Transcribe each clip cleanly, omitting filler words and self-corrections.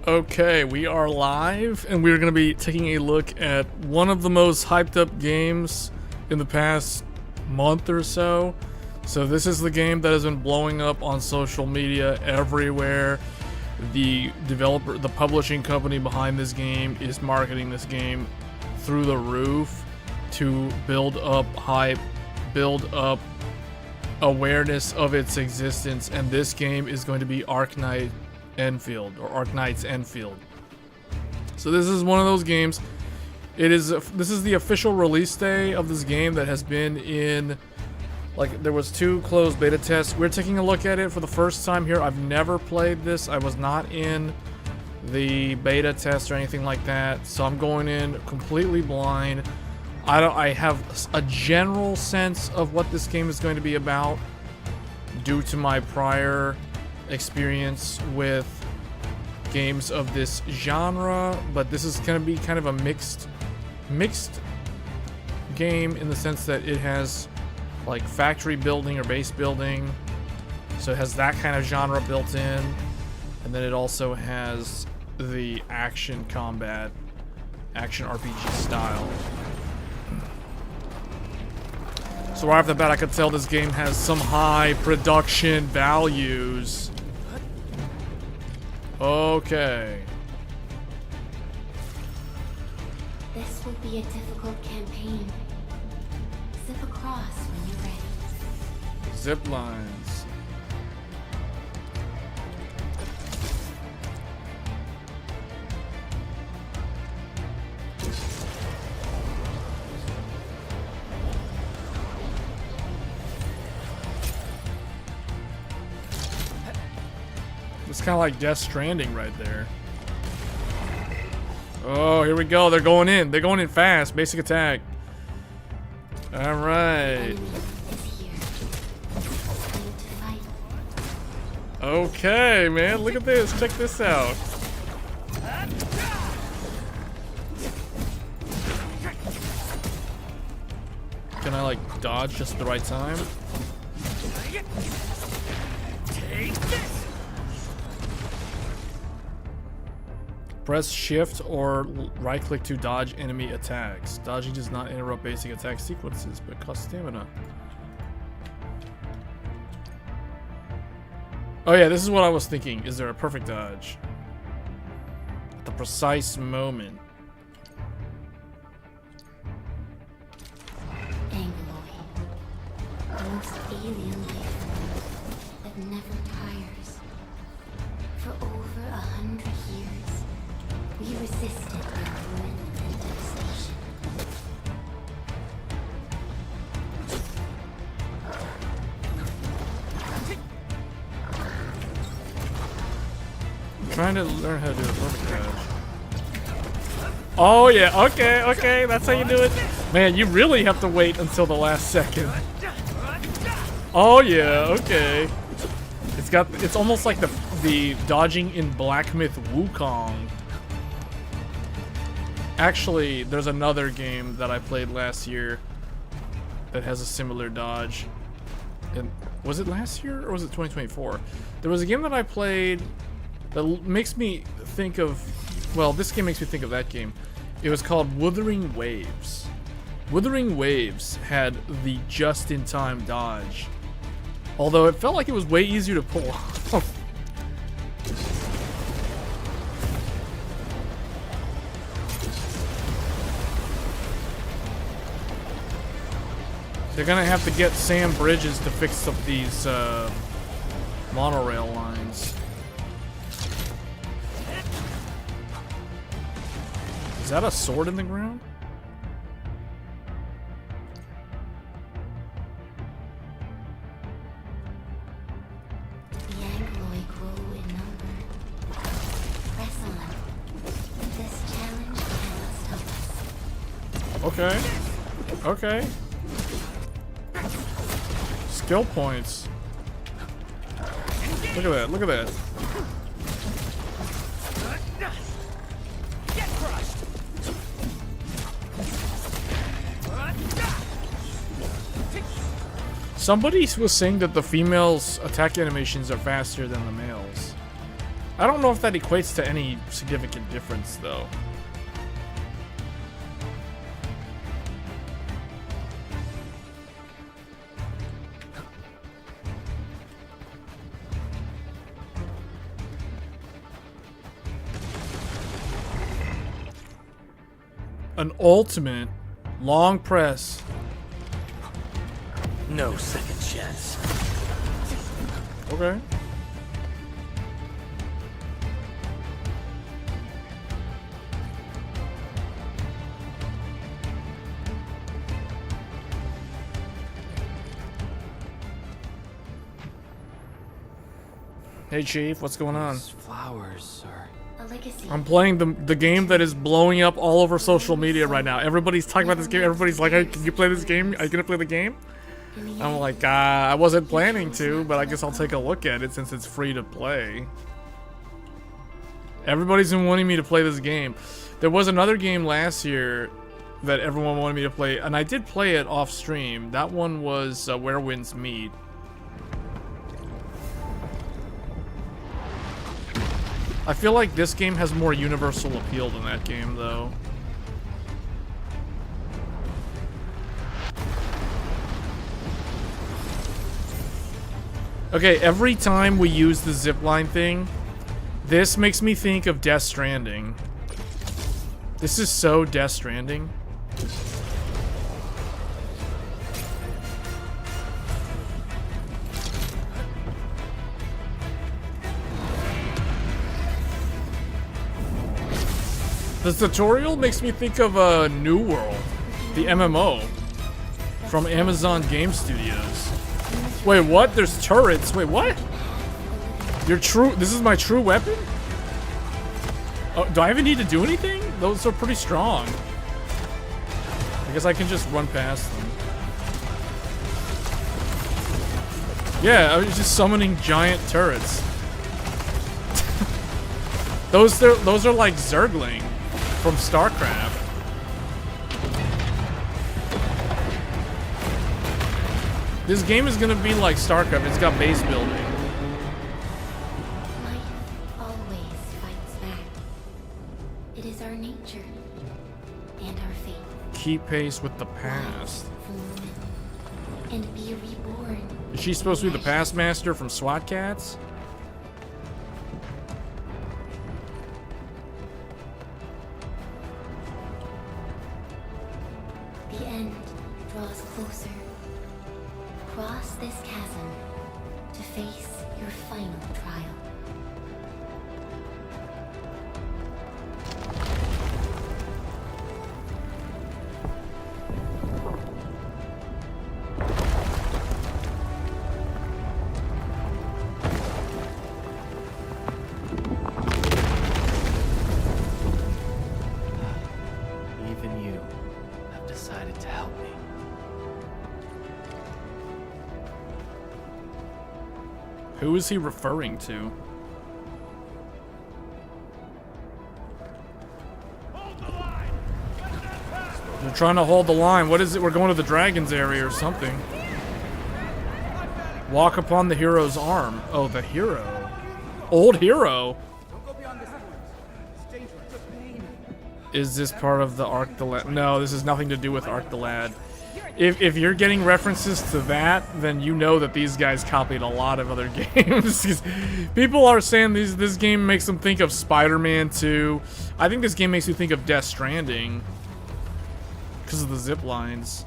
Okay, we are live, and we're going to be taking a look at one of the most hyped up games in the past month or so. So this is the game that has been blowing up on social media everywhere. The developer, the publishing company behind this game is marketing this game through the roof to build up hype, build up awareness of its existence, and this game is going to be Arknights Endfield, or Arknights Endfield. So this is one of those games. This is the official release day of this game that has been in, like, there was 2 closed beta tests. We're taking a look at it for the first time here. I've never played this. I was not in the beta test or anything like that, so I'm going in completely blind. I have a general sense of what this game is going to be about due to my prior experience with games of this genre, but this is going to be kind of a mixed game in the sense that it has like factory building or base building, so it has that kind of genre built in, and then it also has the action combat, action RPG style. So right off the bat, I could tell this game has some high production values. Okay. This will be a difficult campaign. Zip across when you're ready. Zip lines. It's kind of like Death Stranding right there. Oh, here we go. They're going in. They're going in fast. Basic attack. All right. Okay, man. Look at this. Check this out. Can I, like, dodge just at the right time? Take this. Press shift or right click to dodge enemy attacks. Dodging does not interrupt basic attack sequences, but costs stamina. Oh yeah, this is what I was thinking. Is there a perfect dodge? At the precise moment. Angloid. The most alien life that never tires. For over 100 years, we resisted their ruin and devastation. I'm trying to learn how to do a perfect dodge. Oh yeah, okay, that's how you do it. Man, you really have to wait until the last second. Oh yeah, okay. It's almost like the dodging in Black Myth Wukong. Actually, there's another game that I played last year that has a similar dodge. And was it last year or was it 2024? There was a game that I played that makes me think of, well, this game makes me think of that game. It was called Wuthering Waves. Wuthering Waves had the just-in-time dodge, although it felt like it was way easier to pull off. They're gonna have to get Sam Bridges to fix up these monorail lines. Is that a sword in the ground? The Angloid grow in number. Press on. This challenge cannot stop us. Okay. Okay. Skill points. Look at that, look at that. Get crushed. Somebody was saying that the females' attack animations are faster than the males. I don't know if that equates to any significant difference, though. An ultimate long press. No second chance. Okay. Hey Chief, what's going on? These flowers are... A legacy. I'm playing the game that is blowing up all over social media right now. Everybody's talking about this game. Everybody's like, hey, can you play this game? Are you gonna play the game? I'm like, I wasn't planning to, but I guess I'll take a look at it since it's free to play. Everybody's been wanting me to play this game. There was another game last year that everyone wanted me to play, and I did play it off stream. That one was Where Winds Meet. I feel like this game has more universal appeal than that game, though. Okay, every time we use the zipline thing, this makes me think of Death Stranding. This is so Death Stranding. The tutorial makes me think of New World, the MMO from Amazon Game Studios. Wait, what? There's turrets. Wait, what? This is my true weapon? Oh, do I even need to do anything? Those are pretty strong. I guess I can just run past them. Yeah, I was just summoning giant turrets. Those are like Zergling from StarCraft. This game is gonna be like StarCraft. It's got base building. Life always fights back. It is our nature and our fate. Keep pace with the past. And be reborn. Is she supposed to be the past master from SWAT Cats? The end draws closer. Cross this chasm to face your final trial. Even you have decided to help me. Who is he referring to? They're trying to hold the line. What is it? We're going to the dragon's area or something. Walk upon the hero's arm. Oh, the hero. Old hero. Is this part of the Ark the Lad? No, this has nothing to do with Ark the Lad. If you're getting references to that, then you know that these guys copied a lot of other games. People are saying this game makes them think of Spider-Man 2. I think this game makes you think of Death Stranding because of the zip lines.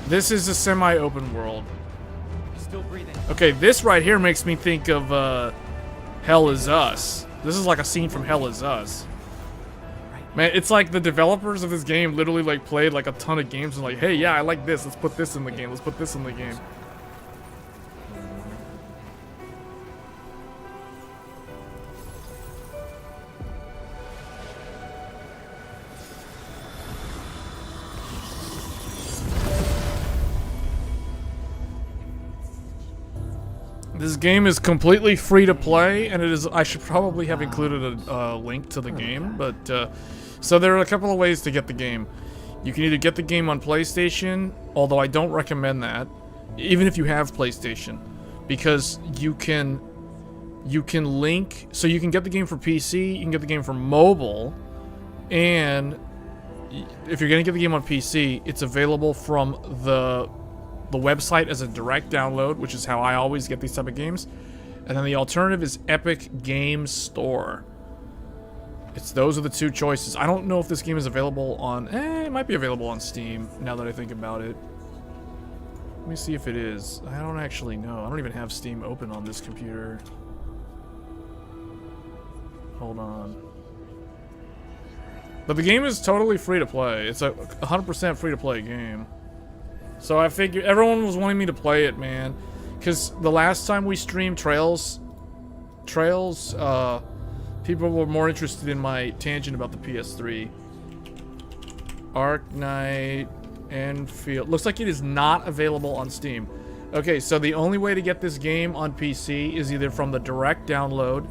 This is a semi-open world. Still breathing. Okay, this right here makes me think of Hell Is Us. This is like a scene from Hell Is Us. Man, it's like the developers of this game literally like played like a ton of games and like, hey, yeah, I like this. Let's put this in the game. Let's put this in the game. This game is completely free to play, and it is. I should probably have included a link to the game, but so there are a couple of ways to get the game. You can either get the game on PlayStation, although I don't recommend that, even if you have PlayStation. because you can link, so you can get the game for PC, you can get the game for mobile, and if you're gonna get the game on PC, it's available from the website as a direct download, which is how I always get these type of games. And then the alternative is Epic Games Store. Those are the two choices. I don't know if this game is available on... it might be available on Steam, now that I think about it. Let me see if it is. I don't actually know. I don't even have Steam open on this computer. Hold on. But the game is totally free to play. It's a 100% free to play game. So I figured everyone was wanting me to play it, man. Because the last time we streamed Trails, people were more interested in my tangent about the PS3. Arknights Endfield. Looks like it is not available on Steam. Okay, so the only way to get this game on PC is either from the direct download,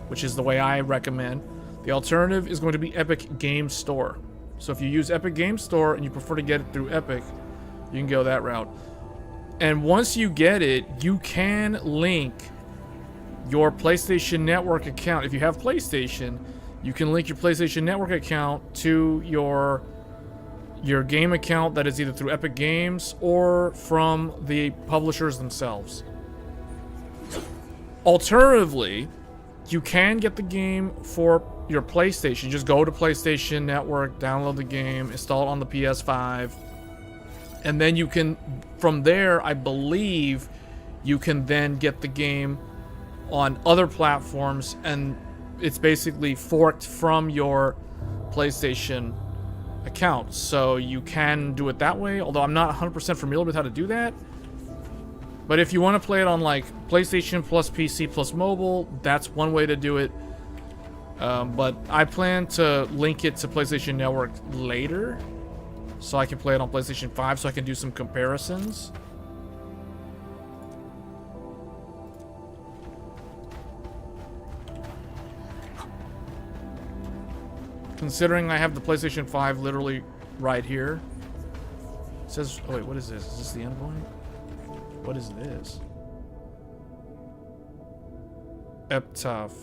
which is the way I recommend. The alternative is going to be Epic Games Store. So if you use Epic Games Store and you prefer to get it through Epic, you can go that route. And once you get it, you can link your PlayStation Network account. If you have PlayStation, you can link your PlayStation Network account to your game account that is either through Epic Games or from the publishers themselves. Alternatively, you can get the game for your PlayStation. Just go to PlayStation Network, download the game, install it on the PS5, and then you can, from there, I believe, you can then get the game on other platforms, and it's basically forked from your PlayStation account. So you can do it that way, although I'm not 100% familiar with how to do that. But if you want to play it on like PlayStation plus PC plus mobile, that's one way to do it. But I plan to link it to PlayStation Network later, so I can play it on PlayStation 5, so I can do some comparisons. Considering I have the PlayStation 5 literally right here. It says, oh wait, what is this? Is this the endpoint? What is this? Epitaph.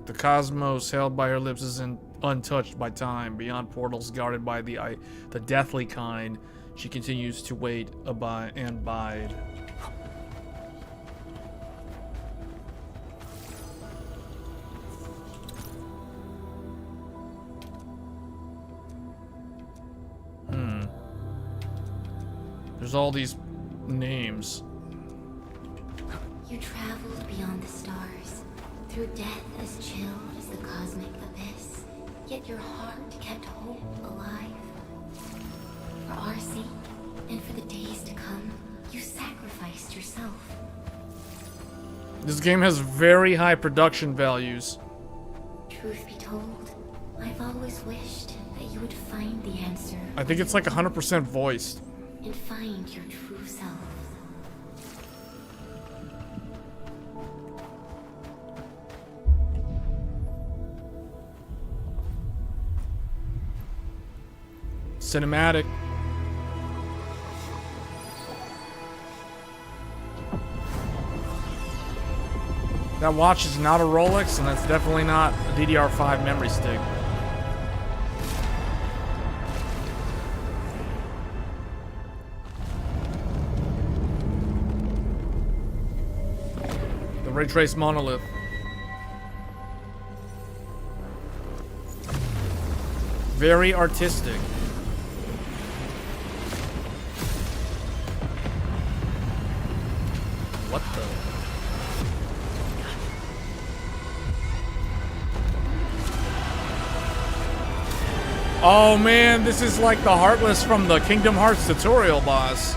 The cosmos held by her lips is untouched by time. Beyond portals guarded by the deathly kind, she continues to wait, and bide. There's all these names. You traveled beyond the stars, through death as chill as the cosmic abyss, yet your heart kept hope alive. For our sake, and for the days to come, you sacrificed yourself. This game has very high production values. Truth be told, I've always wished that you would find the answer. I think it's like 100% voiced. And find your true self. Cinematic. That watch is not a Rolex, and that's definitely not a DDR5 memory stick. The ray trace monolith. Very artistic. What the? Oh man, this is like the Heartless from the Kingdom Hearts tutorial boss.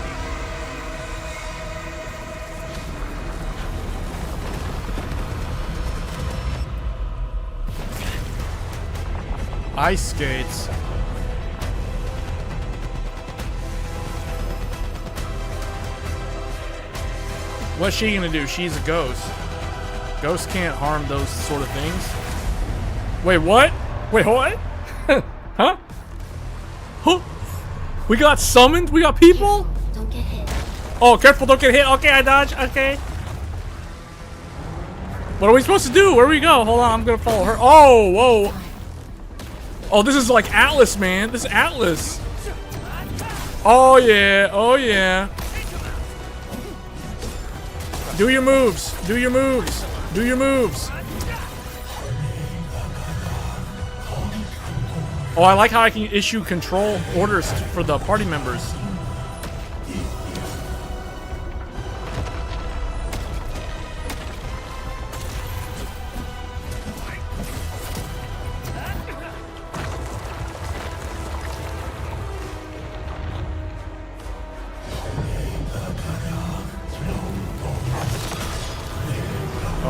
Ice skates. What's she gonna do? She's a ghost. Ghosts can't harm those sort of things. Wait, what? Wait, what? Huh? Huh? We got summoned? We got people? Don't get hit. Oh, careful, don't get hit. Okay, I dodge. Okay. What are we supposed to do? Where do we go? Hold on, I'm gonna follow her. Oh, whoa. Oh, this is like Atlas, man. This is Atlas. Oh, yeah. Oh, yeah. Do your moves. Do your moves. Do your moves. Oh, I like how I can issue control orders for the party members.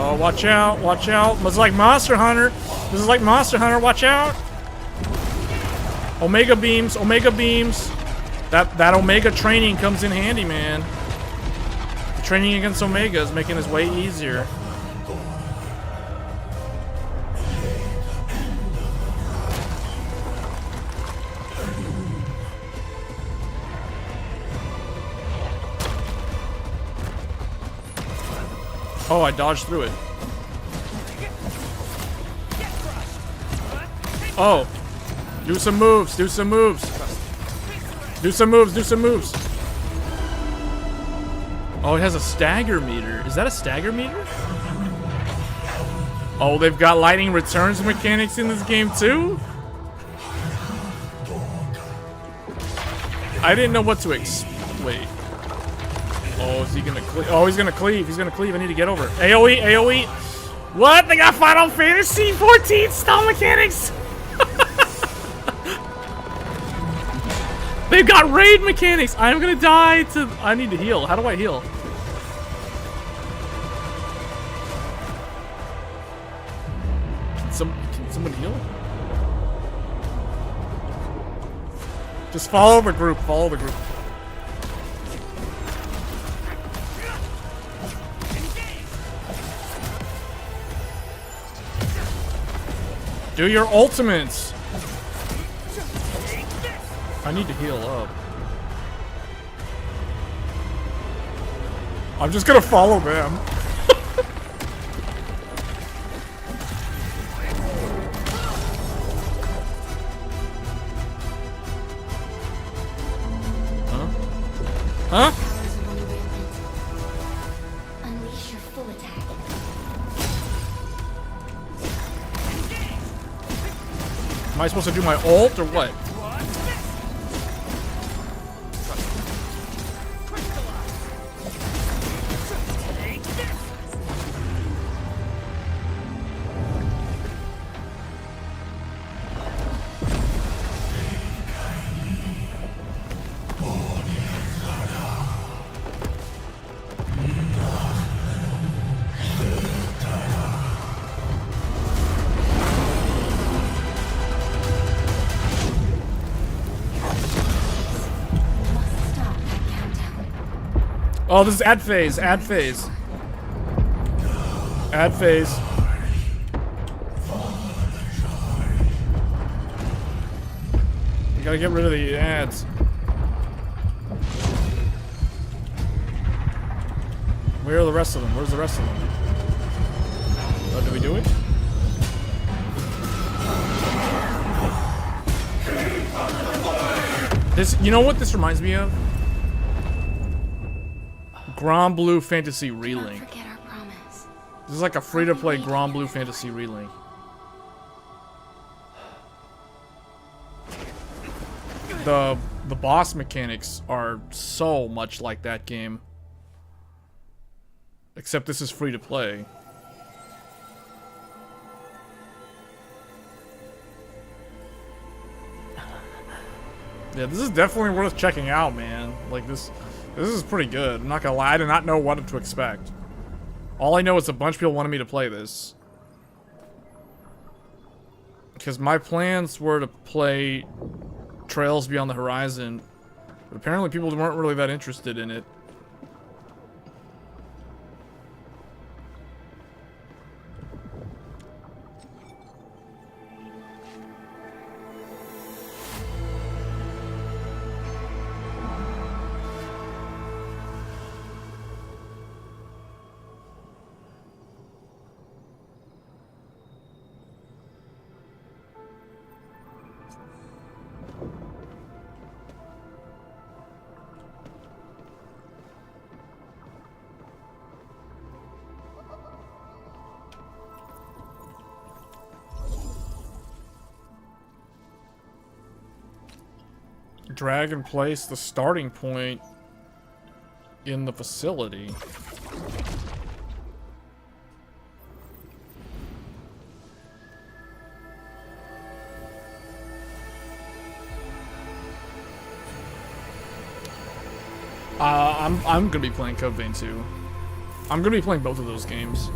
Oh, watch out, watch out. This is like Monster Hunter. This is like Monster Hunter, watch out. Omega beams, Omega beams. That Omega training comes in handy, man. The training against Omega is making this way easier. Oh, I dodged through it. Oh. Do some moves, do some moves. Do some moves, do some moves. Oh, it has a stagger meter. Is that a stagger meter? Oh, they've got lightning returns mechanics in this game too? I didn't know what to wait. Oh, is he gonna cleave? Oh, he's gonna cleave. He's gonna cleave. I need to get over. AoE, AoE. What? They got Final Fantasy 14 style mechanics? They've got raid mechanics. I'm gonna die to. I need to heal. How do I heal? Can someone heal? Just follow the group. Follow the group. Do your ultimates. I need to heal up. I'm just gonna follow them. Huh? Unleash your full attack. Am I supposed to do my ult or what? Oh, this is ad phase, ad phase. Ad phase. You gotta get rid of the ads. Where are the rest of them? Where's the rest of them? Oh, did we do it? This, you know what this reminds me of? Grand Blue Fantasy Relink. Forget our promise. This is like a free-to-play Grand Blue Fantasy Relink. The boss mechanics are so much like that game. Except this is free to play. Yeah, this is definitely worth checking out, man. Like this is pretty good. I'm not gonna lie, I did not know what to expect. All I know is a bunch of people wanted me to play this. Because my plans were to play Trails Beyond the Horizon, but apparently people weren't really that interested in it. drag and place the starting point in the facility. I'm gonna be playing Code Vein 2. I'm gonna be playing both of those games.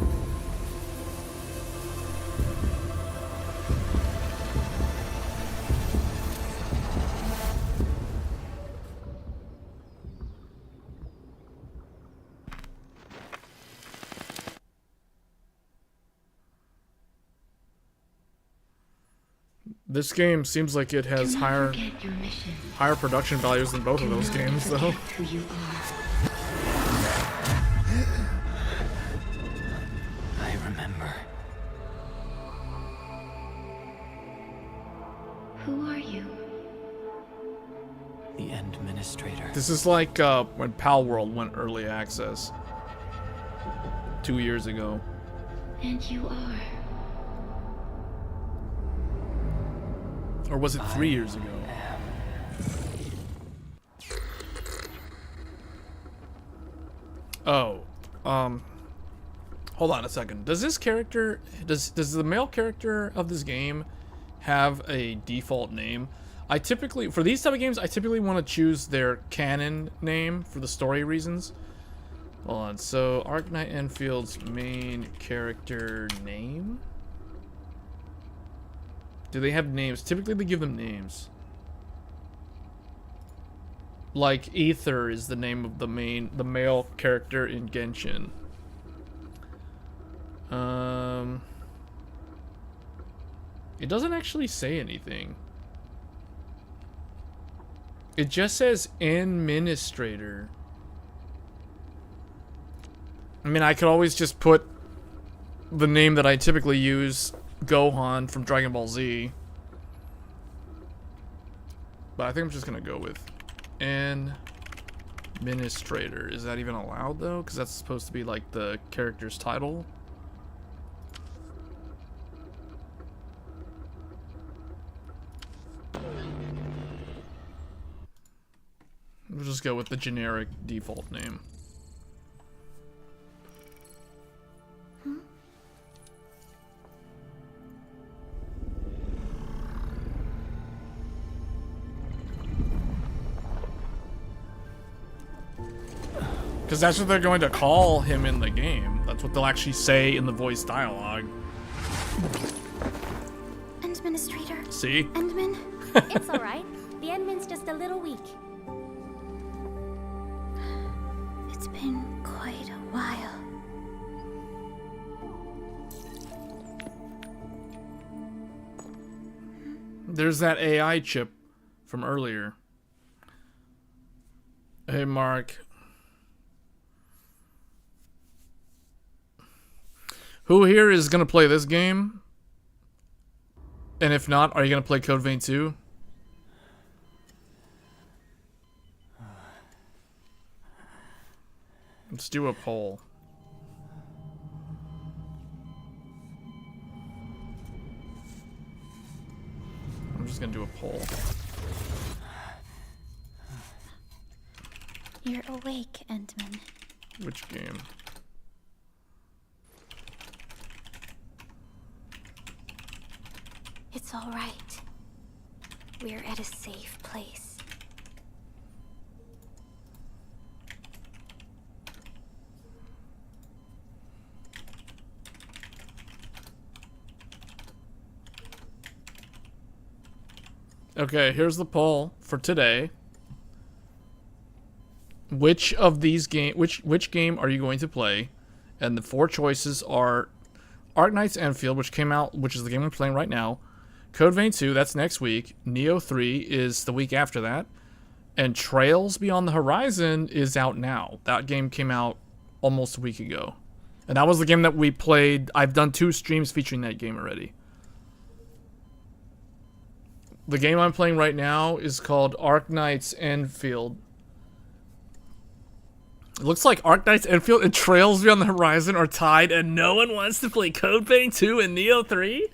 This game seems like it has higher production values than both of those games, though. Who you are. I remember. Who are you? The Administrator. This is like when Pal World went early access 2 years ago. And you are. Or was it 3 years ago? Oh, hold on a second. Does this character, does the male character of this game have a default name? I typically, for these type of games, I typically want to choose their canon name for the story reasons. Hold on, so Arknights Endfield's main character name? Do they have names? Typically they give them names. Like Ether is the name of the male character in Genshin. It doesn't actually say anything. It just says Administrator. I mean, I could always just put the name that I typically use, Gohan from Dragon Ball Z. But I think I'm just gonna go with Administrator. Is that even allowed though? Because that's supposed to be like the character's title. We'll just go with the generic default name. Because that's what they're going to call him in the game. That's what they'll actually say in the voice dialogue. Administrator. See? Endman. It's alright. The Endman's just a little weak. It's been quite a while. There's that AI chip from earlier. Hey, Mark. Who here is going to play this game? And if not, are you going to play Code Vein 2? Let's do a poll. I'm just going to do a poll. You're awake, Endman. Which game? It's all right. We're at a safe place. Okay, here's the poll for today. Which of these which game are you going to play? And the four choices are Arknights Endfield, which came out, which is the game I'm playing right now. Code Vein 2, that's next week. Neo 3 is the week after that. And Trails Beyond the Horizon is out now. That game came out almost a week ago. And that was the game that we played. I've done 2 streams featuring that game already. The game I'm playing right now is called Arknights Endfield. It looks like Arknights Endfield and Trails Beyond the Horizon are tied, and no one wants to play Code Vein 2 and Neo 3?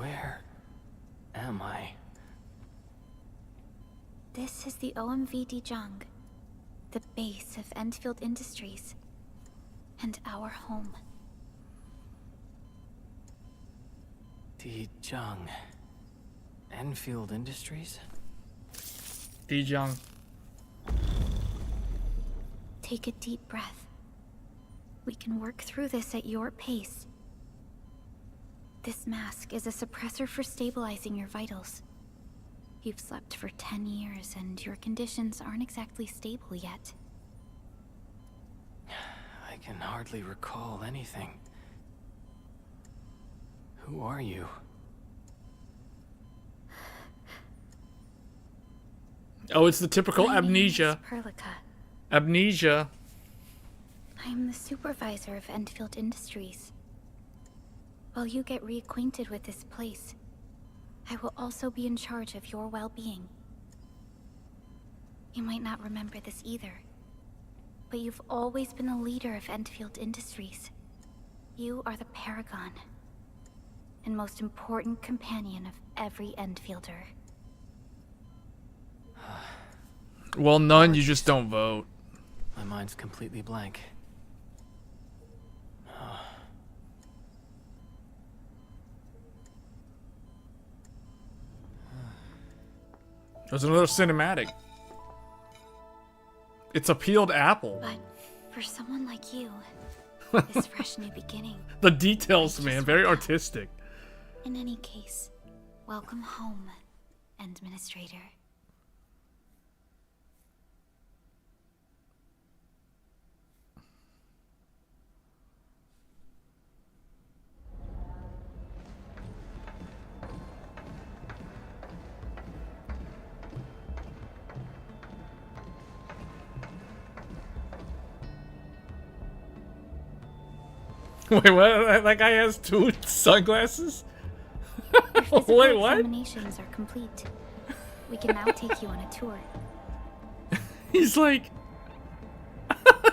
Where am I? This is the OMV Dijong, the base of Enfield Industries, and our home. Dijong. Enfield Industries? Dijong. Take a deep breath. We can work through this at your pace. This mask is a suppressor for stabilizing your vitals. You've slept for 10 years and your conditions aren't exactly stable yet. I can hardly recall anything. Who are you? Oh, it's the typical My name is amnesia. Perlica. Amnesia. I'm the supervisor of Enfield Industries. While you get reacquainted with this place, I will also be in charge of your well-being. You might not remember this either, but you've always been the leader of Enfield Industries. You are the paragon and most important companion of every Enfielder. Well, none, you just don't vote. My mind's completely blank. There's another cinematic. It's a peeled apple. But for someone like you, this fresh new beginning. The details, man, very artistic. In any case, welcome home, Administrator. Wait, what? That guy has 2 sunglasses? Physical Wait, what? examinations are complete. We can now take you on a tour. He's like...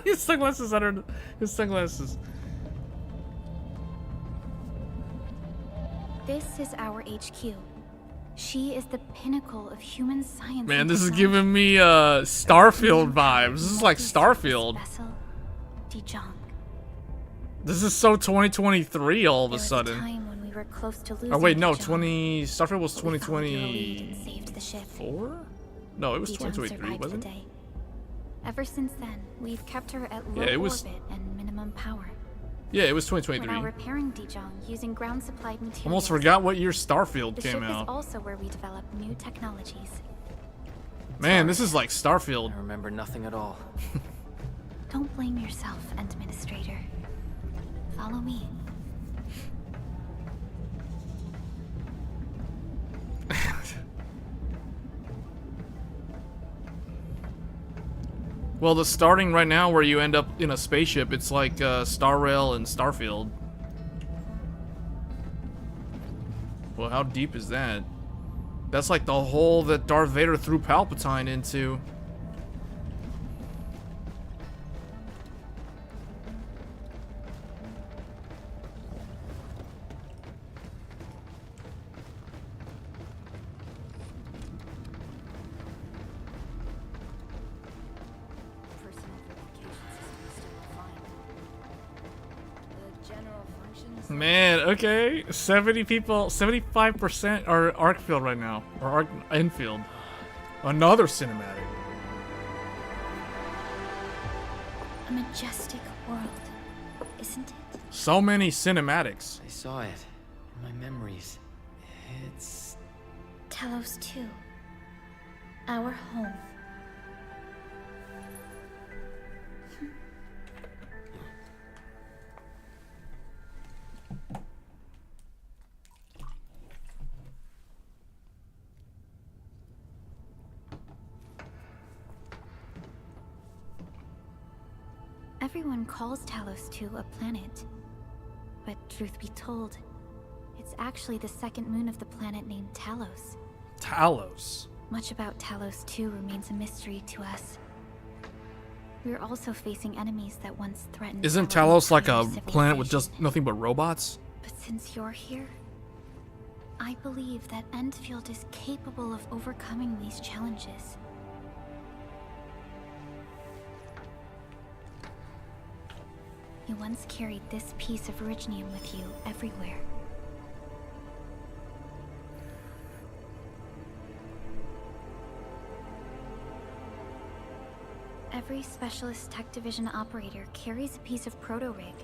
his sunglasses under... His sunglasses. This is our HQ. She is the pinnacle of human science. Man, and this is technology. giving me, Starfield vibes. This is like Starfield. Vessel, Dijong. This is so 2023 all of a There was sudden. time when we were close to losing Oh wait, no, Dijong. Starfield was We followed your lead and 2024? saved the ship. No, it was Dijong 2023, survived wasn't the it? day. Ever since then, we've kept her at low Yeah, it was- orbit and minimum power. Yeah, it was We're now 2023. repairing Dijong using ground-supplied materials. Almost forgot what year Starfield The came ship is out. also where we develop new technologies. Man, this is like Starfield. I remember nothing at all. Don't blame yourself, Administrator. Follow me. Well, the starting right now where you end up in a spaceship, it's like Star Rail and Starfield. Well, how deep is that? That's like the hole that Darth Vader threw Palpatine into. Man, okay. 70 people, 75% are Arkfield right now. Or Enfield. Another cinematic. A majestic world, isn't it? So many cinematics. I saw it in my memories. It's... Talos 2. Our home. Everyone calls Talos 2 a planet. But truth be told, it's actually the second moon of the planet named Talos. Talos. Much about Talos 2 remains a mystery to us. We're also facing enemies that once threatened. Isn't our Talos like a entire planet with civilization. just nothing but robots? But since you're here, I believe that Enfield is capable of overcoming these challenges. You once carried this piece of Originium with you everywhere. Every Specialist Tech Division operator carries a piece of proto-rig.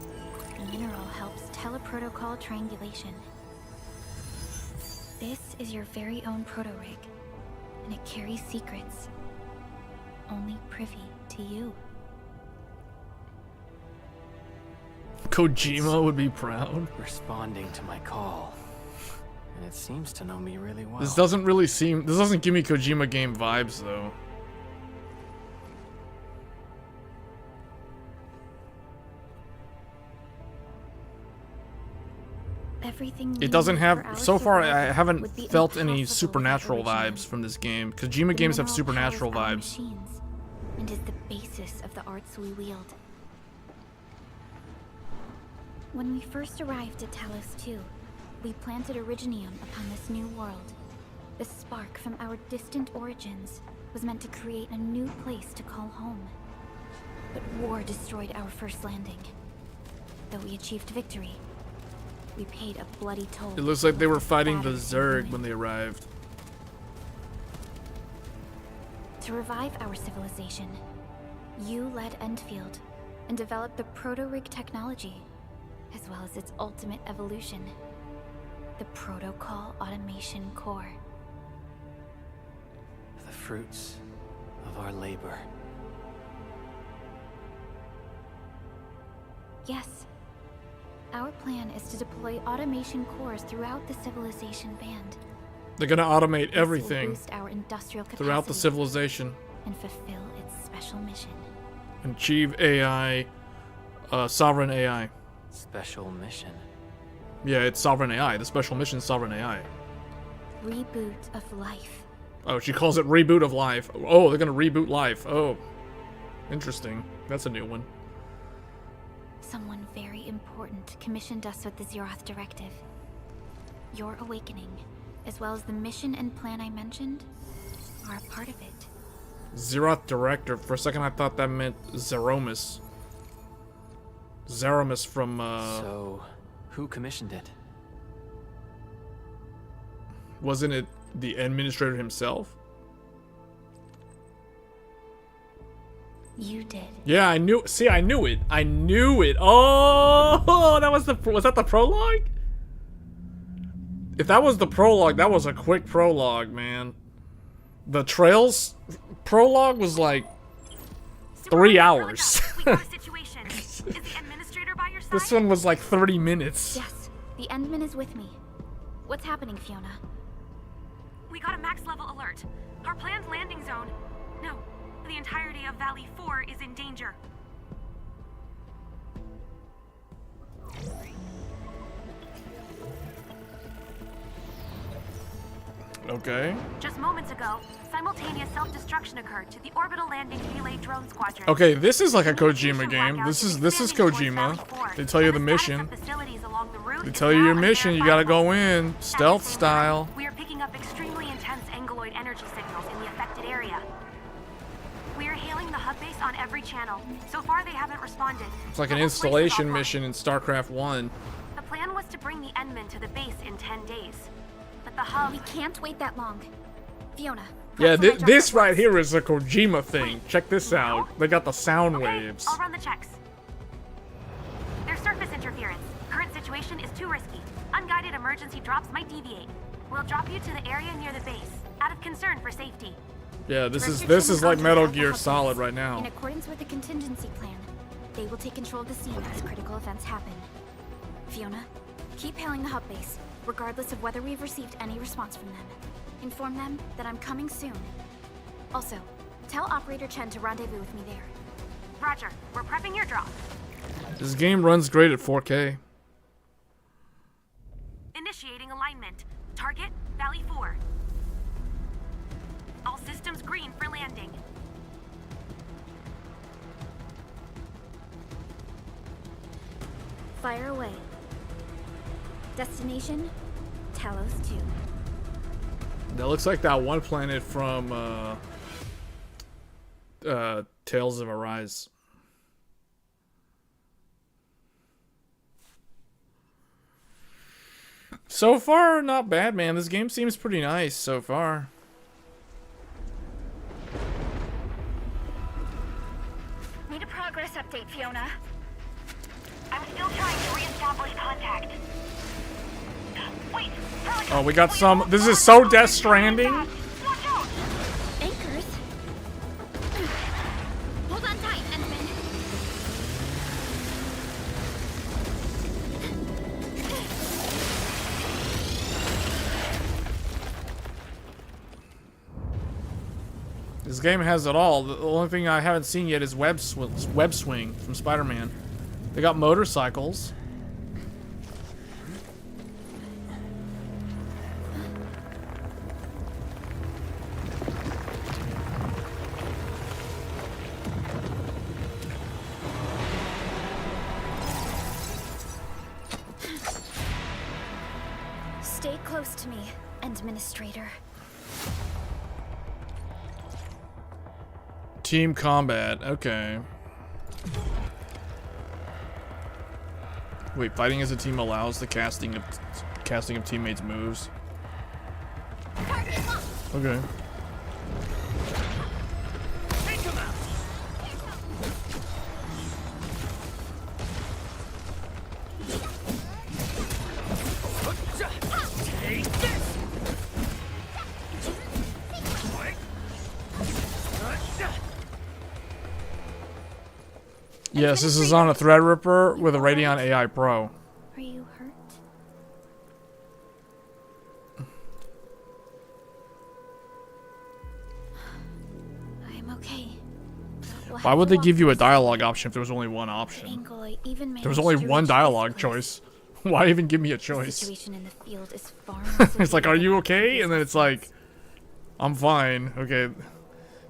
The mineral helps teleprotocol triangulation. This is your very own proto-rig, and it carries secrets only privy to you. Kojima would be proud. Responding to my call. And it seems to know me really well. This doesn't give me Kojima game vibes though. Everything It doesn't have, so far I haven't would be felt any impossible supernatural without Originium. vibes from this game. Kojima games have The mineral supernatural powers our vibes. machines and is the basis of the arts we wield. When we first arrived at Talos 2, we planted Originium upon this new world. The spark from our distant origins was meant to create a new place to call home. But war destroyed our first landing. Though we achieved victory, we paid a bloody toll. It looks like they were fighting the Battered Zerg and when they arrived. To revive our civilization, you led Enfield and developed the proto-rig technology, as well as its ultimate evolution, the Protocol Automation Core. The fruits of our labor. Yes. Our plan is to deploy automation cores throughout the civilization band. They're gonna automate This will everything boost our industrial throughout the capacity civilization and fulfill its special mission. and achieve AI, sovereign AI. Special mission. Yeah, it's sovereign AI. The special mission is sovereign AI. Reboot of life. Oh, she calls it reboot of life. Oh, they're gonna reboot life. Oh, interesting. That's a new one. Someone very important commissioned us with the Zeroth Directive. Your awakening, as well as the mission and plan I mentioned, are a part of it. Zeroth Director. For a second, I thought that meant Zeromus. Zeromus from, So, who commissioned it? wasn't it the administrator himself? You did. Yeah, I knew. See, I knew it. I knew it. Oh, was that the prologue? If that was the prologue, that was a quick prologue, man. The Trails prologue was like 3 hours. We got a situation. Is the administrator by your side? This one was like 30 minutes. Yes, the Endman is with me. What's happening, Fiona? We got a max level alert. Our planned landing zone. No, the entirety of Valley 4 is in danger. Okay. Just moments ago, simultaneous self-destruction occurred to the orbital landing relay drone squadron. Okay, this is like a Kojima game. This is Kojima. They tell you the mission. They tell you your mission. You gotta go in stealth style. We are picking up extremely intense angeloid energy signals in the affected area. We are hailing the hub base on every channel. So far, they haven't responded. It's like The an whole place is installation offline. mission in StarCraft 1. The plan was to bring the Endman to the base in 10 days. But the hub... We can't wait that long. Fiona. Yeah, prep for my job this at right once. here is a Kojima thing. Check this out. They got the sound Okay, waves. I'll run the checks. There's surface interference. Current situation is too risky. Unguided emergency drops might deviate. We'll drop you to the area near the base, out of concern for safety. Yeah, this is Restrictions like on Metal Alpha Gear Hub Solid base. right In now. accordance with the contingency plan, they will take control of the scene as critical events happen. Fiona, keep hailing the hub base, regardless of whether we've received any response from them. Inform them that I'm coming soon. Also, tell Operator Chen to rendezvous with me there. Roger, we're prepping your drop. This game runs great at 4K. Initiating alignment. Target, Valley 4. All systems green for landing. Fire away. Destination, Talos 2. That looks like that one planet from Tales of Arise. So far, not bad, man. This game seems pretty nice so far. Need a progress update, Fiona. I'm still trying to reestablish contact. Wait, Oh, we got some. This is so Death Stranding. watch out! Anchors. Hold on tight, Enfield. This game has it all. The only thing I haven't seen yet is web swing from Spider-Man. They got motorcycles. Stay close to me, Administrator. Team combat. Okay. Wait, fighting as a team allows the casting of teammates' moves. Okay. Yes, this is on a Threadripper with a Radeon AI Pro. Are you hurt? I'm okay. We'll Why have would to they walk give you a this dialogue option if there was only one the option? angle I even There was managed only to one reach dialogue this place. choice. Why even give me a The choice? situation in the field is far It's like, are you okay? And then it's like, I'm fine. Okay.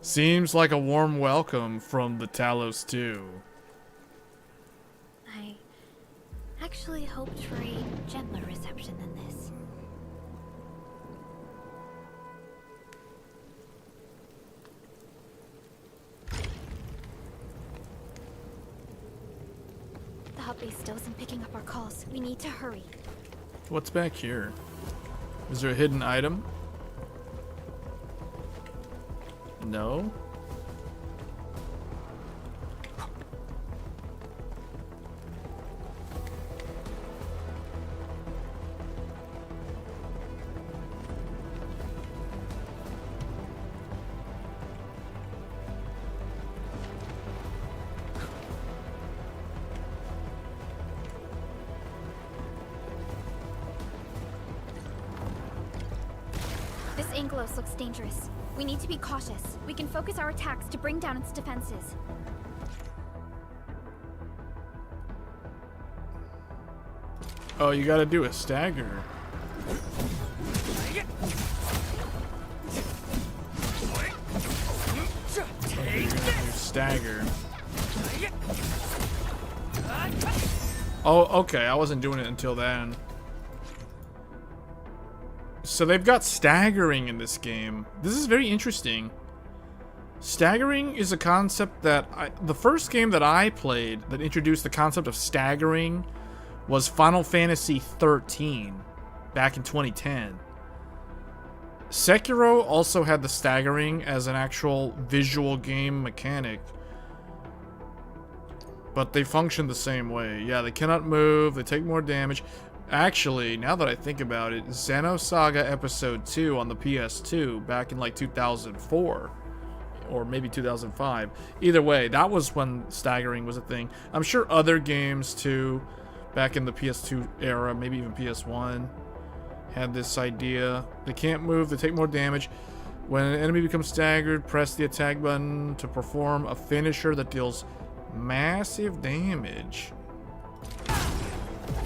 Seems like a warm welcome from the Talos 2. I actually hoped for a gentler reception than this. The hub base still isn't picking up our calls. We need to hurry. What's back here? Is there a hidden item? No. This Anglos looks dangerous. We need to be cautious. We can focus our attacks to bring down its defenses. Oh, you gotta do a stagger. Okay, you're gonna do stagger. Oh, okay. I wasn't doing it until then. So they've got staggering in this game. This is very interesting. Staggering is a concept that the first game that I played that introduced the concept of staggering was Final Fantasy 13 back in 2010. Sekiro also had the staggering as an actual visual game mechanic, but they function the same way. Yeah, they cannot move, they take more damage. Actually, now that I think about it, Xenosaga Episode 2 on the PS2 back in like 2004 or maybe 2005. Either way, that was when staggering was a thing. I'm sure other games too, back in the PS2 era, maybe even PS1, had this idea. They can't move, they take more damage. When an enemy becomes staggered, press the attack button to perform a finisher that deals massive damage.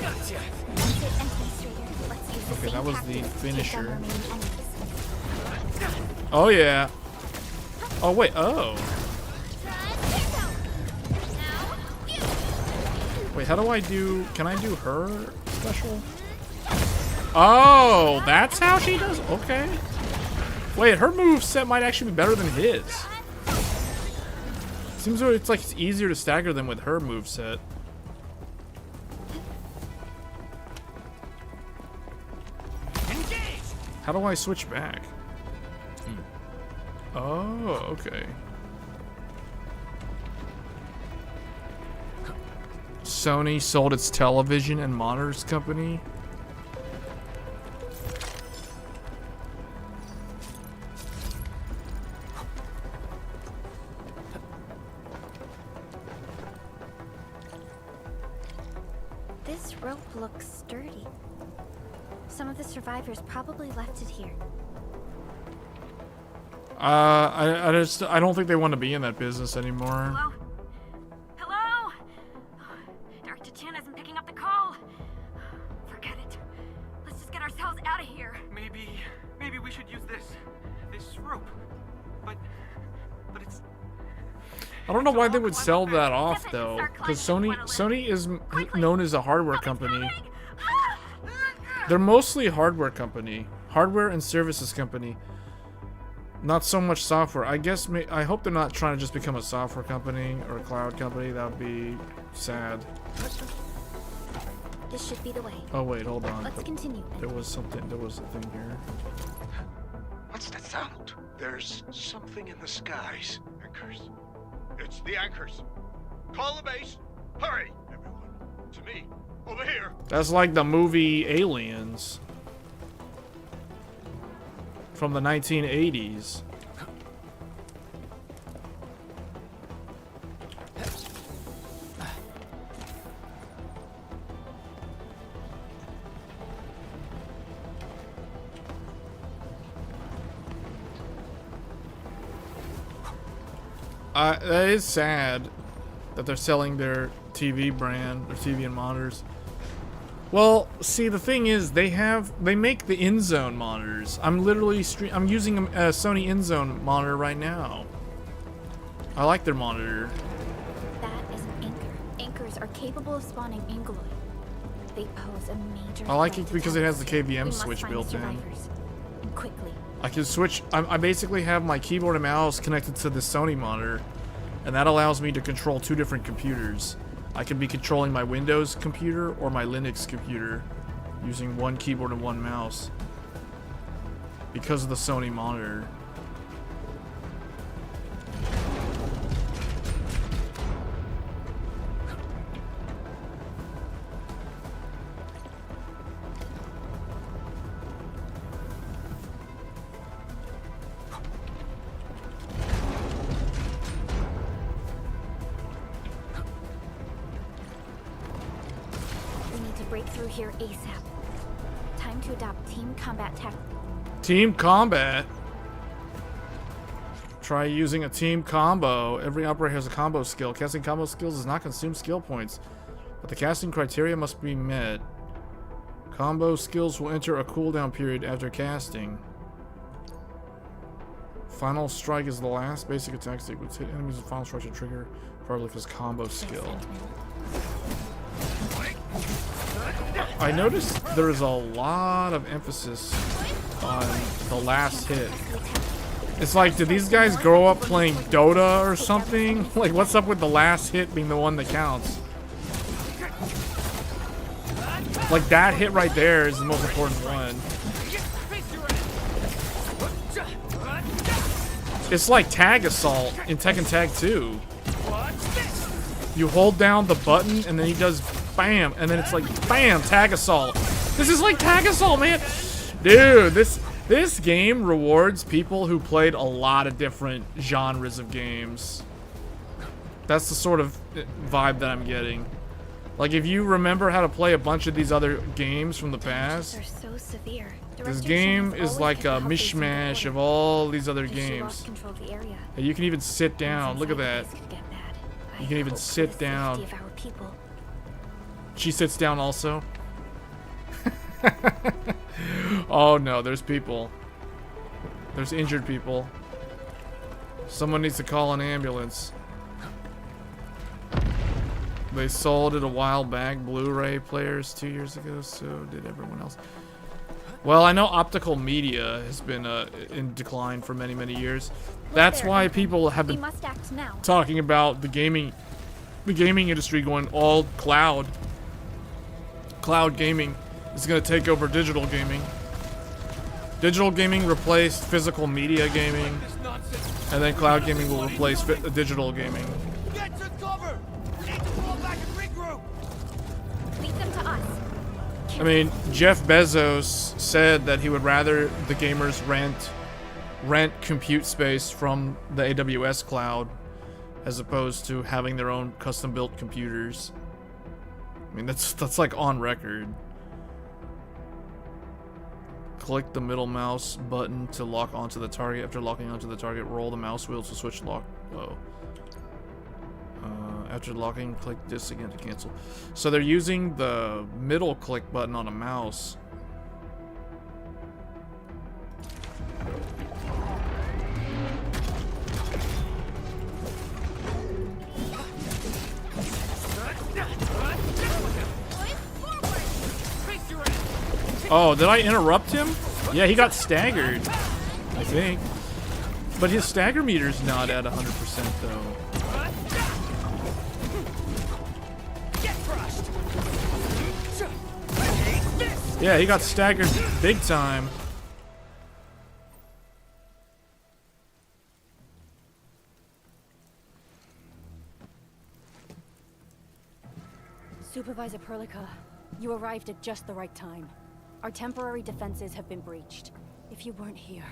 Administrator, let's use the Okay, same that was the tactics to take down finisher. remaining enemies. Oh yeah. Oh wait, oh. Wait, how do I do, can I do her special? Oh, that's how she does? Okay. Wait, her move set might actually be better than his. Seems like it's easier to stagger them with her move set. How do I switch back? Oh, okay. Sony sold its television and monitors company. This rope looks sturdy. Some of the survivors probably left it here. I don't think they want to be in that business anymore. Hello? Hello? Dr. Chen isn't picking up the call. Forget it. Let's just get ourselves out of here. Maybe we should use this rope. But it's... I don't know why they would sell that off though, because Sony is known as a hardware company. They're mostly a hardware company, hardware and services company. Not so much software. I guess I hope they're not trying to just become a software company or a cloud company. That would be sad. This should be the way. Oh wait, hold on. Let's continue. There was something. There was a thing here. What's that sound? There's something in the skies. Anchors. It's the anchors. Call the base. Hurry, everyone. To me. Over here. That's like the movie Aliens from the 1980s. That is sad that they're selling their TV brand, their TV and monitors. Well, see, the thing is, they make the InZone monitors. I'm literally I'm using a Sony InZone monitor right now. I like their monitor. That is an anchor. Anchors are capable of spawning Ingloid. They pose a major I like threat it to because it has the Tennessee. We KVM must switch find built the in. survivors. And quickly. I can switch. I basically have my keyboard and mouse connected to the Sony monitor, and that allows me to control two different computers. I can be controlling my Windows computer or my Linux computer using one keyboard and one mouse because of the Sony monitor. Break through here ASAP. Time to adopt team combat tactics. Team combat? Try using a team combo. Every operator has a combo skill. Casting combo skills does not consume skill points, but the casting criteria must be met. Combo skills will enter a cooldown period after casting. Final strike is the last basic attack sequence. Hit enemies with final strike to trigger probably his combo skill. I noticed there is a lot of emphasis on the last hit. It's like, did these guys grow up playing Dota or something? Like, what's up with the last hit being the one that counts? Like, that hit right there is the most important one. It's like Tag Assault in Tekken Tag 2. You hold down the button and then he does bam, and then it's like bam, Tag Assault. This is like Tag Assault, man. Dude, this game rewards people who played a lot of different genres of games. That's the sort of vibe that I'm getting. Like, if you remember how to play a bunch of these other games from the past, They're so severe. this game is like a mishmash of all these other games. And you can even sit down. Look at that. You can even sit down. She sits down also. Oh no, there's people. There's injured people. Someone needs to call an ambulance. They sold it a while back, Blu-ray players 2 years ago, so did everyone else. Well, I know optical media has been in decline for many, many years. That's why people have We been must act now. talking about the gaming industry going all cloud. Cloud gaming is going to take over digital gaming. Digital gaming replaced physical media gaming, and then cloud gaming will replace digital gaming. Get to cover! We need to fall back and regroup! Lead them to us. I mean, Jeff Bezos said that he would rather the gamers rent compute space from the AWS cloud as opposed to having their own custom-built computers. I mean, that's like on record. Click the middle mouse button to lock onto the target. After locking onto the target, roll the mouse wheel to switch lock. After locking, click this again to cancel. So they're using the middle click button on a mouse. Oh, did I interrupt him? Yeah, he got staggered, I think. But his stagger meter's not at 100% though. Yeah, he got staggered big time. Supervisor Perlica, you arrived at just the right time. Our temporary defenses have been breached. If you weren't here...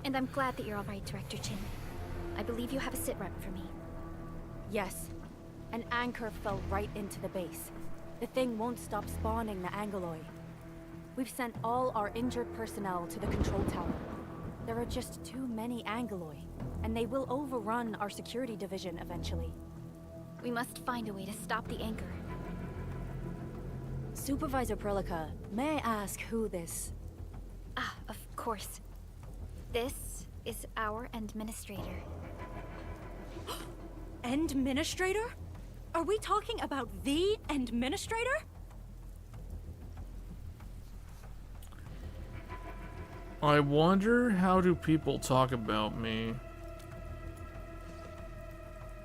And I'm glad that you're all right, Director Chen. I believe you have a sit rep for me. Yes. An anchor fell right into the base. The thing won't stop spawning the Angoloi. We've sent all our injured personnel to the control tower. There are just too many Angoloi, and they will overrun our security division eventually. We must find a way to stop the anchor. Supervisor Perlica, may I ask who this... Ah, of course. This is our administrator. Administrator? Are we talking about the administrator? I wonder how do people talk about me?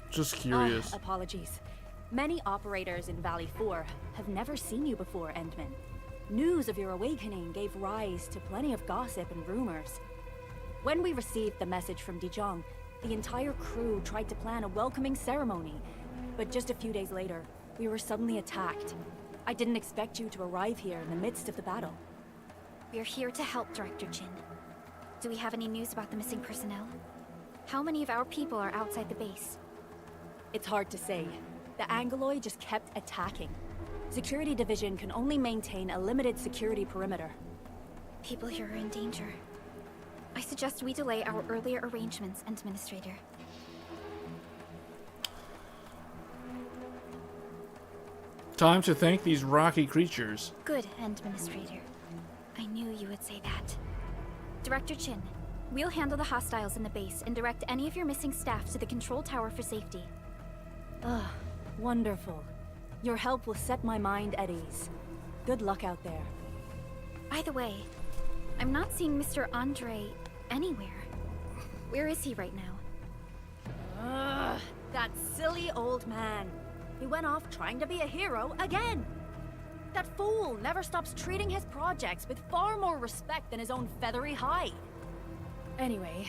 Just curious. Apologies. Many operators in Valley 4 have never seen you before, Endman. News of your awakening gave rise to plenty of gossip and rumors. When we received the message from Dijon, the entire crew tried to plan a welcoming ceremony. But just a few days later, we were suddenly attacked. I didn't expect you to arrive here in the midst of the battle. We're here to help, Director Chen. Do we have any news about the missing personnel? How many of our people are outside the base? It's hard to say. The Angoloi just kept attacking. Security Division can only maintain a limited security perimeter. People here are in danger. I suggest we delay our earlier arrangements, Administrator. Time to thank these rocky creatures. Good, Administrator. I knew you would say that. Director Chen, we'll handle the hostiles in the base and direct any of your missing staff to the control tower for safety. Ugh, wonderful. Your help will set my mind at ease. Good luck out there. By the way, I'm not seeing Mr. Andre anywhere. Where is he right now? Ugh, that silly old man. He went off trying to be a hero again. That fool never stops treating his projects with far more respect than his own feathery hide. Anyway,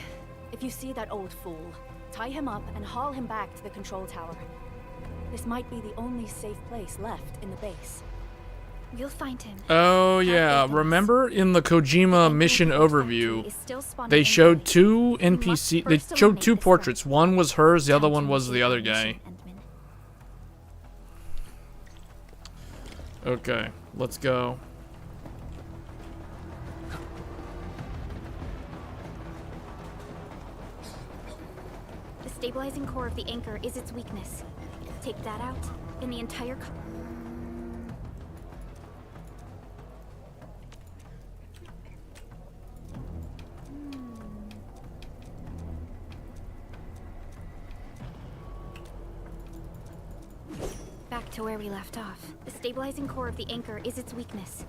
if you see that old fool, tie him up and haul him back to the control tower. This might be the only safe place left in the base. We'll find him. Oh yeah, remember in the Kojima mission overview, they showed two NPC, they showed two portraits. One was hers, the other one was the other guy. Okay, let's go. The stabilizing core of the anchor is its weakness. Take that out, and the entire Back to where we left off. The stabilizing core of the anchor is its weakness.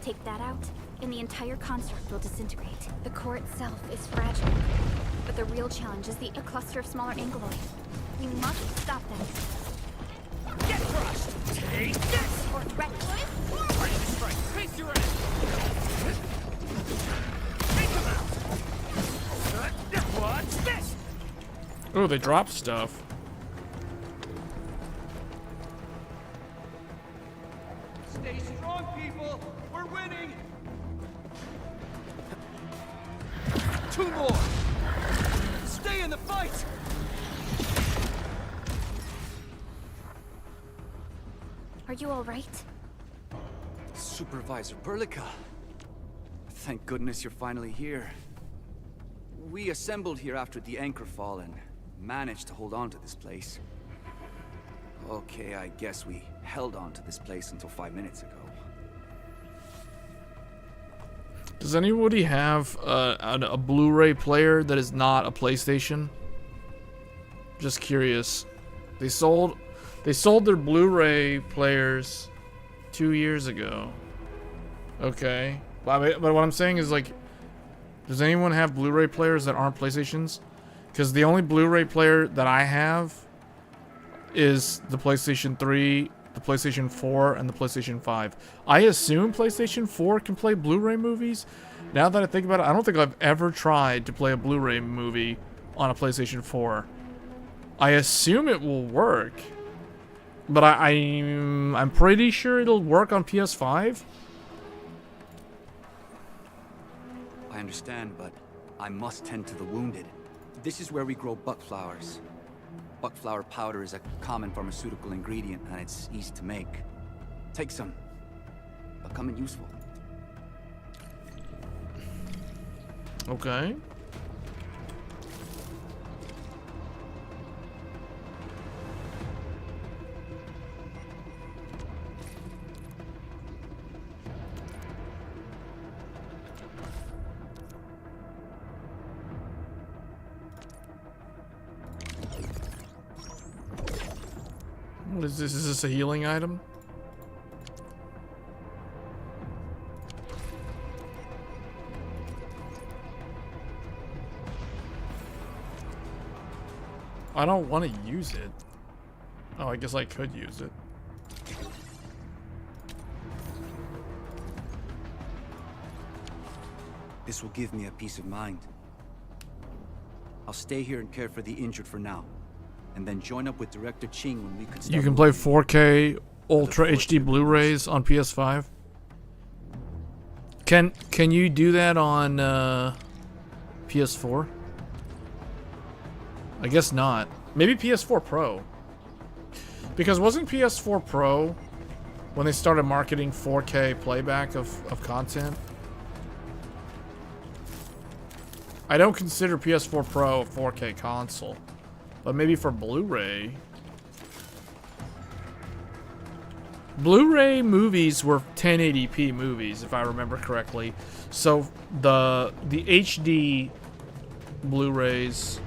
Take that out, and the entire construct will disintegrate. The core itself is fragile, but the real challenge is a cluster of smaller anguloid. We must stop them. Get crushed! Take this! Or reckless forward! Ready to strike! Face your end! Take him out! What's this? Oh, they dropped stuff. Stay strong, people! We're winning! 2 more! Stay in the fight! Are you all right? Supervisor Berlica. Thank goodness you're finally here. We assembled here after the anchor fall and managed to hold on to this place. Okay, I guess we held on to this place until 5 minutes ago. Does anybody have a Blu-ray player that is not a PlayStation? Just curious. They sold their Blu-ray players 2 years ago. Okay, but what I'm saying is, like, does anyone have Blu-ray players that aren't PlayStations? Because the only Blu-ray player that I have is the PlayStation 3, the PlayStation 4, and the PlayStation 5. I assume PlayStation 4 can play Blu-ray movies. Now that I think about it, I don't think I've ever tried to play a Blu-ray movie on a PlayStation 4. I assume it will work, but I'm pretty sure it'll work on PS5. I understand, but I must tend to the wounded. This is where we grow buck flowers. Buckflower powder is a common pharmaceutical ingredient, and it's easy to make. Take some. Becoming useful. Okay. What is this? Is this a healing item? I don't want to use it. Oh, I guess I could use it. This will give me a peace of mind. I'll stay here and care for the injured for now, and then join up with Director Chen when we can start. You can play moving. 4K Ultra HD Blu-rays on PS5. Can you do that on PS4? I guess not. Maybe PS4 Pro. Because wasn't PS4 Pro when they started marketing 4K playback of content? I don't consider PS4 Pro a 4K console, but maybe for Blu-ray. Blu-ray movies were 1080p movies, if I remember correctly. So the HD Blu-rays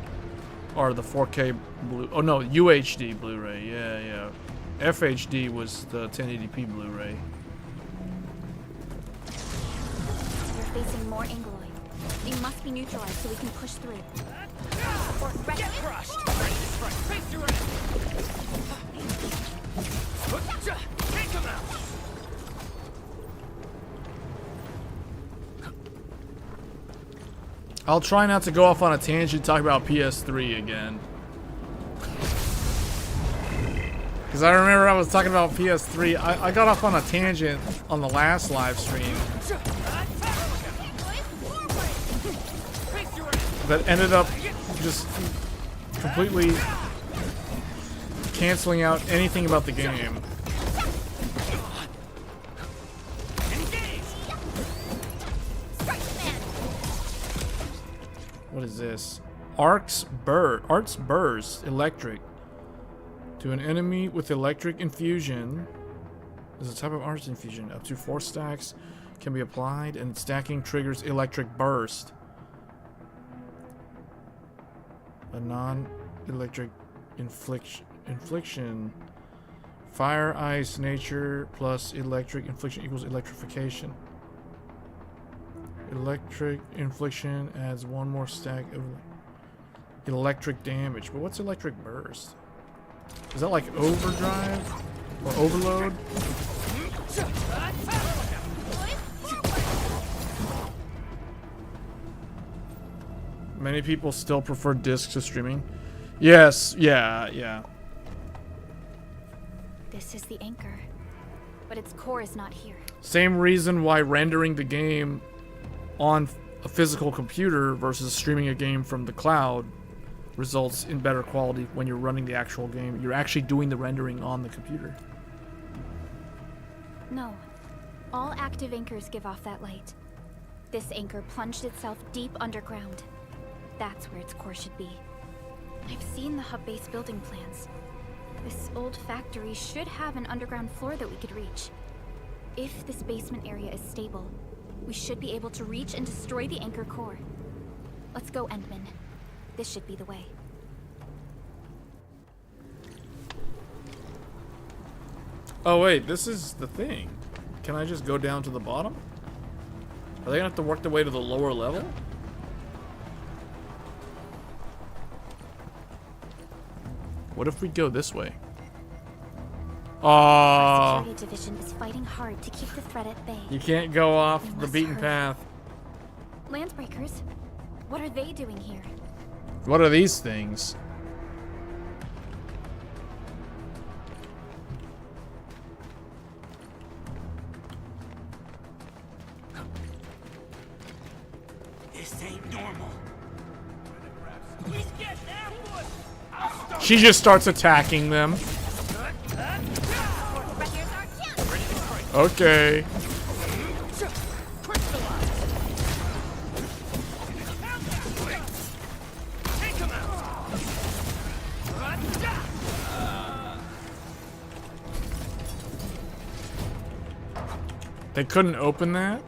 are the 4K Blu. Oh no, UHD Blu-ray. Yeah. FHD was the 1080p Blu-ray. We're facing more anguloid. They must be neutralized so we can push through. Or Get crushed! Ready to strike! Face your end! Take him out! I'll try not to go off on a tangent talking about PS3 again. Because I remember I was talking about PS3. I got off on a tangent on the last live stream that ended up just completely canceling out anything about the game. What is this? Art's Burst Electric. To an enemy with electric infusion. This is a type of arts infusion. Up to 4 stacks can be applied, and stacking triggers electric burst. A non-electric infliction. Fire, ice, nature plus electric infliction equals electrification. Electric infliction adds one more stack of electric damage. But what's electric burst? Is that like overdrive or overload? Many people still prefer discs to streaming. Yes, yeah. This is the anchor, but its core is not here. Same reason why rendering the game on a physical computer versus streaming a game from the cloud results in better quality when you're running the actual game. You're actually doing the rendering on the computer. No. All active anchors give off that light. This anchor plunged itself deep underground. That's where its core should be. I've seen the hub base building plans. This old factory should have an underground floor that we could reach. If this basement area is stable, we should be able to reach and destroy the anchor core. Let's go, Endman. This should be the way. Oh wait, this is the thing. Can I just go down to the bottom? Are they gonna have to work their way to the lower level? What if we go this way? Our security division is fighting hard to keep the threat at bay. You can't go off We the must beaten hurry. path. Landbreakers? What are they doing here? What are these things? This ain't normal. She just starts attacking them. Okay. They couldn't open that?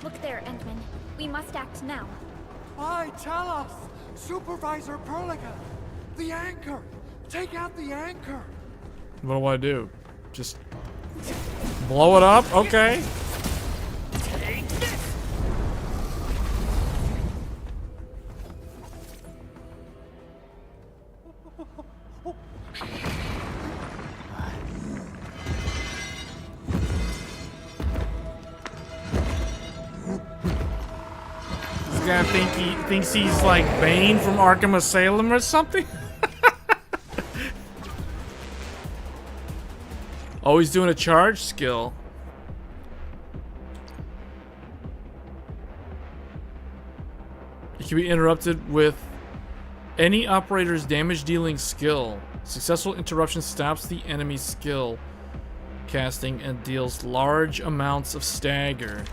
Look there, Endman. We must act now. Why, tell us! Supervisor Perlica! The anchor! Take out the anchor! What do I do? Just blow it up? Okay. This guy thinks he's like Bane from Arkham Asylum or something? Oh, he's doing a charge skill. It can be interrupted with any operator's damage dealing skill. Successful interruption stops the enemy's skill casting and deals large amounts of stagger.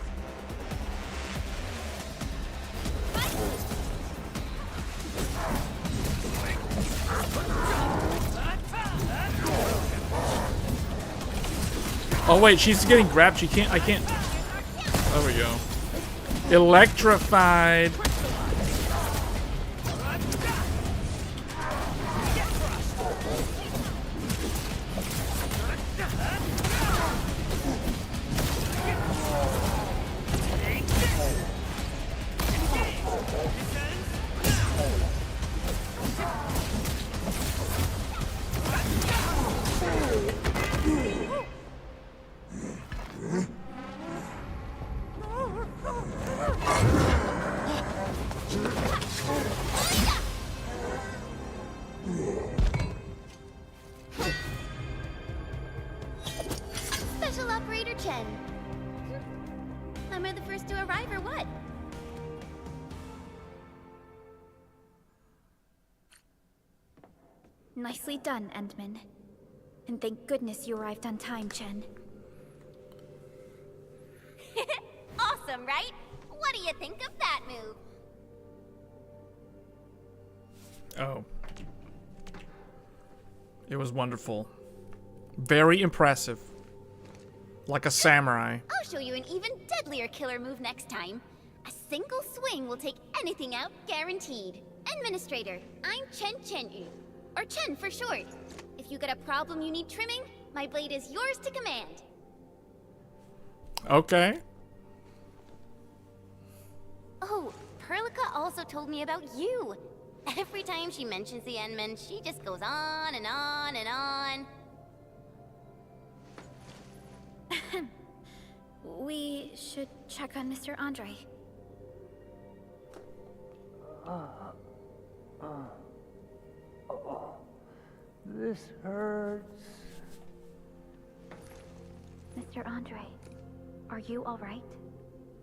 Oh wait, she's getting grabbed. I can't. There we go. Electrified. Special Operator Chen. Am I the first to arrive or what? Nicely done, Endman. And thank goodness you arrived on time, Chen. Awesome, right? What do you think of that move? Oh. It was wonderful. Very impressive. Like a samurai. I'll show you an even deadlier killer move next time. A single swing will take anything out, guaranteed. Administrator, I'm Chen, or Chen for short. If you got a problem you need trimming, my blade is yours to command. Okay. Oh, Perlica also told me about you. Every time she mentions the Endmen, she just goes on and on and on. We should check on Mr. Andre. This hurts. Mr. Andre, are you all right?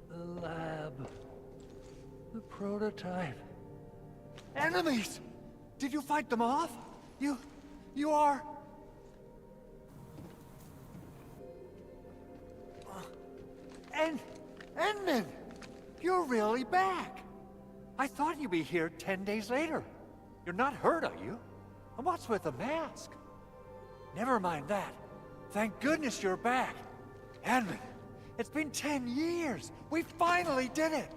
The lab. The prototype. Enemies! Did you fight them off? You are... Endman! You're really back! I thought you'd be here 10 days later. You're not hurt, are you? And what's with the mask? Never mind that. Thank goodness you're back. Endman, it's been 10 years. We finally did it.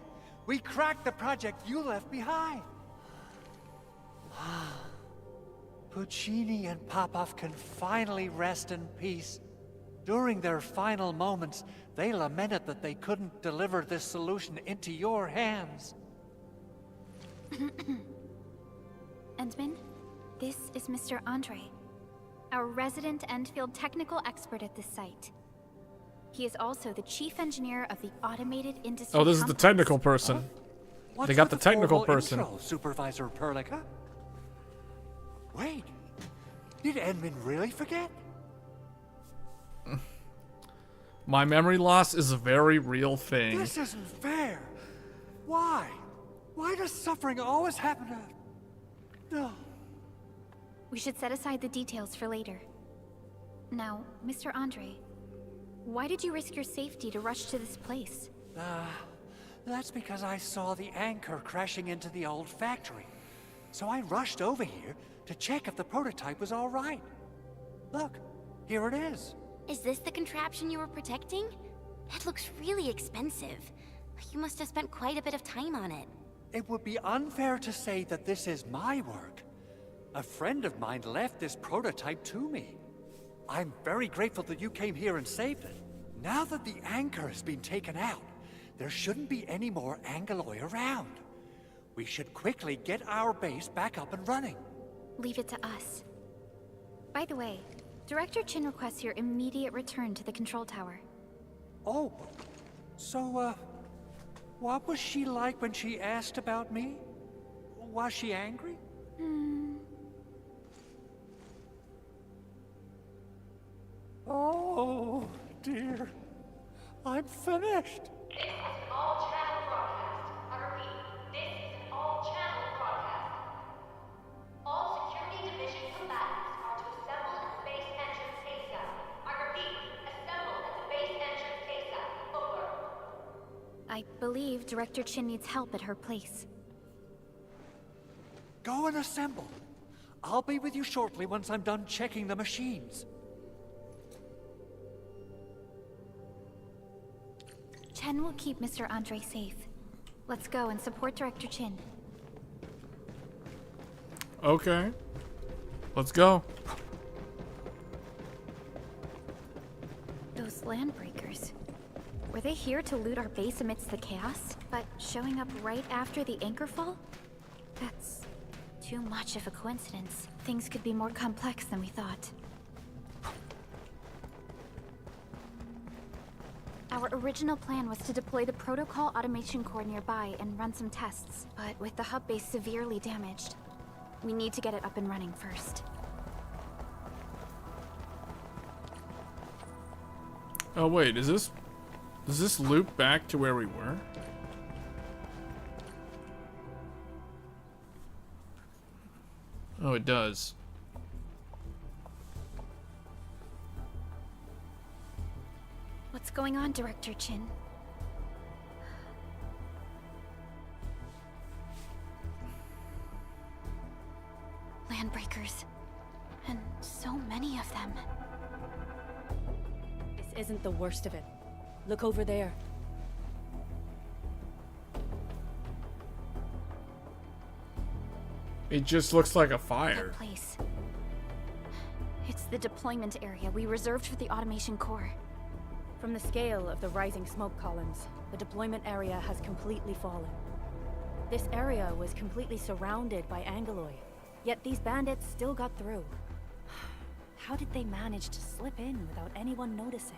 We cracked the project you left behind. Puccini and Popov can finally rest in peace. During their final moments, they lamented that they couldn't deliver this solution into your hands. Endman, this is Mr. Andre, our resident Enfield technical expert at this site. He is also the chief engineer of the automated industry. Oh, this is the technical person. What's They got with the technical formal person. intro, Supervisor Perlica? Wait, did Endman really forget? My memory loss is a very real thing. This isn't fair. Why? Why does suffering always happen to... No. We should set aside the details for later. Now, Mr. Andre, why did you risk your safety to rush to this place? That's because I saw the anchor crashing into the old factory. So I rushed over here to check if the prototype was all right. Look, here it is. Is this the contraption you were protecting? It looks really expensive. You must have spent quite a bit of time on it. It would be unfair to say that this is my work. A friend of mine left this prototype to me. I'm very grateful that you came here and saved it. Now that the anchor has been taken out, there shouldn't be any more Angaloi around. We should quickly get our base back up and running. Leave it to us. By the way, Director Chen requests your immediate return to the control tower. Oh, so, what was she like when she asked about me? Was she angry? Oh, dear. I'm finished. This is an all-channel broadcast. I repeat, this is an all-channel broadcast. All security division combatants are to assemble at the base entrance ASAP. I repeat, assemble at the base entrance ASAP. Over. I believe Director Chen needs help at her place. Go and assemble. I'll be with you shortly once I'm done checking the machines. Chen will keep Mr. Andre safe. Let's go and support Director Chen. Okay. Let's go. Those landbreakers. Were they here to loot our base amidst the chaos? But showing up right after the anchor fall? That's too much of a coincidence. Things could be more complex than we thought. Our original plan was to deploy the protocol automation core nearby and run some tests, but with the hub base severely damaged, we need to get it up and running first. Oh wait, does this loop back to where we were? Oh, it does. What's going on, Director Chen? Landbreakers. And so many of them. This isn't the worst of it. Look over there. It just looks like a fire. That place. It's the deployment area we reserved for the automation core. From the scale of the rising smoke columns, the deployment area has completely fallen. This area was completely surrounded by Angoloi, yet these bandits still got through. How did they manage to slip in without anyone noticing?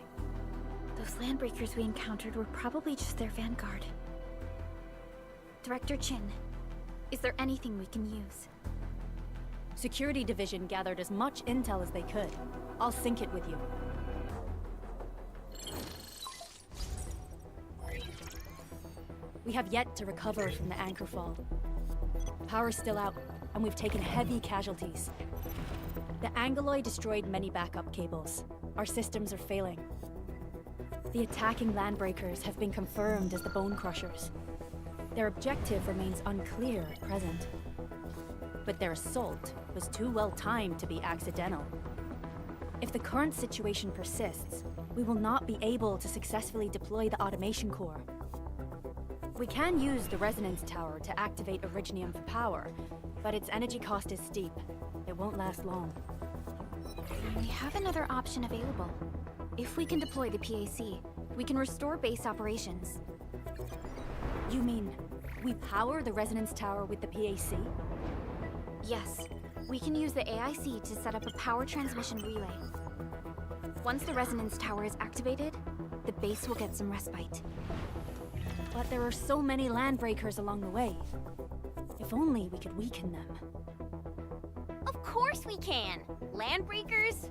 Those landbreakers we encountered were probably just their vanguard. Director Chen, is there anything we can use? Security Division gathered as much intel as they could. I'll sync it with you. We have yet to recover from the anchor fall. Power's still out, and we've taken heavy casualties. The Angoloi destroyed many backup cables. Our systems are failing. The attacking landbreakers have been confirmed as the Bone Crushers. Their objective remains unclear at present. But their assault was too well timed to be accidental. If the current situation persists, we will not be able to successfully deploy the automation core. We can use the resonance tower to activate Originium for power, but its energy cost is steep. It won't last long. We have another option available. If we can deploy the PAC, we can restore base operations. You mean, we power the resonance tower with the PAC? Yes, we can use the AIC to set up a power transmission relay. Once the resonance tower is activated, the base will get some respite. But there are so many landbreakers along the way. If only we could weaken them. Of course we can! Landbreakers?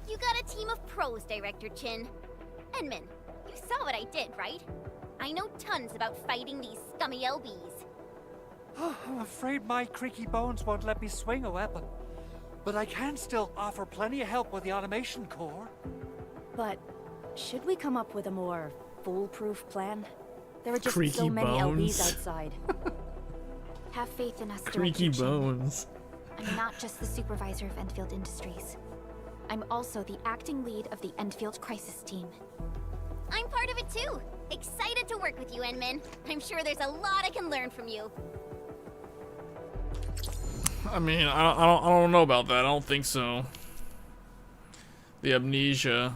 You got a team of pros, Director Chen. Enman, you saw what I did, right? I know tons about fighting these scummy LBs. I'm afraid my creaky bones won't let me swing a weapon. But I can still offer plenty of help with the automation core. But should we come up with a more foolproof plan? There are just Creaky so many bones. LBs outside. Have faith in us, Creaky Director Chen. bones. I'm not just the supervisor of Enfield Industries. I'm also the acting lead of the Enfield Crisis Team. I'm part of it too. Excited to work with you, Enman. I'm sure there's a lot I can learn from you. I mean, I don't know about that. I don't think so. The amnesia.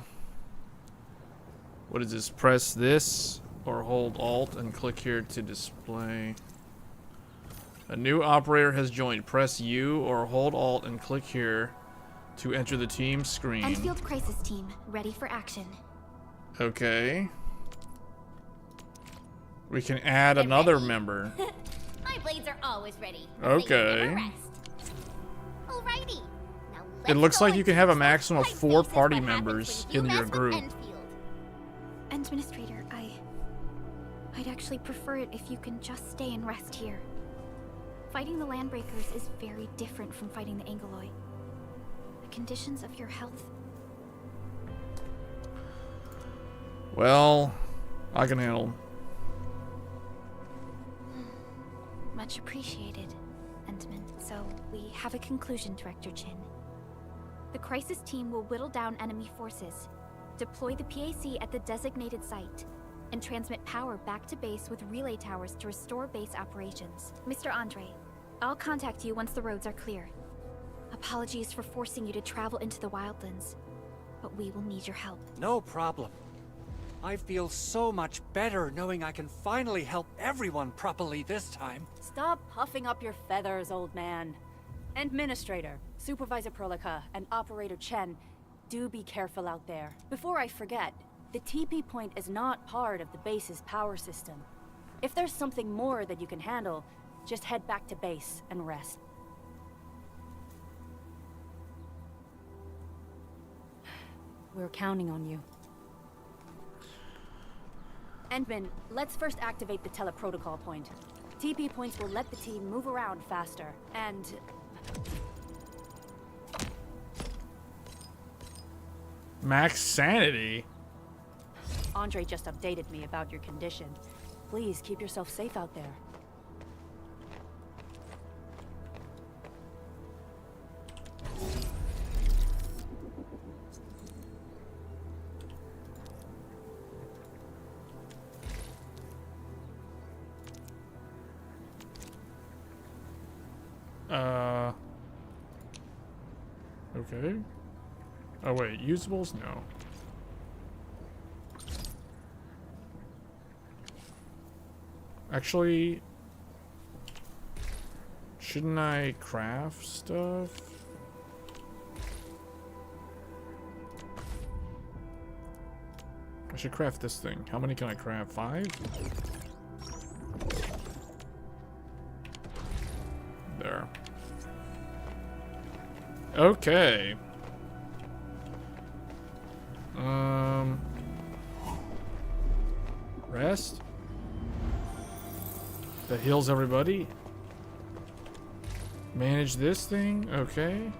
What is this? Press this or hold Alt and click here to display. A new operator has joined. Press U or hold Alt and click here to enter the team screen. Enfield Crisis Team, ready for action. Okay. We can add another member. My blades are always ready. Okay. They never rest. Alrighty. Now It let's looks go like you and can have a teach maximum of those 4 faces party what happens members when you in your mess with group. Enfield. Administrator, I'd actually prefer it if you can just stay and rest here. Fighting the Landbreakers is very different from fighting the Angoloi. The conditions of your health. Well, I can handle 'em. Much appreciated, Entman. So, we have a conclusion, Director Chen. The Crisis Team will whittle down enemy forces, deploy the PAC at the designated site, and transmit power back to base with relay towers to restore base operations. Mr. Andre, I'll contact you once the roads are clear. Apologies for forcing you to travel into the wildlands, but we will need your help. No problem. I feel so much better knowing I can finally help everyone properly this time. Stop puffing up your feathers, old man. Administrator, Supervisor Perlica, and Operator Chen, do be careful out there. Before I forget, the TP point is not part of the base's power system. If there's something more that you can handle, just head back to base and rest. We're counting on you. Endman, let's first activate the teleprotocol point. TP points will let the team move around faster, and... Max sanity. Andre just updated me about your condition. Please keep yourself safe out there. Okay. Oh wait, usables? No. Actually, shouldn't I craft stuff? I should craft this thing. How many can I craft? 5? There. Okay. Rest. That heals everybody. Manage this thing. Okay.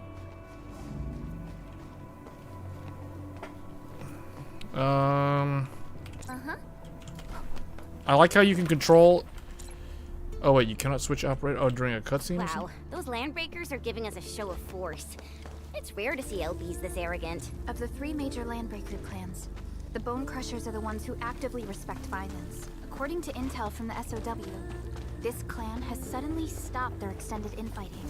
I like how you can control. Oh wait, you cannot switch operator. Oh, during a cutscene. Wow, those landbreakers are giving us a show of force. It's rare to see LBs this arrogant. Of the 3 major landbreaker clans, the Bone Crushers are the ones who actively respect violence. According to intel from the SOW, this clan has suddenly stopped their extended infighting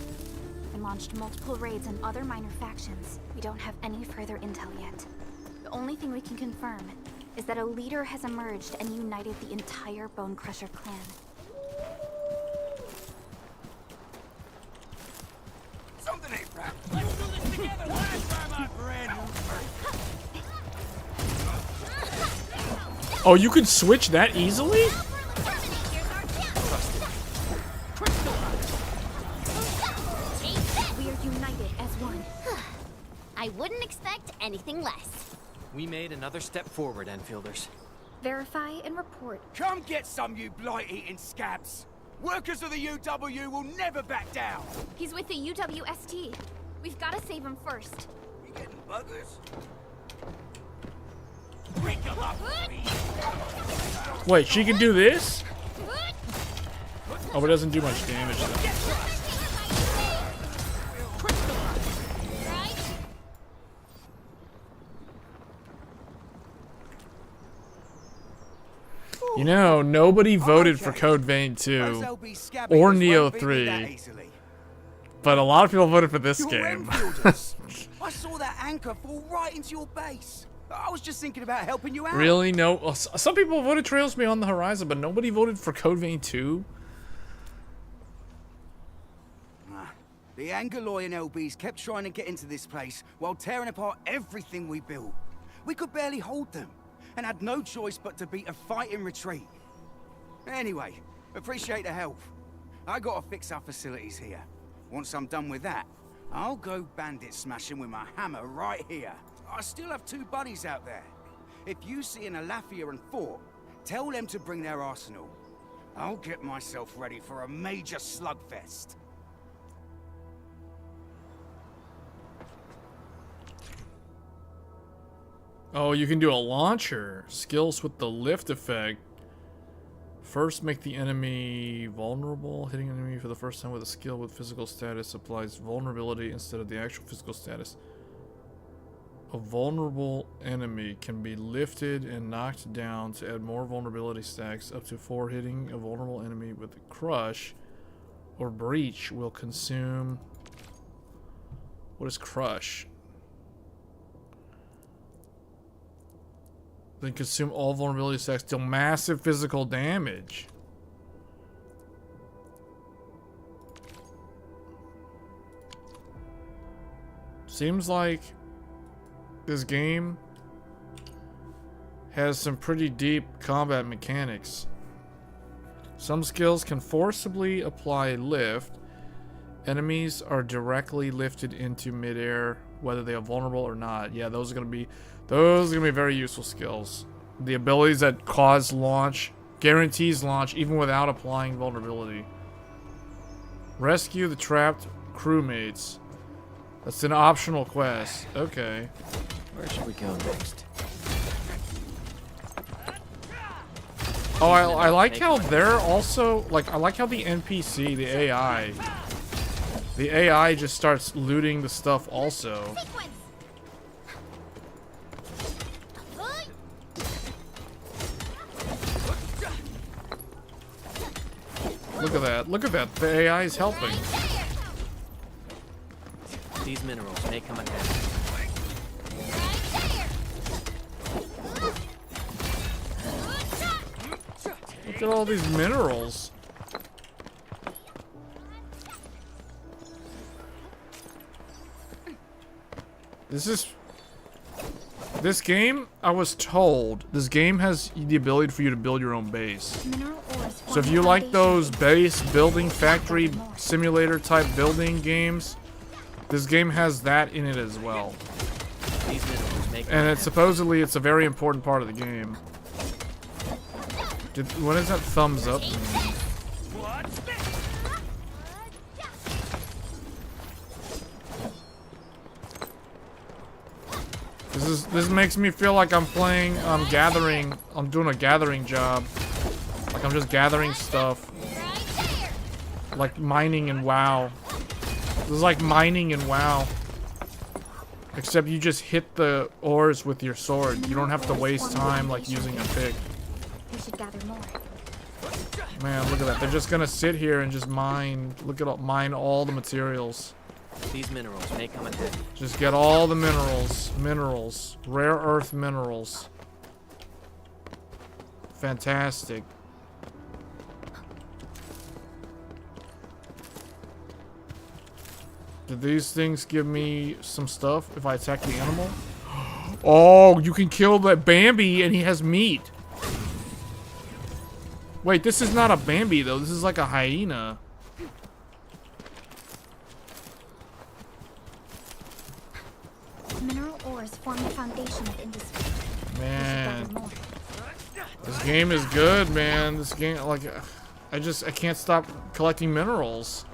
and launched multiple raids on other minor factions. We don't have any further intel yet. The only thing we can confirm is that a leader has emerged and united the entire Bone Crusher clan. Something ain't right. Let's do this together. Last time I brand Oh, you can switch that easily? We are united as one. I wouldn't expect anything less. We made another step forward, Enfielders. Verify and report. Come get some, you blight-eating scabs. Workers of the UW will never back down. He's with the UWST. We've got to save him first. You getting buggers? Break 'em up. Wait, she can do this? Oh, it doesn't do much damage though. You know, nobody voted for Code Vein 2 or Neo 3, but a lot of people voted for this game. I saw that anchor fall right into your base. I was just thinking about helping you out. Really? No. Some people voted Trails Beyond the Horizon, but nobody voted for Code Vein 2. The Angaloy and LBs kept trying to get into this place while tearing apart everything we built. We could barely hold them, and had no choice but to beat a fighting retreat. Anyway, appreciate the help. I gotta fix our facilities here. Once I'm done with that, I'll go bandit smashing with my hammer right here. I still have 2 buddies out there. If you see an Alafia and Fort, tell them to bring their arsenal. I'll get myself ready for a major slugfest. Oh, you can do a launcher. Skills with the lift effect. First, make the enemy vulnerable. Hitting an enemy for the first time with a skill with physical status applies vulnerability instead of the actual physical status. A vulnerable enemy can be lifted and knocked down to add more vulnerability stacks. Up to 4 hitting a vulnerable enemy with a crush or breach will consume... What is crush? Then consume all vulnerability stacks, deal massive physical damage. Seems like this game has some pretty deep combat mechanics. Some skills can forcibly apply lift. Enemies are directly lifted into midair, whether they are vulnerable or not. Yeah, those are gonna be very useful skills. The abilities that cause launch, guarantees launch even without applying vulnerability. Rescue the trapped crewmates. That's an optional quest. Okay. Where should we go next? Oh, I like how they're also, like, I like how the NPC, the AI just starts looting the stuff also. Look at that. Look at that. The AI is helping. These minerals may come in handy. Look at all these minerals. This game, I was told, this game has the ability for you to build your own base. Mineral ores So if you like those base building factory simulator type building games, this game has that in it as well. These minerals make And it's supposedly it's a very important part of the game. What does that thumbs up mean? This makes me feel like I'm playing gathering. I'm doing a gathering job. Like I'm just gathering stuff. Like mining in WoW. This is like mining in WoW. Except you just hit the ores with your sword. You don't have to waste time like using a pick. We should gather more. Man, look at that. They're just gonna sit here and just mine. Look at mine all the materials. These minerals may come in handy. Just get all the minerals. Minerals. Rare earth minerals. Fantastic. Did these things give me some stuff if I attack the animal? Oh, you can kill the Bambi and he has meat. Wait, this is not a Bambi though. This is like a hyena. Mineral ores form the foundation of industry. Man, this game is good, man. This game, like, I can't stop collecting minerals.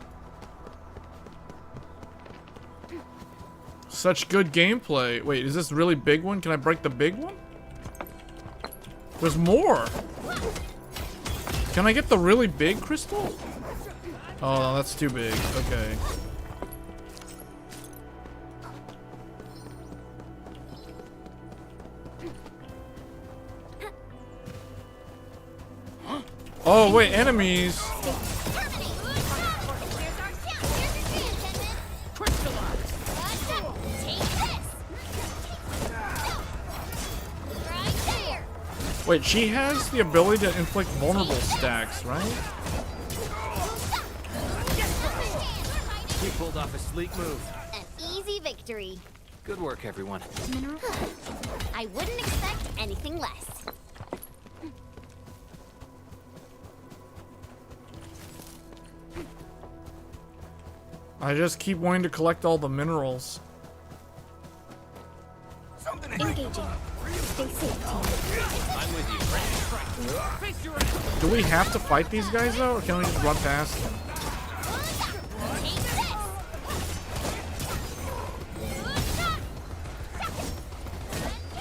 Such good gameplay. Wait, is this really big one? Can I break the big one? There's more. Can I get the really big crystal? Oh, no, that's too big. Okay. Oh, wait, enemies. Wait, she has the ability to inflict vulnerable stacks, right? He pulled off a sleek move. An easy victory. Good work, everyone. Mineral I wouldn't expect anything less. I just keep wanting to collect all the minerals. engaging. Stay safe, team. I'm with you. Do we have to fight these guys though, or can we just run past them?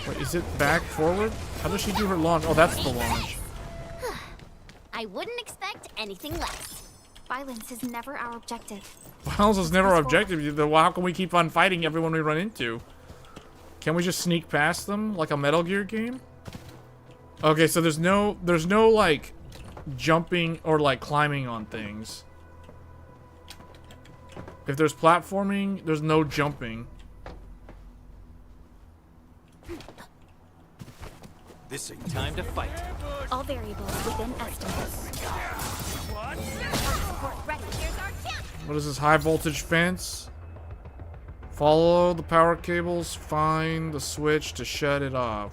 Wait, is it back, forward? How does she do her launch? Oh, that's the launch. I wouldn't expect anything less. Violence is never our objective. Violence is never our objective. Then how can we keep on fighting everyone we run into? Can we just sneak past them like a Metal Gear game? Okay, so there's no like jumping or like climbing on things. If there's platforming, there's no jumping. This ain't time to fight. All variables within estimates. What is this, high voltage fence? Follow the power cables, find the switch to shut it off.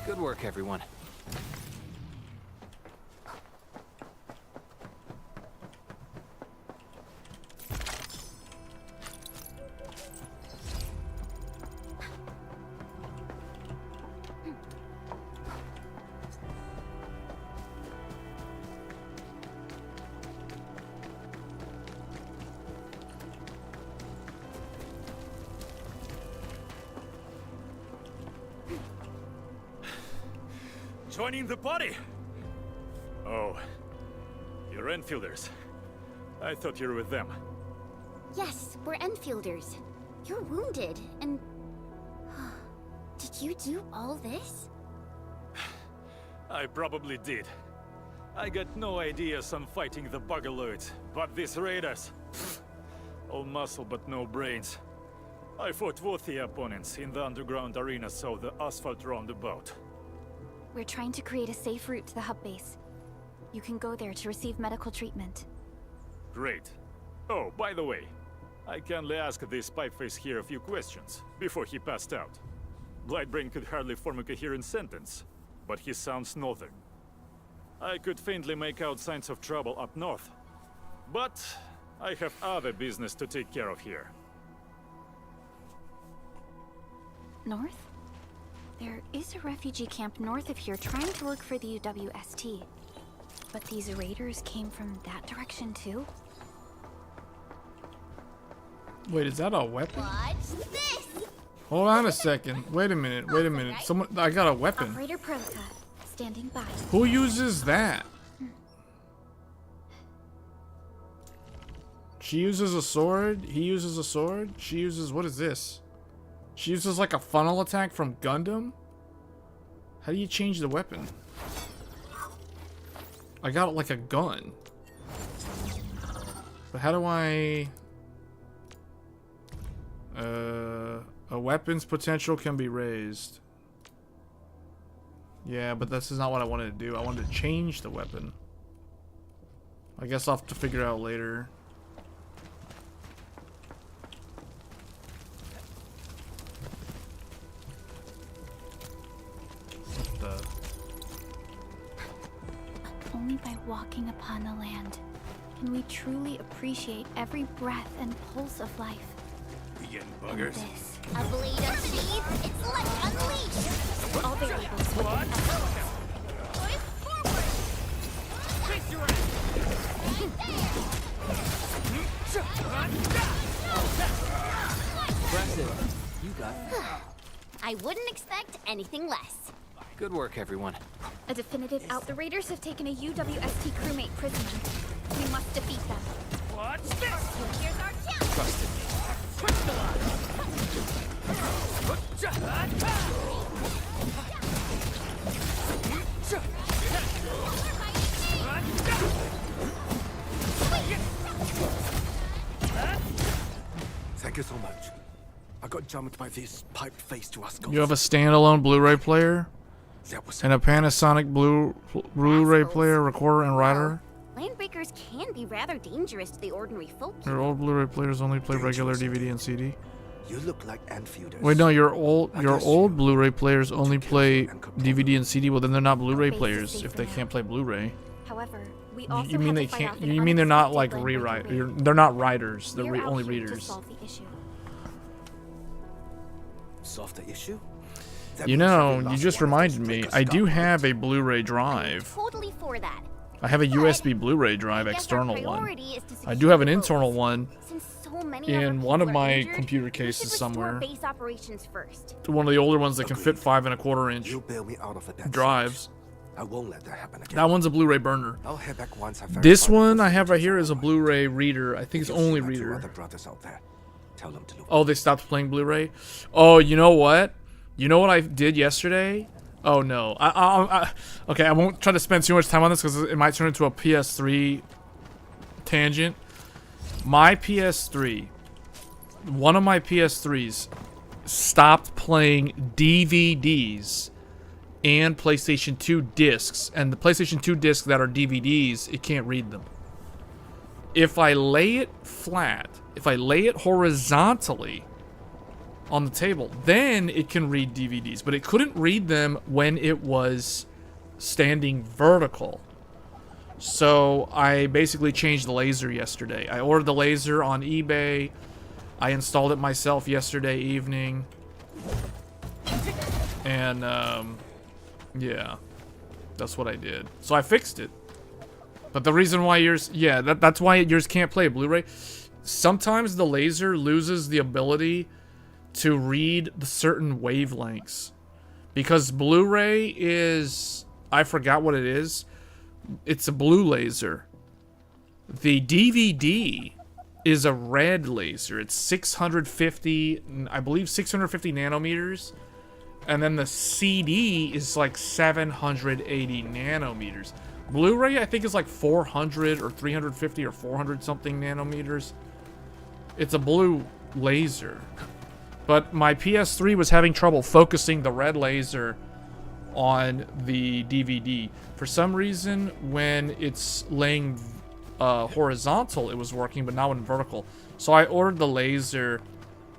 Good work, everyone. Joining the party? Oh, you're Enfielders. I thought you were with them. Yes, we're Enfielders. You're wounded, and... Did you do all this? I probably did. I got no ideas on fighting the bugaloids, but these raiders... all muscle but no brains. I fought worthy opponents in the underground arena, so the asphalt roundabout. We're trying to create a safe route to the hub base. You can go there to receive medical treatment. Great. Oh, by the way, I kindly asked this pipeface here a few questions before he passed out. Blightbrain could hardly form a coherent sentence, but he sounds northern. I could faintly make out signs of trouble up north, but I have other business to take care of here. North? There is a refugee camp north of here trying to look for the UWST. But these raiders came from that direction too? Wait, is that a weapon? Watch this! Hold on a second. Wait a minute. Wait a minute. Someone, I got a weapon. Operator Proka, standing by. Who uses that? She uses a sword. He uses a sword. She uses, what is this? She uses like a funnel attack from Gundam? How do you change the weapon? I got like a gun. But how do I... a weapon's potential can be raised. Yeah, but this is not what I wanted to do. I wanted to change the weapon. I guess I'll have to figure it out later. Only by walking upon the land can we truly appreciate every breath and pulse of life. Begin And buggers. this, A blade of sheath, it's like unleashed! all variables within us. Push forward! Impressive. You got it. I wouldn't expect anything less. Good work, everyone. A definitive out. The raiders have taken a UWST crewmate prisoner. We must defeat them. Watch this! Here's our chance! Trusted me. Thank you so much. I got jumped by this pipe-faced rascal. You have a standalone Blu-ray player That was and a Panasonic Blu-ray player, recorder, and writer. Landbreakers can be rather dangerous to the ordinary folk. Your old Blu-ray players only play regular DVD and CD. You look like Enfielders. Wait, no, your old Blu-ray players only play DVD and CD. Well, then they're not Blu-ray players if they can't play Blu-ray. However, we also You mean had they to fight can't? off an You mean they're not like unexpected rewrite? Landbreaker raid. They're not writers. They're We're out only here to readers. solve the issue. Solve the issue? That You means know, having you lost just one of those reminded me. breakers I do got have a Blu-ray drive. Totally for that. I have a USB Blu-ray drive, I guess our external one. priority is to I do have an secure internal boats. one Since so many in other one of people are my injured, computer we should cases restore somewhere. base operations first. One of the older ones that can fit 5¼ inch You bail me out of that drives. I won't let that happen again. That one's a Blu-ray burner. I'll head back once I This verify one the I have right here procedures is a for Blu-ray reader. I think it's You'll see only my two reader. other brothers out there. Tell them to look. Oh, they stopped playing Blu-ray? Oh, you know what? You know what I did yesterday? Oh, no. Okay, I won't try to spend too much time on this because it might turn into a PS3 tangent. My PS3, one of my PS3s stopped playing DVDs and PlayStation 2 discs. And the PlayStation 2 discs that are DVDs, it can't read them. If I lay it flat, if I lay it horizontally on the table, then it can read DVDs, but it couldn't read them when it was standing vertical. So I basically changed the laser yesterday. I ordered the laser on eBay. I installed it myself yesterday evening. And yeah, that's what I did. So I fixed it. But the reason why yours, yeah, that's why yours can't play a Blu-ray. Sometimes the laser loses the ability to read the certain wavelengths. Because Blu-ray is, I forgot what it is. It's a blue laser. The DVD is a red laser. It's 650, I believe 650 nanometers. And then the CD is like 780 nanometers. Blu-ray, I think, is like 400 or 350 or 400 something nanometers. It's a blue laser. But my PS3 was having trouble focusing the red laser on the DVD. For some reason, when it's laying horizontal, it was working, but not when vertical. So I ordered the laser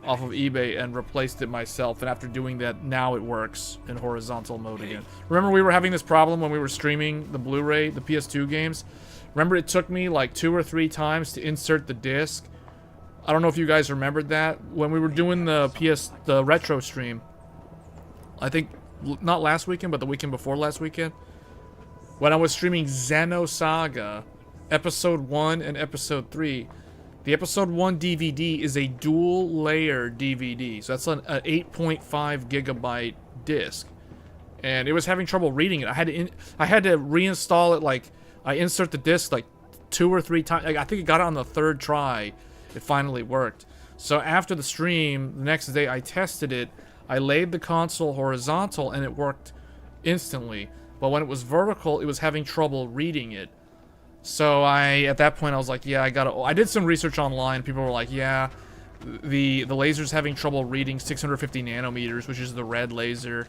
off of eBay and replaced it myself, and after doing that, now it works in horizontal mode again. Remember we were having this problem when we were streaming the Blu-ray, the PS2 games? Remember it took me like 2 or 3 times to insert the disc? I don't know if you guys remembered that. When we were doing the retro stream, I think, not last weekend, but the weekend before last weekend, when I was streaming Xenosaga, Episode 1 and Episode 3, the Episode 1 DVD is a dual-layer DVD, so that's an 8.5 gigabyte disc, and it was having trouble reading it. I had to reinstall it. Like, I insert the disc like 2 or 3 times. I think it got it on the 3rd try. It finally worked. So after the stream, the next day I tested it. I laid the console horizontal and it worked instantly. But when it was vertical, it was having trouble reading it. So at that point I was like, yeah, I did some research online. People were like, yeah, the laser's having trouble reading 650 nanometers, which is the red laser.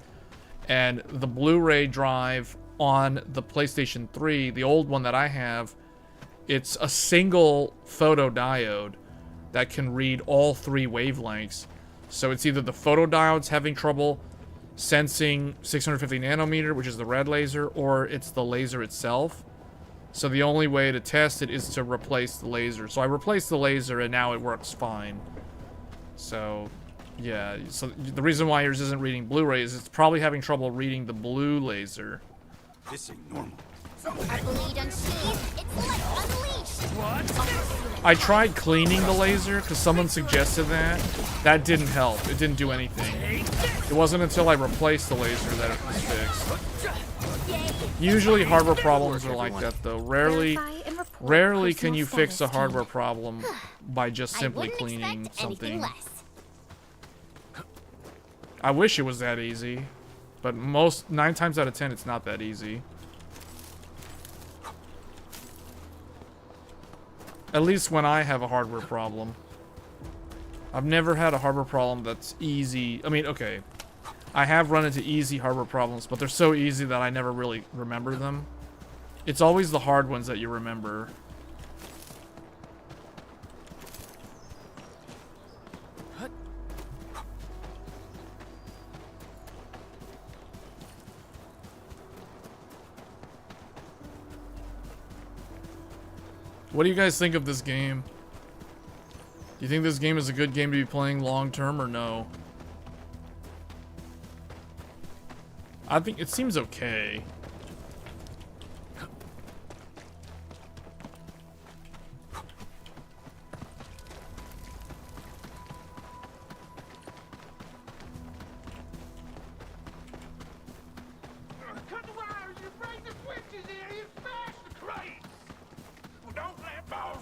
And the Blu-ray drive on the PlayStation 3, the old one that I have, it's a single photodiode that can read all 3 wavelengths. So it's either the photodiode's having trouble sensing 650 nanometer, which is the red laser, or it's the laser itself. So the only way to test it is to replace the laser. So I replaced the laser and now it works fine. So yeah, so the reason why yours isn't reading Blu-ray is it's probably having trouble reading the blue laser. This ain't normal. I tried cleaning the laser because someone suggested that. That didn't help. It didn't do anything. It wasn't until I replaced the laser that it was fixed. Usually hardware problems are like that though. Rarely can you fix a hardware problem by just simply cleaning something. I wish it was that easy, but 9 times out of 10 it's not that easy. At least when I have a hardware problem. I've never had a hardware problem that's easy. I mean, okay. I have run into easy hardware problems, but they're so easy that I never really remember them. It's always the hard ones that you remember. What do you guys think of this game? Do you think this game is a good game to be playing long term or no? I think it seems okay. Cut the wires, you break the switches here, you smash the crates! Well, don't let boss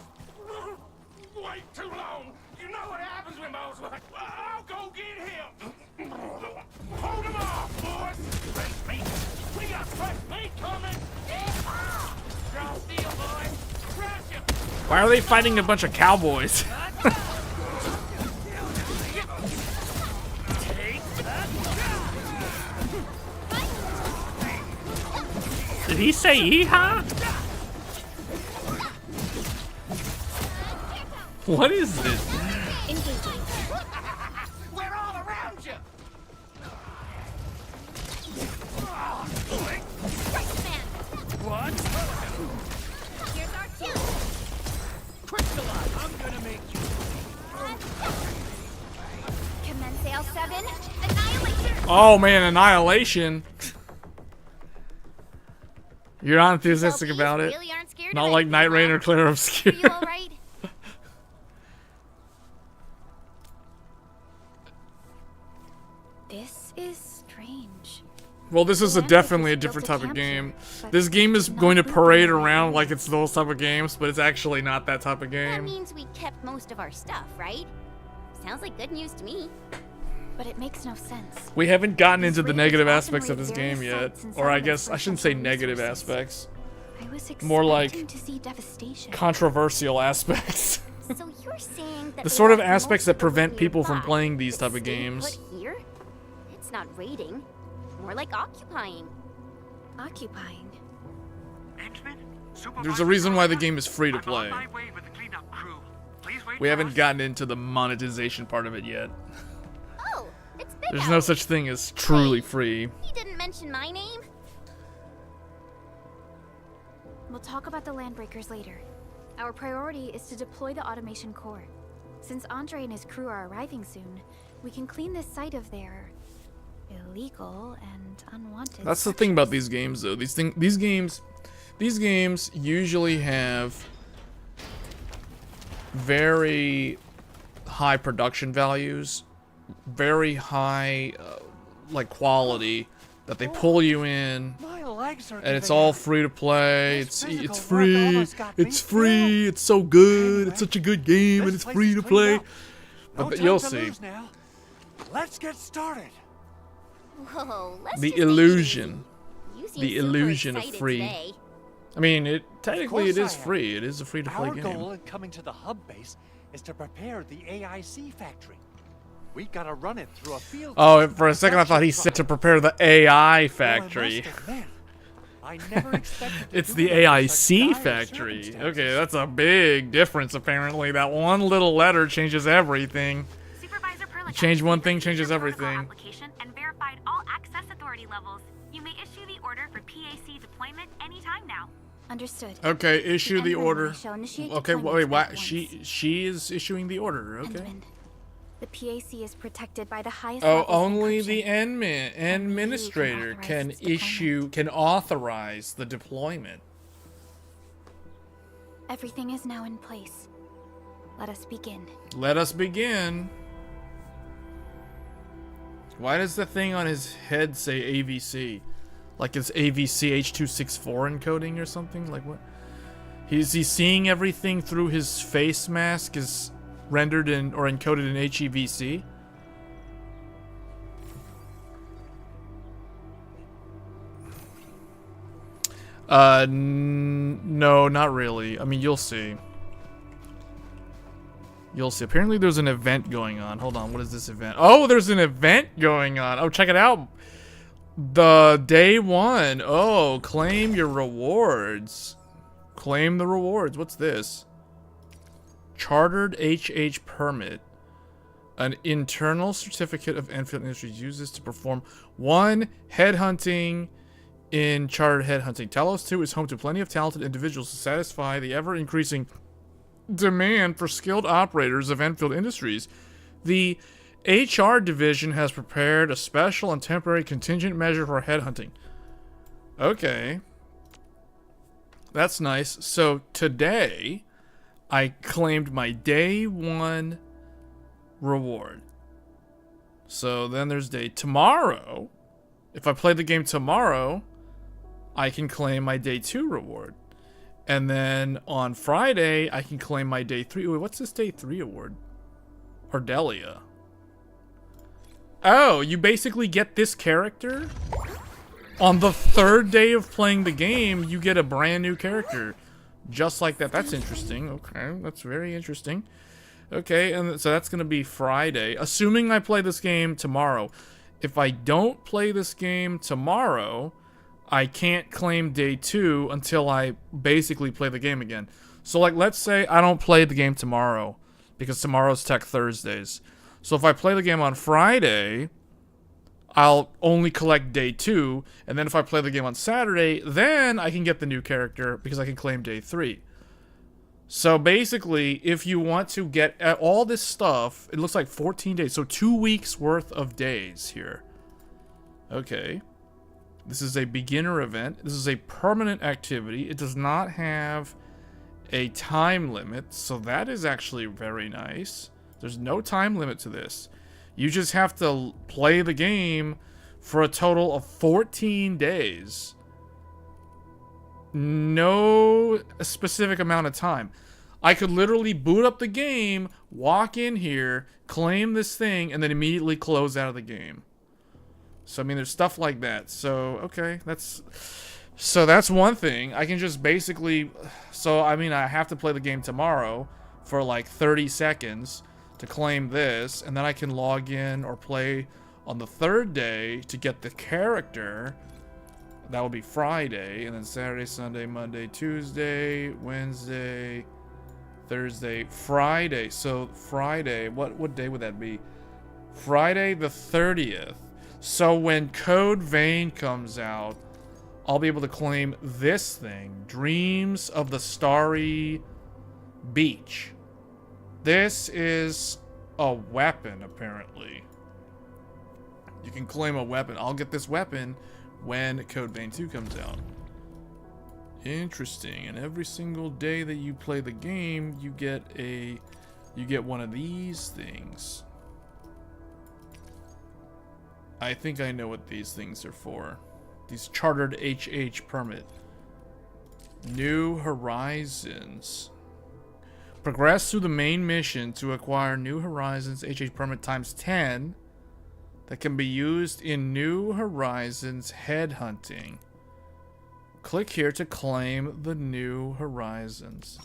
wait too long. You know what happens when boss waits. I'll go get him. Hold him off, boys. Fresh meat. We got fresh meat coming. Draw steel, boys. Crush him. Why are they fighting a bunch of cowboys? Did he say yeehaw? What is this? We're all around you. What? Here's our cue. Crystallize. I'm gonna make you. Commence L7. Annihilation. Oh man, Annihilation. You're not enthusiastic about it? Really aren't scared Not of like anything, Night Rain huh? or Clear Obscure. Are you alright? This is strange. Well, this is definitely a different type of game. This game is going to parade around like it's those type of games, but it's actually not that type of That game. means we kept most of our stuff, right? Sounds like good news to me. But it makes no sense. We haven't gotten into the These negative raids often aspects of raid this game various yet. sites and Or I settlements guess for I shouldn't say essential negative resources. aspects. I was more like expecting to see devastation. controversial aspects. So you're saying that The sort of AI aspects most that prevent deliberately people from apply, playing these but type of stay games. put here? It's not raiding, more like occupying. Occupying. There's a reason why the game is free to play. I'm on my way with the cleanup crew. Please wait We for haven't us. gotten into the monetization part of it yet. Oh, it's Big There's Al. no such thing as truly free. He didn't mention my name. We'll talk about the Landbreakers later. Our priority is to deploy the automation core. Since Andre and his crew are arriving soon, we can clean this site of their illegal and unwanted. That's the thing about these games, though. These games usually have very high production values, very high like quality that they pull you in, and it's all free to play. It's free. It's free. It's so good. It's such a good game, and it's free to play. But you'll see. Let's get started. Whoa, let's The just take it illusion. easy. You seem The super illusion of excited free. today. I mean, technically it course is I am. free. It is a free-to-play Our game. goal in coming to the hub base is to prepare the AIC factory. We gotta run it through a field. Oh, for a second I thought he said to prepare the AI factory. I never expected to It's do the it under such AIC dire factory. circumstances. Okay, that's a big difference apparently. That one little letter changes everything. Supervisor Perlick Change one thing, received changes your protocol everything. application and verified all access authority levels. You may issue the order for PAC deployment anytime now. Understood. Okay, issue the Endman order. shall initiate Okay, deployment wait, at what? once. She is issuing the order. Okay. Endman. The PAC is protected by the highest Oh, levels of only encryption. the administrator can authorize the deployment. Everything is now in place. Let us begin. Let us begin. Why does the thing on his head say AVC? Like it's AVC H.264 encoding or something? Like what? Is he seeing everything through his face mask is rendered in or encoded in HEVC? No, not really. I mean, you'll see. You'll see. Apparently there's an event going on. Hold on, what is this event? Oh, there's an event going on. Oh, check it out. The day one. Oh, claim your rewards. Claim the rewards. What's this? Chartered HH permit. An internal certificate of Enfield Industries uses to perform 1 headhunting in chartered headhunting. Talos 2 is home to plenty of talented individuals to satisfy the ever-increasing demand for skilled operators of Enfield Industries. The HR division has prepared a special and temporary contingent measure for headhunting. Okay. That's nice. So today, I claimed my day 1 reward. So then there's day tomorrow. If I play the game tomorrow, I can claim my day 2 reward. And then on Friday, I can claim my day 3. Wait, what's this day 3 award? Ardelia. Oh, you basically get this character? On the 3rd day of playing the game, you get a brand new character. Just like that. That's interesting. Okay, that's very interesting. Okay, and so that's going to be Friday. Assuming I play this game tomorrow. If I don't play this game tomorrow, I can't claim day 2 until I basically play the game again. So like, let's say I don't play the game tomorrow because tomorrow's Tech Thursdays. So if I play the game on Friday, I'll only collect day 2, and then if I play the game on Saturday, then I can get the new character because I can claim day 3. So basically, if you want to get all this stuff, it looks like 14 days. So 2 weeks worth of days here. Okay. This is a beginner event. This is a permanent activity. It does not have a time limit, so that is actually very nice. There's no time limit to this. You just have to play the game for a total of 14 days. No specific amount of time. I could literally boot up the game, walk in here, claim this thing, and then immediately close out of the game. So, I mean, there's stuff like that. So, okay, that's So that's one thing. I can just basically... So, I mean, I have to play the game tomorrow for like 30 seconds to claim this. And then I can log in or play on the third day to get the character. That would be Friday. And then Saturday, Sunday, Monday, Tuesday, Wednesday, Thursday, Friday. So, Friday, what day would that be? Friday the 30th. So, when Code Vein comes out, I'll be able to claim this thing. Dreams of the Starry Beach. This is a weapon, apparently. You can claim a weapon. I'll get this weapon when Code Vein 2 comes out. Interesting. And every single day that you play the game, you get one of these things. I think I know what these things are for. These chartered HH permit. New Horizons. Progress through the main mission to acquire New Horizons HH permit times 10 that can be used in New Horizons headhunting. Click here to claim the New Horizons.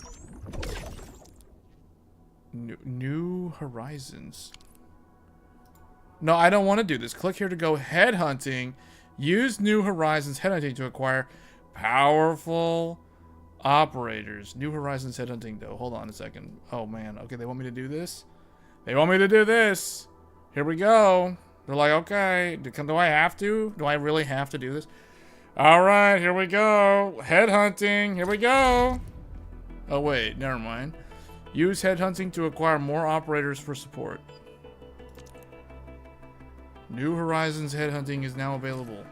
New Horizons. No, I don't want to do this. Click here to go headhunting. Use New Horizons headhunting to acquire powerful operators. New Horizons headhunting, though. Hold on a second. Oh, man. Okay, they want me to do this? They want me to do this. Here we go. They're like, okay, do I have to? Do I really have to do this? All right, here we go. Headhunting. Here we go. Oh, wait. Never mind. Use headhunting to acquire more operators for support. New Horizons headhunting is now available.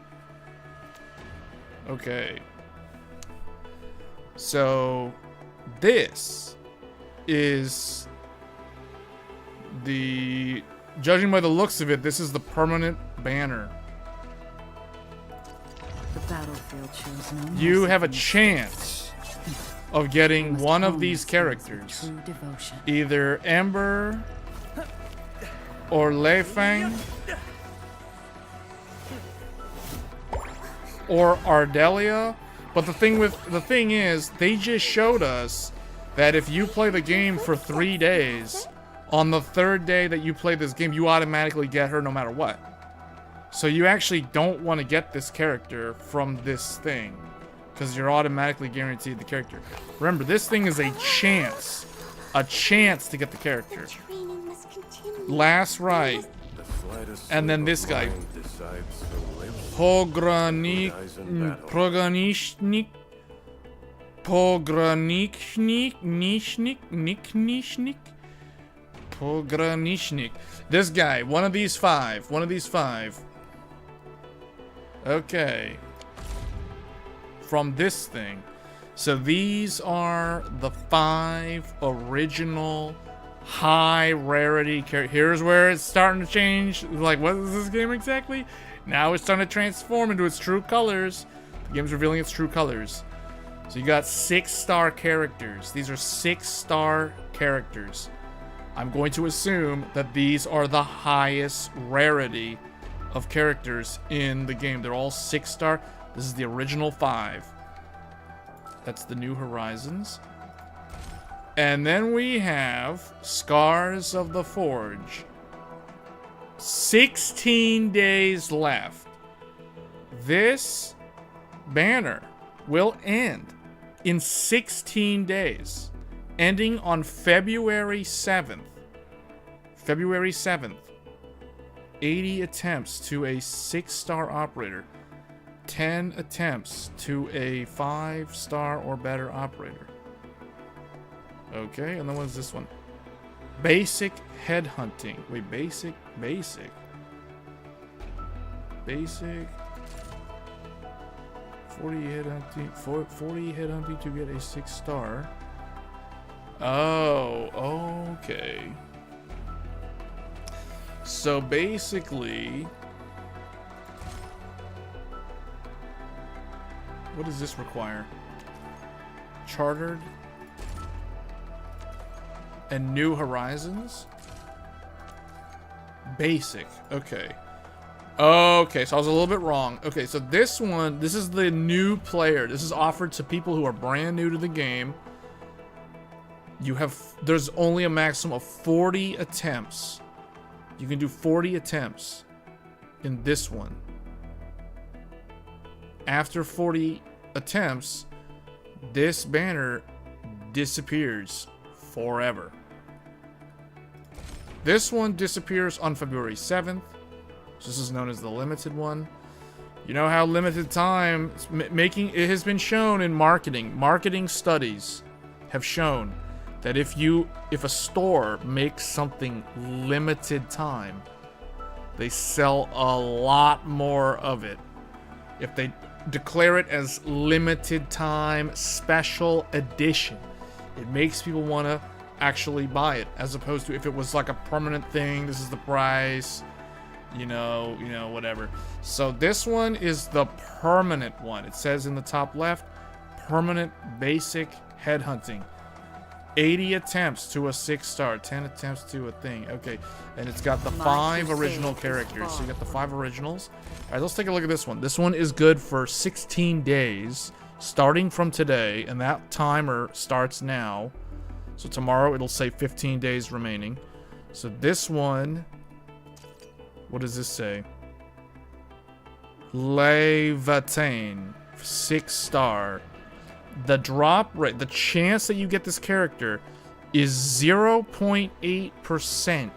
Okay. So, this is the... Judging by the looks of it, this is the permanent banner. The battlefield shows no You have a chance of getting one of these characters. Either Ember or Lei Feng or Ardelia. But the thing is, they just showed us that if you play the game for 3 days, on the third day that you play this game, you automatically get her no matter what. So you actually don't want to get this character from this thing, because you're automatically guaranteed the character. Remember, this thing is a chance to get the character. Last right. And then this guy. Pogranichnik. This guy, one of these five. Okay. From this thing. So these are the 5 original high rarity characters. Here's where it's starting to change. Like, what is this game exactly? Now it's starting to transform into its true colors. The game's revealing its true colors. So you got 6-star characters. These are 6-star characters. I'm going to assume that these are the highest rarity of characters in the game. They're all 6-star. This is the original 5. That's the New Horizons. And then we have Scars of the Forge. 16 days left. This banner will end in 16 days, ending on February 7th. February 7th. 80 attempts to a 6-star operator. 10 attempts to a 5-star or better operator. Okay, and then what's this one? Basic headhunting. Wait, basic. 40 headhunting to get a 6-star. Oh, okay. So basically, what does this require? Chartered and New Horizons? Basic. Okay. Okay, so I was a little bit wrong. Okay, so this one, this is the new player. This is offered to people who are brand new to the game. There's only a maximum of 40 attempts. You can do 40 attempts in this one. After 40 attempts, this banner disappears forever. This one disappears on February 7th. This is known as the limited one. You know how limited time it has been shown in marketing studies have shown that if a store makes something limited time, they sell a lot more of it. If they declare it as limited time special edition, it makes people want to actually buy it, as opposed to if it was like a permanent thing. This is the price. You know, whatever. So this one is the permanent one. It says in the top left, permanent basic headhunting. 80 attempts to a 6-star, 10 attempts to a thing. Okay, and it's got the 5 original characters. So you got the 5 originals. All right, let's take a look at this one. This one is good for 16 days, starting from today, and that timer starts now. So tomorrow it'll say 15 days remaining. So this one... What does this say? Levitain, 6-star. The drop rate, the chance that you get this character is 0.8%.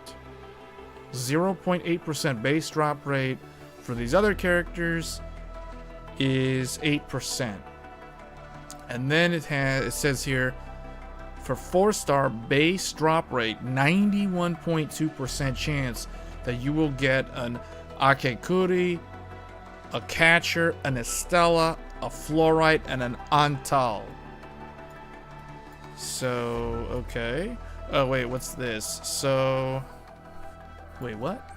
0.8% base drop rate. For these other characters is 8%. And then it says here, for 4-star base drop rate, 91.2% chance that you will get an Akekuri, a Catcher, an Estella, a Fluorite, and an Antal. So, okay. Oh, wait, what's this? So, wait, what?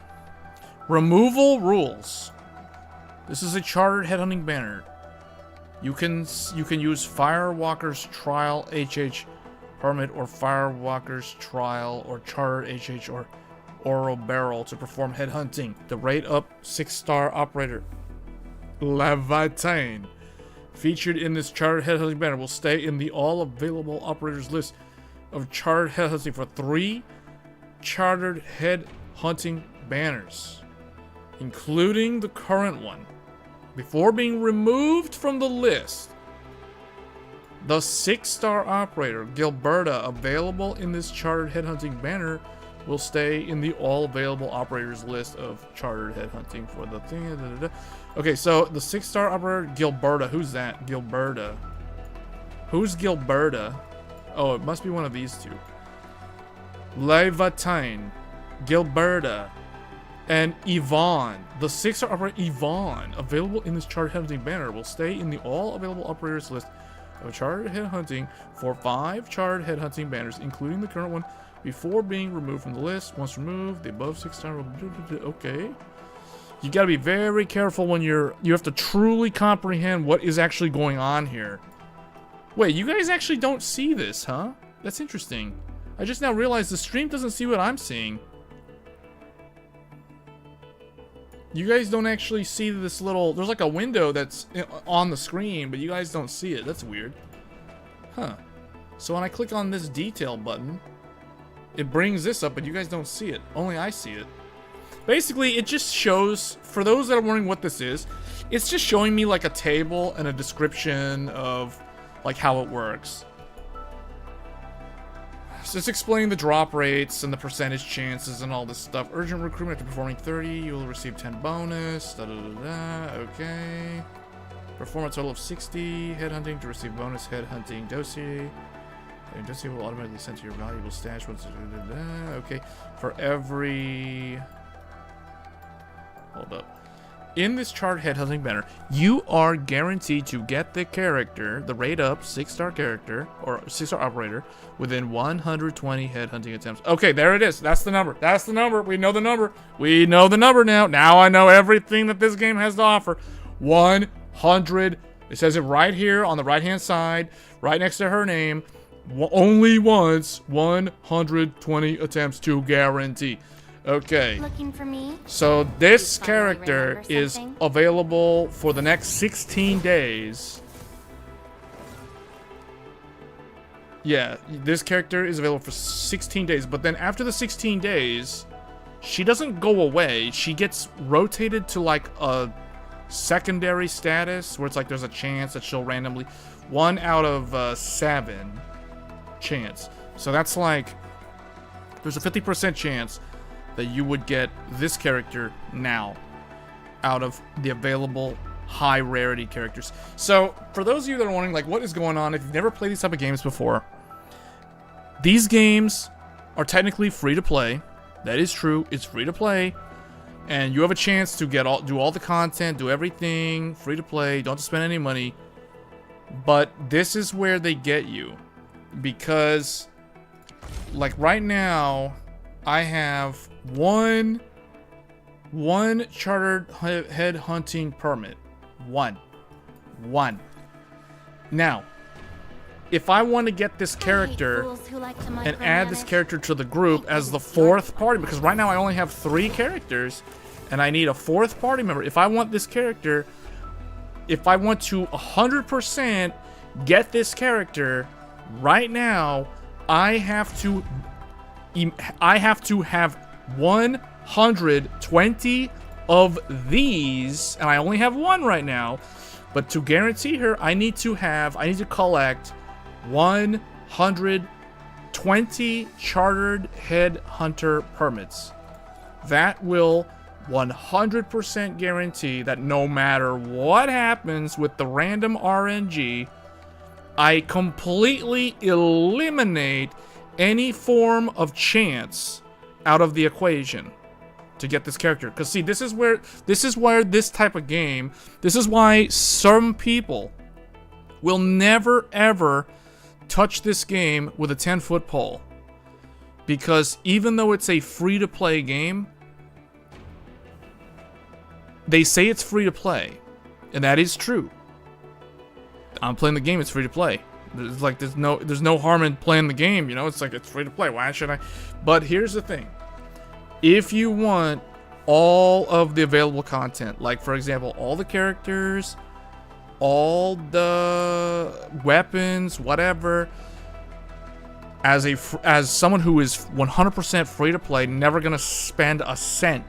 Removal rules. This is a chartered headhunting banner. You can use Firewalker's Trial HH Permit or Firewalker's Trial or Chartered HH or Oro Barrel to perform headhunting. The rate up 6-star operator Levitain featured in this chartered headhunting banner will stay in the all available operators list of chartered headhunting for 3 chartered headhunting banners, including the current one. Before being removed from the list, the 6-star operator Gilberta available in this chartered headhunting banner will stay in the all available operators list of chartered headhunting for the thing. Okay, so the 6-star operator Gilberta. Who's that? Gilberta. Who's Gilberta? Oh, it must be one of these two. Levitain, Gilberta, and Yvonne. The 6-star operator Yvonne, available in this chartered headhunting banner, will stay in the all available operators list of chartered headhunting for 5 chartered headhunting banners, including the current one, before being removed from the list. Once removed, the above 6-star will... Okay. You gotta be very careful when you have to truly comprehend what is actually going on here. Wait, you guys actually don't see this, huh? That's interesting. I just now realized the stream doesn't see what I'm seeing. You guys don't actually see this little... There's like a window that's on the screen, but you guys don't see it. That's weird. Huh. So when I click on this detail button, it brings this up, but you guys don't see it. Only I see it. Basically, it just shows, for those that are wondering what this is, it's just showing me like a table and a description of like how it works. So it's explaining the drop rates and the percentage chances and all this stuff. Urgent recruitment after performing 30, you will receive 10 bonus. Da, da, da, da. Okay. Perform a total of 60 headhunting to receive bonus headhunting dossier. And dossier will automatically send to your valuable stash once. Okay. For every... Hold up. In this chart headhunting banner, you are guaranteed to get the character, the rate up 6-star character, or 6-star operator, within 120 headhunting attempts. Okay, there it is. That's the number. That's the number. We know the number. We know the number now. Now I know everything that this game has to offer. 100. It says it right here on the right-hand side, right next to her name. Only once, 120 attempts to guarantee. Okay. Looking for me? So this You finally character remember is something? available for the next 16 days. Yeah, this character is available for 16 days, but then after the 16 days, she doesn't go away. She gets rotated to like a secondary status where it's like there's a chance that she'll randomly 1 out of 7 chance. So that's like there's a 50% chance that you would get this character now out of the available high rarity characters. So for those of you that are wondering like what is going on, if you've never played these type of games before, these games are technically free to play. That is true. It's free to play, and you have a chance to do all the content, do everything free to play. Don't have to spend any money. But this is where they get you, because like right now, I have one chartered head hunting permit. One. Now, if I want to get this character and add this character to the group as the 4th party, because right now I only have 3 characters and I need a 4th party member. If I want this character, if I want to 100% get this character right now, I have to have 120 of these, and I only have 1 right now. But to guarantee her, I need to collect 120 chartered headhunter permits. That will 100% guarantee that no matter what happens with the random RNG, I completely eliminate any form of chance out of the equation to get this character. Because see, this is where this type of game, this is why some people will never ever touch this game with a 10-foot pole. Because even though it's a free-to-play game, they say it's free to play, and that is true. I'm playing the game, it's free to play. There's no harm in playing the game, you know? It's like, it's free to play, why should I? But here's the thing. If you want all of the available content, like for example, all the characters, all the weapons, whatever, as someone who is 100% free to play, never gonna spend a cent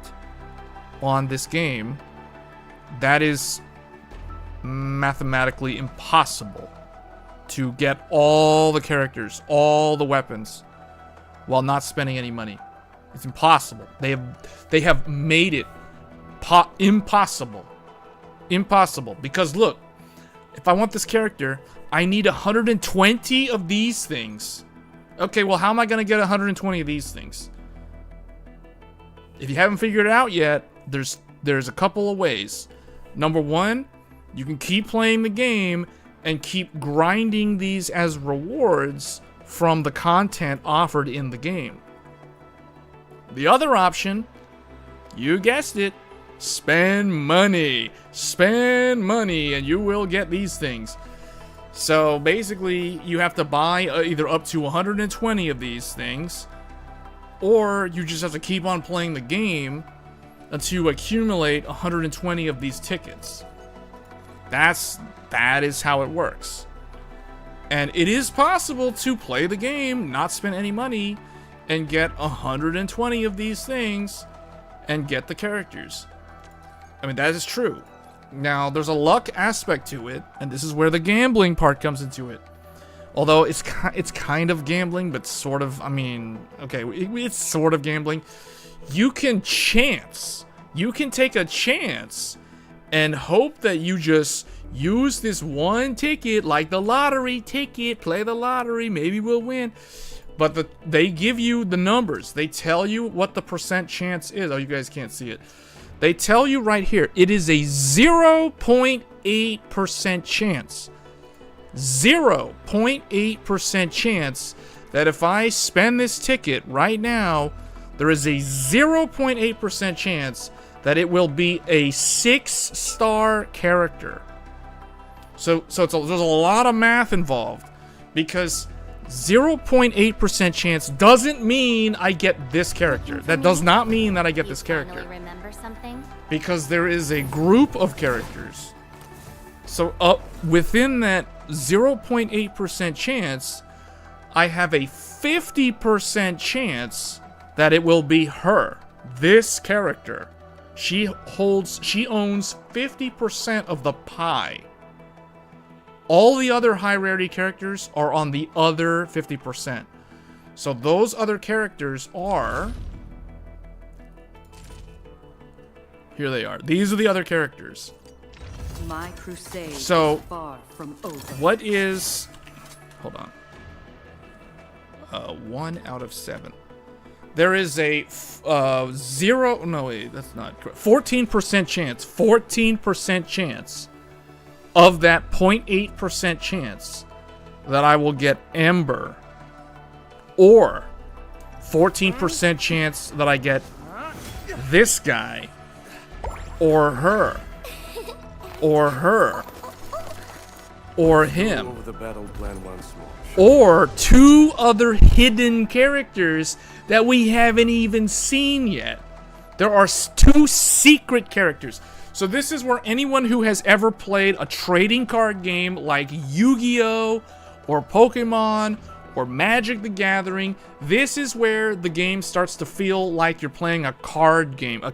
on this game, that is mathematically impossible to get all the characters, all the weapons, while not spending any money. It's impossible. They have made it impossible. Impossible. Because look, if I want this character, I need 120 of these things. Okay, well, how am I going to get 120 of these things? If you haven't figured it out yet, there's a couple of ways. Number one, you can keep playing the game and keep grinding these as rewards from the content offered in the game. The other option, you guessed it, spend money. Spend money and you will get these things. So basically, you have to buy either up to 120 of these things, or you just have to keep on playing the game until you accumulate 120 of these tickets. That is how it works. And it is possible to play the game, not spend any money, and get 120 of these things and get the characters. I mean, that is true. Now, there's a luck aspect to it, and this is where the gambling part comes into it. Although it's kind of gambling, but sort of, I mean, okay, it's sort of gambling. You can chance. You can take a chance and hope that you just use this one ticket, like the lottery ticket, play the lottery, maybe we'll win. But they give you the numbers. They tell you what the percent chance is. Oh, you guys can't see it. They tell you right here, it is a 0.8% chance. 0.8% chance that if I spend this ticket right now, there is a 0.8% chance that it will be a 6-star character. So there's a lot of math involved, because 0.8% chance doesn't mean I get this character. That does not mean that I get this character. Remember something? Because there is a group of characters. So within that 0.8% chance, I have a 50% chance that it will be her. This character. She owns 50% of the pie. All the other high rarity characters are on the other 50%. So those other characters are... Here they are. These are the other characters. My crusade So, is far from over. what is... Hold on. 1 out of 7. There is a 0... No, wait, that's not correct. 14% chance. 14% chance of that 0.8% chance that I will get Ember. Or 14% chance that I get this guy. Or her. Or her. Or him. Over the battle plan once more. Or 2 other hidden characters that we haven't even seen yet. There are 2 secret characters. So this is where anyone who has ever played a trading card game like Yu-Gi-Oh! Or Pokemon or Magic the Gathering, this is where the game starts to feel like you're playing a card game, a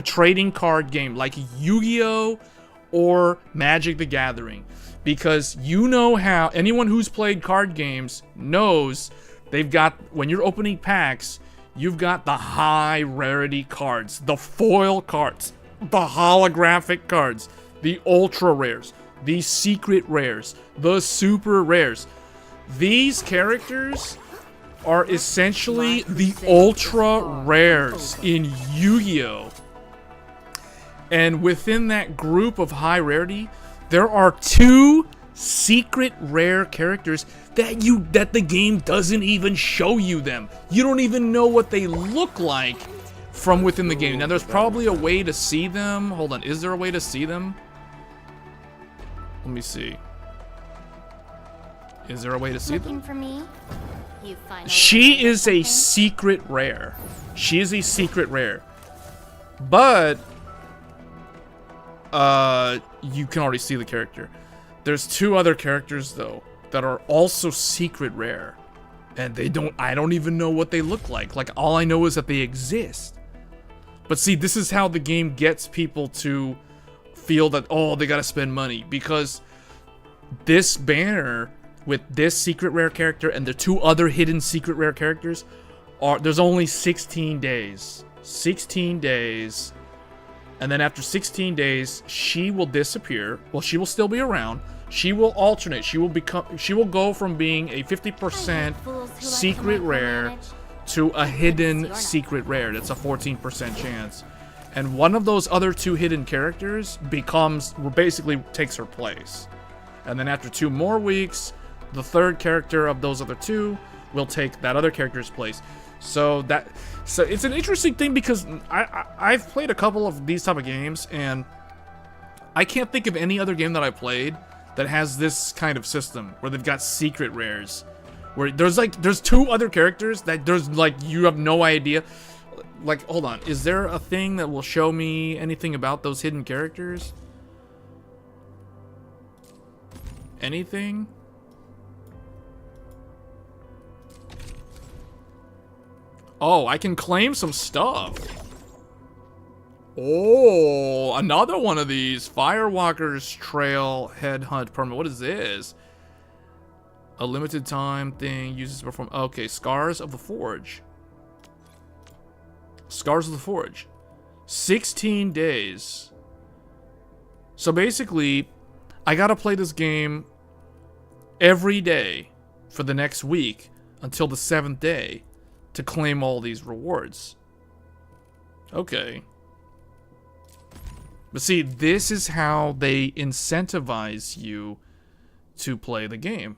trading card game like Yu-Gi-Oh! Or Magic the Gathering. Because you know how, anyone who's played card games knows they've got, when you're opening packs, you've got the high rarity cards, the foil cards, the holographic cards, the ultra rares, the secret rares, the super rares. These characters are essentially the ultra rares in Yu-Gi-Oh! And within that group of high rarity, there are 2 secret rare characters that the game doesn't even show you them. You don't even know what they look like from within the game. Now there's probably a way to see them. Hold on, is there a way to see them? Let me see. Is there a way to see them? Looking for me? You finally She is a something? secret rare. She is a secret rare. But you can already see the character. There's 2 other characters though that are also secret rare. And I don't even know what they look like. Like, all I know is that they exist. But see, this is how the game gets people to feel that, oh, they gotta spend money. Because this banner with this secret rare character and the 2 other hidden secret rare characters there's only 16 days. 16 days. And then after 16 days, she will disappear. Well, she will still be around. She will alternate. She will go from being a 50% secret rare to a hidden secret rare. That's a 14% chance. And one of those other 2 hidden characters basically takes her place. And then after 2 more weeks, the 3rd character of those other 2 will take that other character's place. So it's an interesting thing because I've played a couple of these type of games, and I can't think of any other game that I played that has this kind of system where they've got secret rares, where there's 2 other characters that you have no idea. Like, hold on, is there a thing that will show me anything about those hidden characters? Anything? Oh, I can claim some stuff. Oh, another one of these. Firewalker's Trail Headhunt Permit. What is this? A limited time thing uses to perform. Okay, Scars of the Forge. Scars of the Forge. 16 days. So basically, I gotta play this game every day for the next week until the 7th day to claim all these rewards. Okay. But see, this is how they incentivize you to play the game.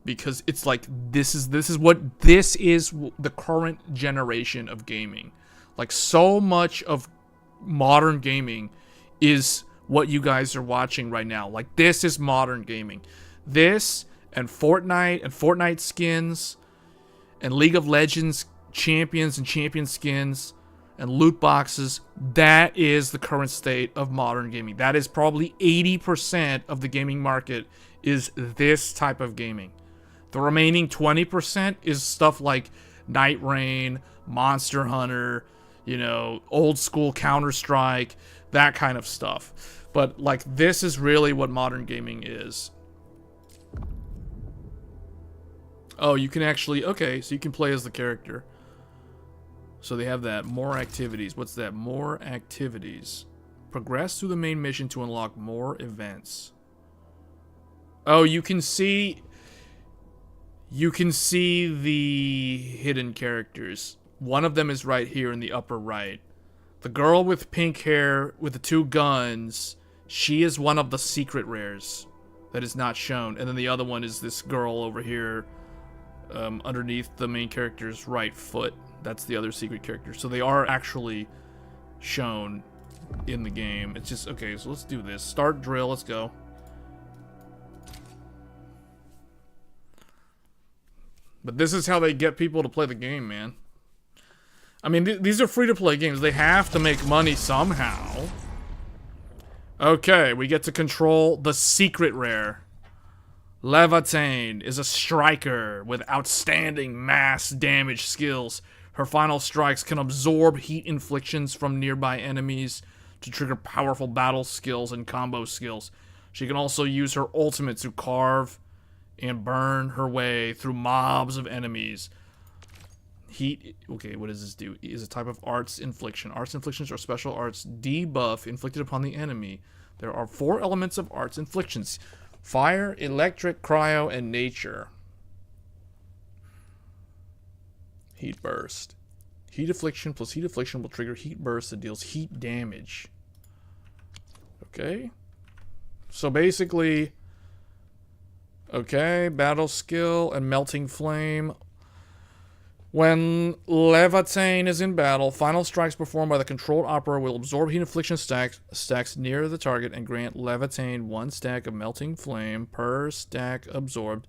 Because it's like, this is the current generation of gaming. Like, so much of modern gaming is what you guys are watching right now. Like, this is modern gaming. This and Fortnite skins, and League of Legends champions and champion skins, and loot boxes. That is the current state of modern gaming. That is probably 80% of the gaming market is this type of gaming. The remaining 20% is stuff like Night Rain, Monster Hunter, you know, old school Counter-Strike, that kind of stuff. But like, this is really what modern gaming is. Oh, you can actually, okay, so you can play as the character. So they have that, more activities. What's that? More activities. Progress through the main mission to unlock more events. Oh, you can see the hidden characters. One of them is right here in the upper right. The girl with pink hair with the 2 guns, she is one of the secret rares that is not shown. And then the other one is this girl over here underneath the main character's right foot. That's the other secret character. So they are actually shown in the game. It's just, okay, so let's do this. Start drill, let's go. But this is how they get people to play the game, man. I mean, these are free-to-play games. They have to make money somehow. Okay, we get to control the secret rare. Levitain is a striker with outstanding mass damage skills. Her final strikes can absorb heat inflictions from nearby enemies to trigger powerful battle skills and combo skills. She can also use her ultimate to carve and burn her way through mobs of enemies. Heat, okay, what does this do? Is a type of arts infliction. Arts inflictions are special arts debuff inflicted upon the enemy. There are 4 elements of arts inflictions: fire, electric, cryo, and nature. Heat burst. Heat affliction plus heat affliction will trigger heat burst that deals heat damage. Okay. So basically, okay, battle skill and melting flame. When Levitain is in battle, final strikes performed by the controlled operator will absorb heat infliction stacks near the target and grant Levitain 1 stack of melting flame per stack absorbed.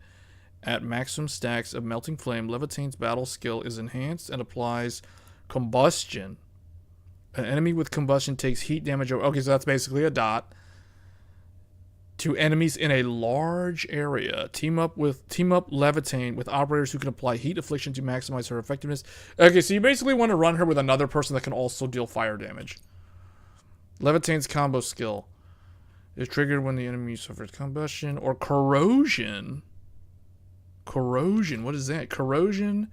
At maximum stacks of melting flame, Levitain's battle skill is enhanced and applies combustion. An enemy with combustion takes heat damage over, okay, so that's basically a dot, to enemies in a large area. Team up Levitain with operators who can apply heat affliction to maximize her effectiveness. Okay, so you basically want to run her with another person that can also deal fire damage. Levitain's combo skill is triggered when the enemy suffers combustion or corrosion. Corrosion, what is that? Corrosion.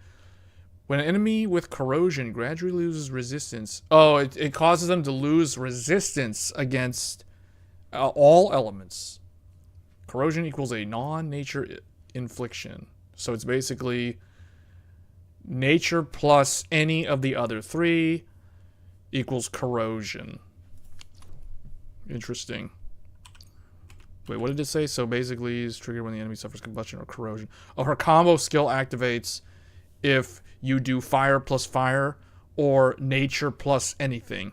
When an enemy with corrosion gradually loses resistance. Oh, it causes them to lose resistance against all elements. Corrosion equals a non-nature infliction. So it's basically nature plus any of the other 3 equals corrosion. Interesting. Wait, what did it say? So basically is triggered when the enemy suffers combustion or corrosion. Oh, her combo skill activates if you do fire plus fire or nature plus anything.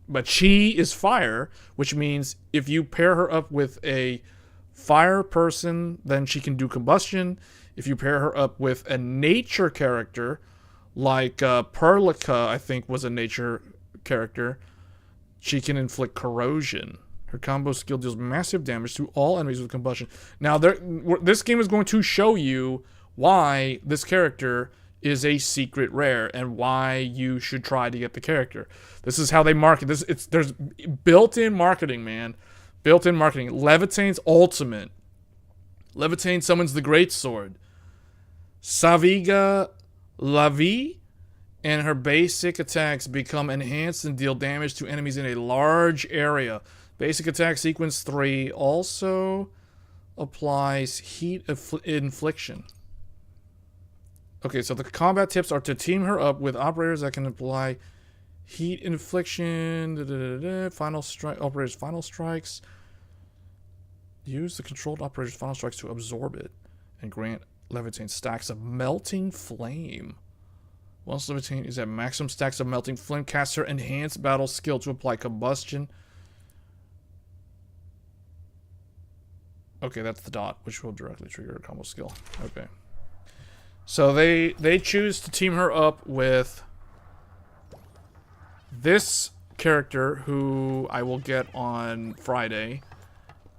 But she is fire, which means if you pair her up with a fire person, then she can do combustion. If you pair her up with a nature character, like Perlica, I think was a nature character, she can inflict corrosion. Her combo skill deals massive damage to all enemies with combustion. Now, this game is going to show you why this character is a secret rare and why you should try to get the character. This is how they market this. There's built-in marketing, man. Built-in marketing. Levitain's ultimate. Levitain summons the Great Sword. Saviga Lavi and her basic attacks become enhanced and deal damage to enemies in a large area. Basic attack sequence 3 also applies heat infliction. Okay, so the combat tips are to team her up with operators that can apply heat infliction, final strike, operators' final strikes. Use the controlled operator's final strikes to absorb it and grant Levitain stacks of melting flame. Once Levitain is at maximum stacks of melting flame, cast her enhanced battle skill to apply combustion. Okay, that's the dot, which will directly trigger a combo skill. Okay. So they choose to team her up with this character, who I will get on Friday,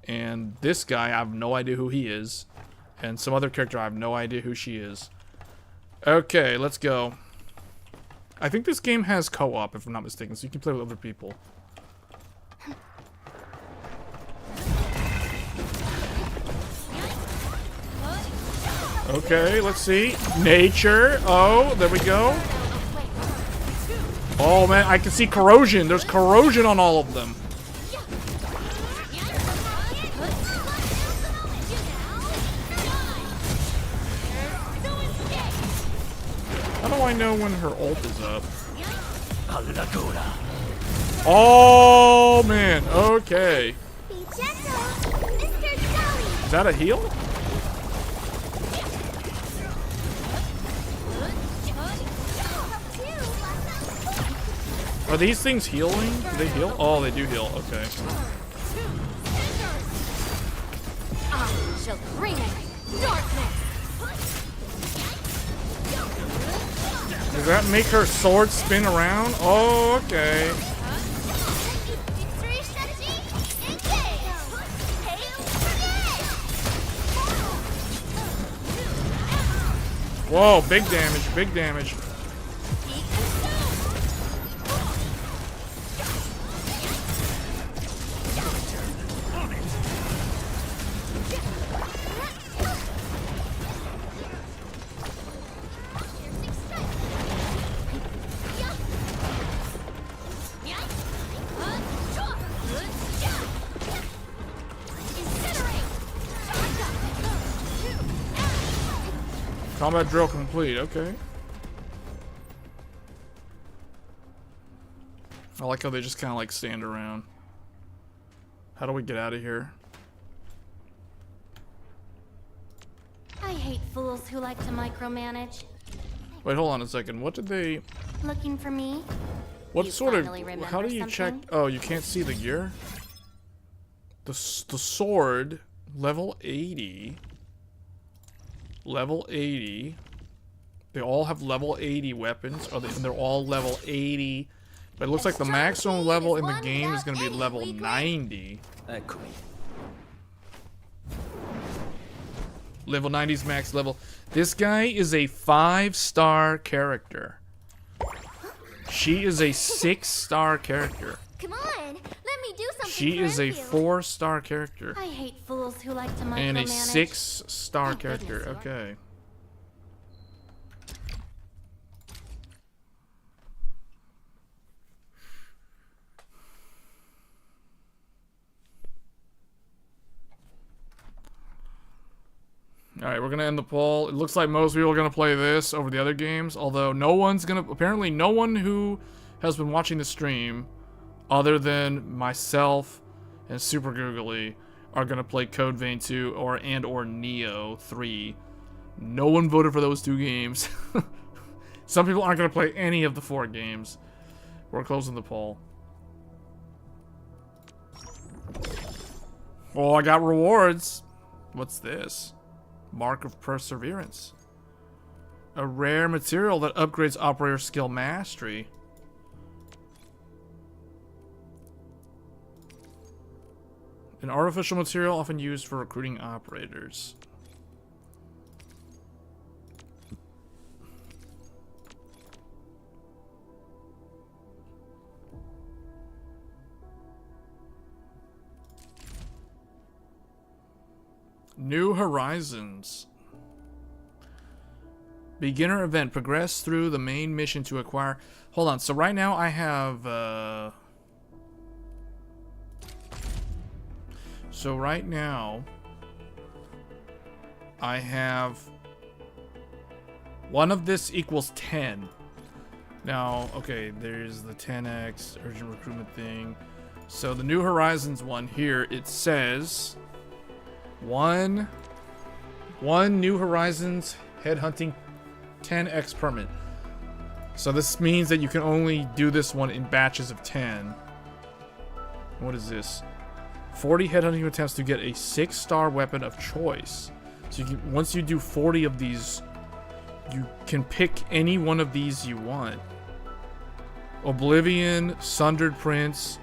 and this guy, I have no idea who he is, and some other character, I have no idea who she is. Okay, let's go. I think this game has co-op, if I'm not mistaken, so you can play with other people. Okay, let's see. Nature. Oh, there we go. Oh, man, I can see corrosion. There's corrosion on all of them. How do I know when her ult is up? Oh, man. Okay. Is that a heal? Are these things healing? Do they heal? Oh, they do heal. Okay. I shall bring darkness. Does that make her sword spin around? Oh, okay. Whoa, big damage, big damage. Combat drill complete, okay. I like how they just kind of like stand around. How do we get out of here? I hate fools who like to micromanage. Wait, hold on a second. What did they... Looking for me? What You sort of... finally remember How do you check... something? Oh, you can't see the gear? The sword, level 80. Level 80. They all have level 80 weapons. And they're all level 80. But it looks like the maximum level in the game is going to be level 90. Level 90's max level. This guy is a 5-star character. She is a 6-star character. Come on, let me do something. She is a 4-star character. I hate fools who like to micromanage. And a 6-star character. Okay. Alright, we're gonna end the poll. It looks like most people are gonna play this over the other games, although no one's gonna... Apparently no one who has been watching the stream, other than myself and Super Googly, are gonna play Code Vein 2 or Neo 3. No one voted for those 2 games. Some people aren't gonna play any of the 4 games. We're closing the poll. Oh, I got rewards. What's this? Mark of Perseverance. A rare material that upgrades operator skill mastery. An artificial material often used for recruiting operators. New Horizons. Beginner event. Progress through the main mission to acquire... Hold on. So right now I have... So right now I have... One of this equals 10. Now, okay, there's the 10x urgent recruitment thing. So the New Horizons one here, it says... One New Horizons headhunting 10x permit. So this means that you can only do this one in batches of 10. What is this? 40 headhunting attempts to get a 6-star weapon of choice. So you can, once you do 40 of these, you can pick any one of these you want. Oblivion, Sundered Prince,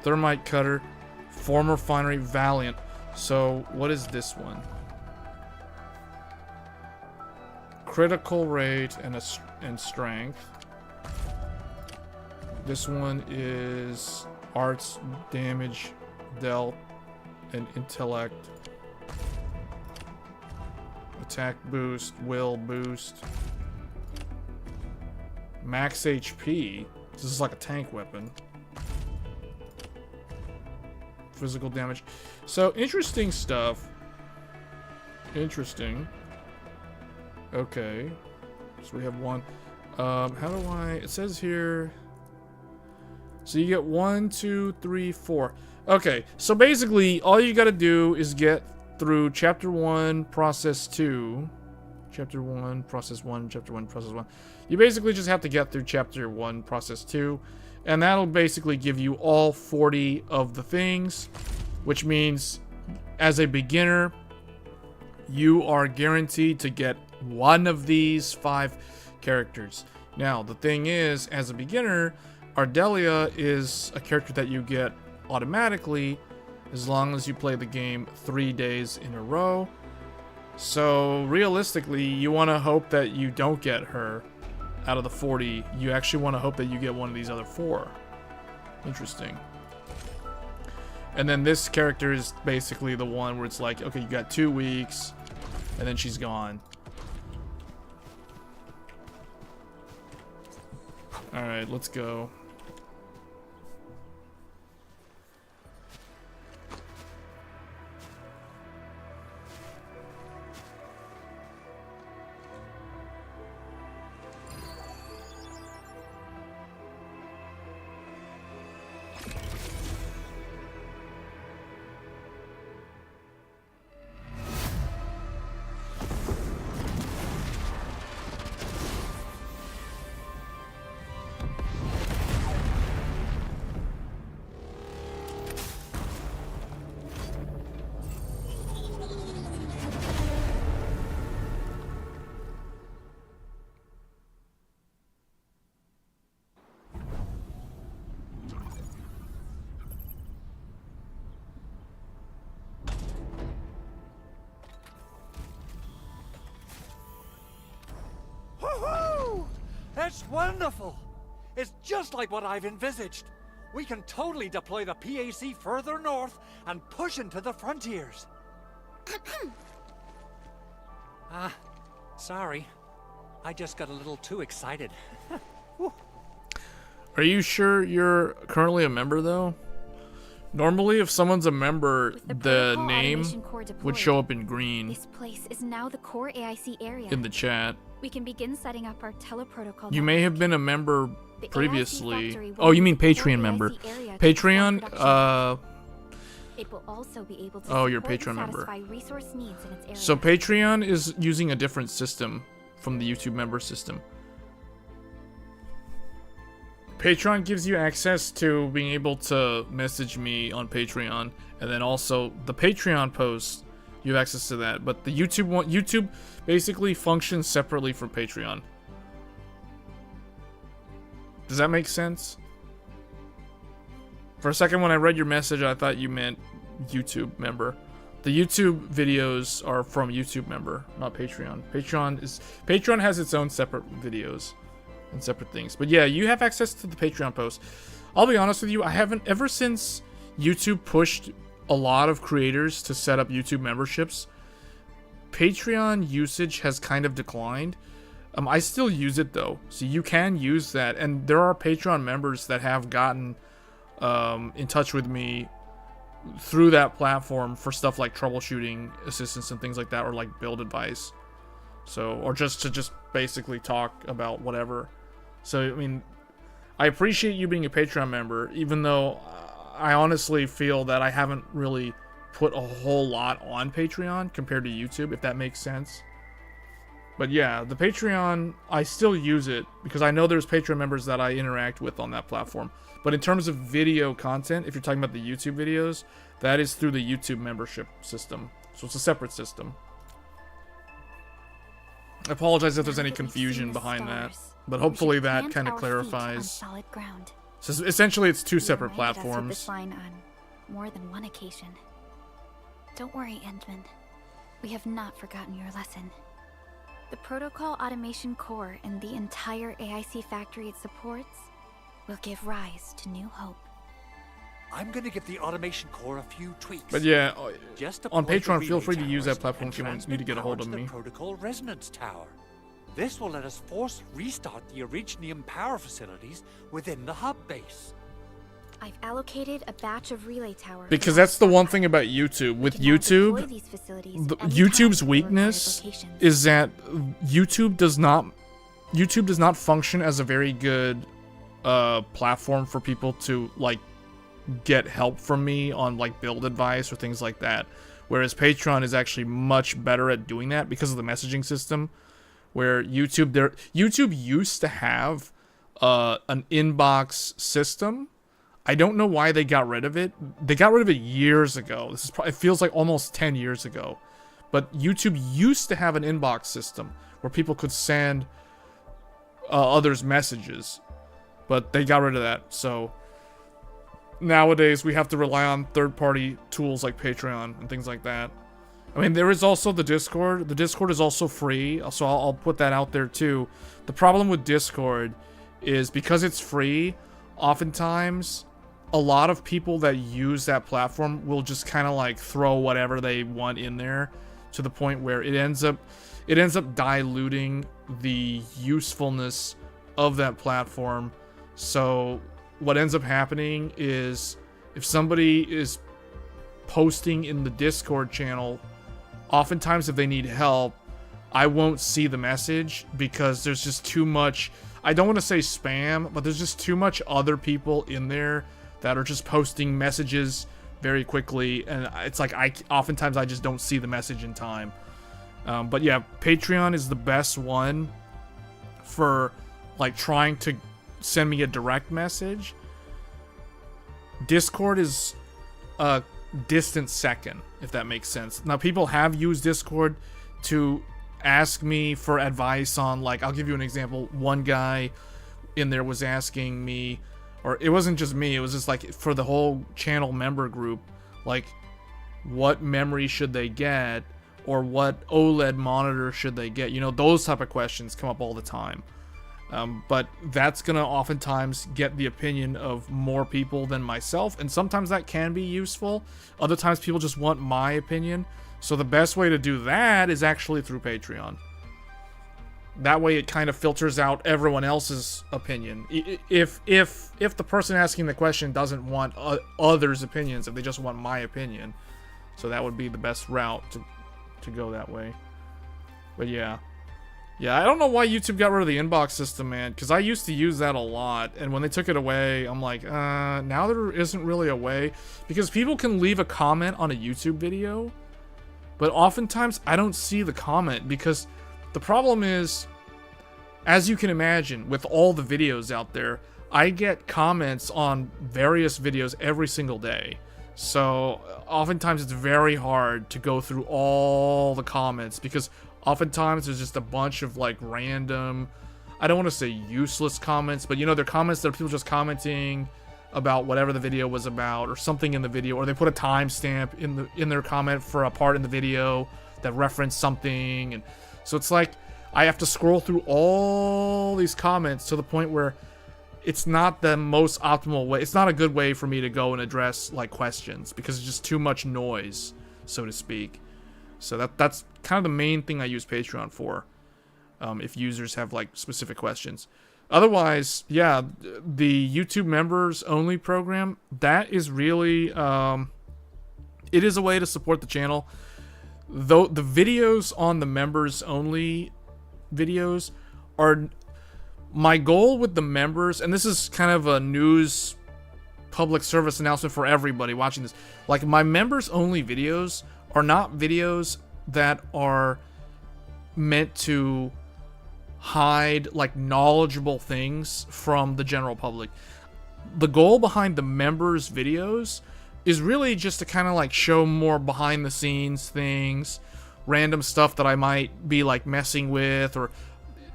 Thermite Cutter, Former Refinery, Valiant. So what is this one? Critical rate and strength. This one is arts, damage dealt, and intellect. Attack boost, will boost. Max HP. This is like a tank weapon. Physical damage. So interesting stuff. Interesting. Okay. So we have one. How do I... It says here... So you get 1, 2, 3, 4. Okay. So basically, all you gotta do is get through Chapter 1, Process 2. Chapter 1, Process 1, Chapter 1, Process 1. You basically just have to get through Chapter 1, Process 2. And that'll basically give you all 40 of the things. Which means, as a beginner, you are guaranteed to get one of these 5 characters. Now, the thing is, as a beginner, Ardelia is a character that you get automatically as long as you play the game 3 days in a row. So, realistically, you want to hope that you don't get her out of the 40. You actually want to hope that you get one of these other 4. Interesting. And then this character is basically the one where it's like, okay, you got 2 weeks, and then she's gone. Alright, let's go. Woohoo! That's wonderful! It's just like what I've envisaged. We can totally deploy the PAC further north and push into the frontiers. Sorry. I just got a little too excited. Are you sure you're currently a member, though? Normally, if someone's a member, the name would show up in green. This place is now the core AIC area. In the chat. We can begin setting up our teleprotocol. You may have been a member previously. Oh, you mean Patreon member. Patreon, it will also be able to oh, you're a Patreon member. So Patreon is using a different system from the YouTube member system. Patreon gives you access to being able to message me on Patreon, and then also the Patreon posts, you have access to that. But the YouTube one, YouTube basically functions separately from Patreon. Does that make sense? For a second, when I read your message, I thought you meant YouTube member. The YouTube videos are from YouTube member, not Patreon. Patreon has its own separate videos and separate things. But yeah, you have access to the Patreon posts. I'll be honest with you, I haven't, ever since YouTube pushed a lot of creators to set up YouTube memberships, Patreon usage has kind of declined. I still use it though, so you can use that, and there are Patreon members that have gotten in touch with me through that platform for stuff like troubleshooting assistance and things like that, or like build advice. So, or just to basically talk about whatever. So, I mean, I appreciate you being a Patreon member, even though I honestly feel that I haven't really put a whole lot on Patreon compared to YouTube, if that makes sense. But yeah, the Patreon, I still use it because I know there's Patreon members that I interact with on that platform. But in terms of video content, if you're talking about the YouTube videos, that is through the YouTube membership system. So it's a separate system. I apologize if there's any confusion behind that, but hopefully that kind of clarifies. Solid ground. So essentially, it's two separate Reminded us of platforms. this line on more than one occasion. Don't worry, Endman. We have not forgotten your lesson. The protocol automation core and the entire AIC factory it supports will give rise to new hope. I'm gonna give the automation core a few tweaks. But yeah, Just on deploy the Patreon, feel relay free to use that towers platform and if you want me transmit to get a hold power of to the me. protocol resonance tower. This will let us force restart the Originium power facilities within the hub base. I've allocated a batch of relay towers. Because that's the one thing about YouTube. With YouTube, YouTube's weakness is that YouTube does not function as a very good platform for people to like get help from me on like build advice or things like that. Whereas Patreon is actually much better at doing that because of the messaging system. Where YouTube used to have an inbox system. I don't know why they got rid of it. They got rid of it years ago. This is probably, it feels like almost 10 years ago. But YouTube used to have an inbox system where people could send others messages. But they got rid of that. So nowadays we have to rely on third-party tools like Patreon and things like that. I mean, there is also the Discord. The Discord is also free, so I'll put that out there too. The problem with Discord is because it's free, oftentimes a lot of people that use that platform will just kind of like throw whatever they want in there to the point where it ends up diluting the usefulness of that platform. So what ends up happening is if somebody is posting in the Discord channel, oftentimes if they need help, I won't see the message because there's just too much, I don't want to say spam, but there's just too much other people in there that are just posting messages very quickly, and it's like oftentimes I just don't see the message in time. But yeah, Patreon is the best one for like trying to send me a direct message. Discord is a distant second, if that makes sense. Now, people have used Discord to ask me for advice on, like, I'll give you an example. One guy in there was asking me, or it wasn't just me, it was just like for the whole channel member group, like what memory should they get or what OLED monitor should they get. You know, those type of questions come up all the time. But that's gonna oftentimes get the opinion of more people than myself, and sometimes that can be useful. Other times people just want my opinion. So the best way to do that is actually through Patreon. That way it kind of filters out everyone else's opinion. If the person asking the question doesn't want others' opinions, if they just want my opinion. So that would be the best route to go that way. But yeah. Yeah, I don't know why YouTube got rid of the inbox system, man, because I used to use that a lot, and when they took it away, I'm like, now there isn't really a way, because people can leave a comment on a YouTube video, but oftentimes I don't see the comment, because the problem is, as you can imagine, with all the videos out there, I get comments on various videos every single day, so oftentimes it's very hard to go through all the comments, because oftentimes there's just a bunch of like random, I don't want to say useless comments, but you know, they're comments that are people just commenting about whatever the video was about or something in the video, or they put a timestamp in their comment for a part in the video that referenced something, and so it's like I have to scroll through all these comments to the point where it's not the most optimal way. It's not a good way for me to go and address like questions because it's just too much noise, so to speak. So that's kind of the main thing I use Patreon for, if users have like specific questions. Otherwise, yeah, the YouTube members only program, that is really, it is a way to support the channel. Though the videos on the members only videos are, my goal with the members, and this is kind of a news public service announcement for everybody watching this, like my members only videos are not videos that are meant to hide like knowledgeable things from the general public. The goal behind the members videos is really just to kind of like show more behind the scenes things, random stuff that I might be like messing with, or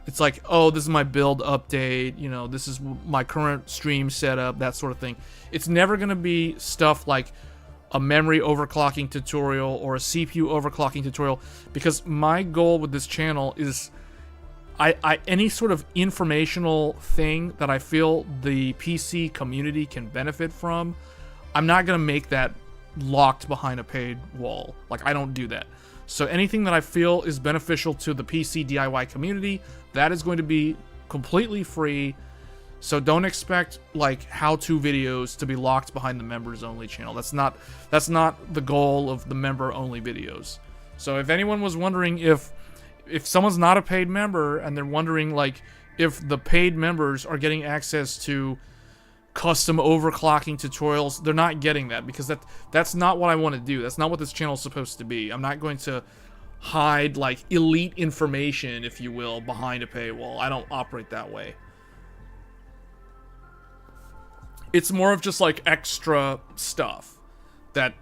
it's like, oh, this is my build update, you know, this is my current stream setup, that sort of thing. It's never going to be stuff like a memory overclocking tutorial or a CPU overclocking tutorial, because my goal with this channel is any sort of informational thing that I feel the PC community can benefit from, I'm not going to make that locked behind a paid wall. Like, I don't do that. So anything that I feel is beneficial to the PC DIY community, that is going to be completely free. So don't expect like how-to videos to be locked behind the members only channel. That's not the goal of the member only videos. So if anyone was wondering if someone's not a paid member and they're wondering like if the paid members are getting access to custom overclocking tutorials, they're not getting that, because that's not what I want to do. That's not what this channel is supposed to be. I'm not going to hide like elite information, if you will, behind a paywall. I don't operate that way. It's more of just like extra stuff that,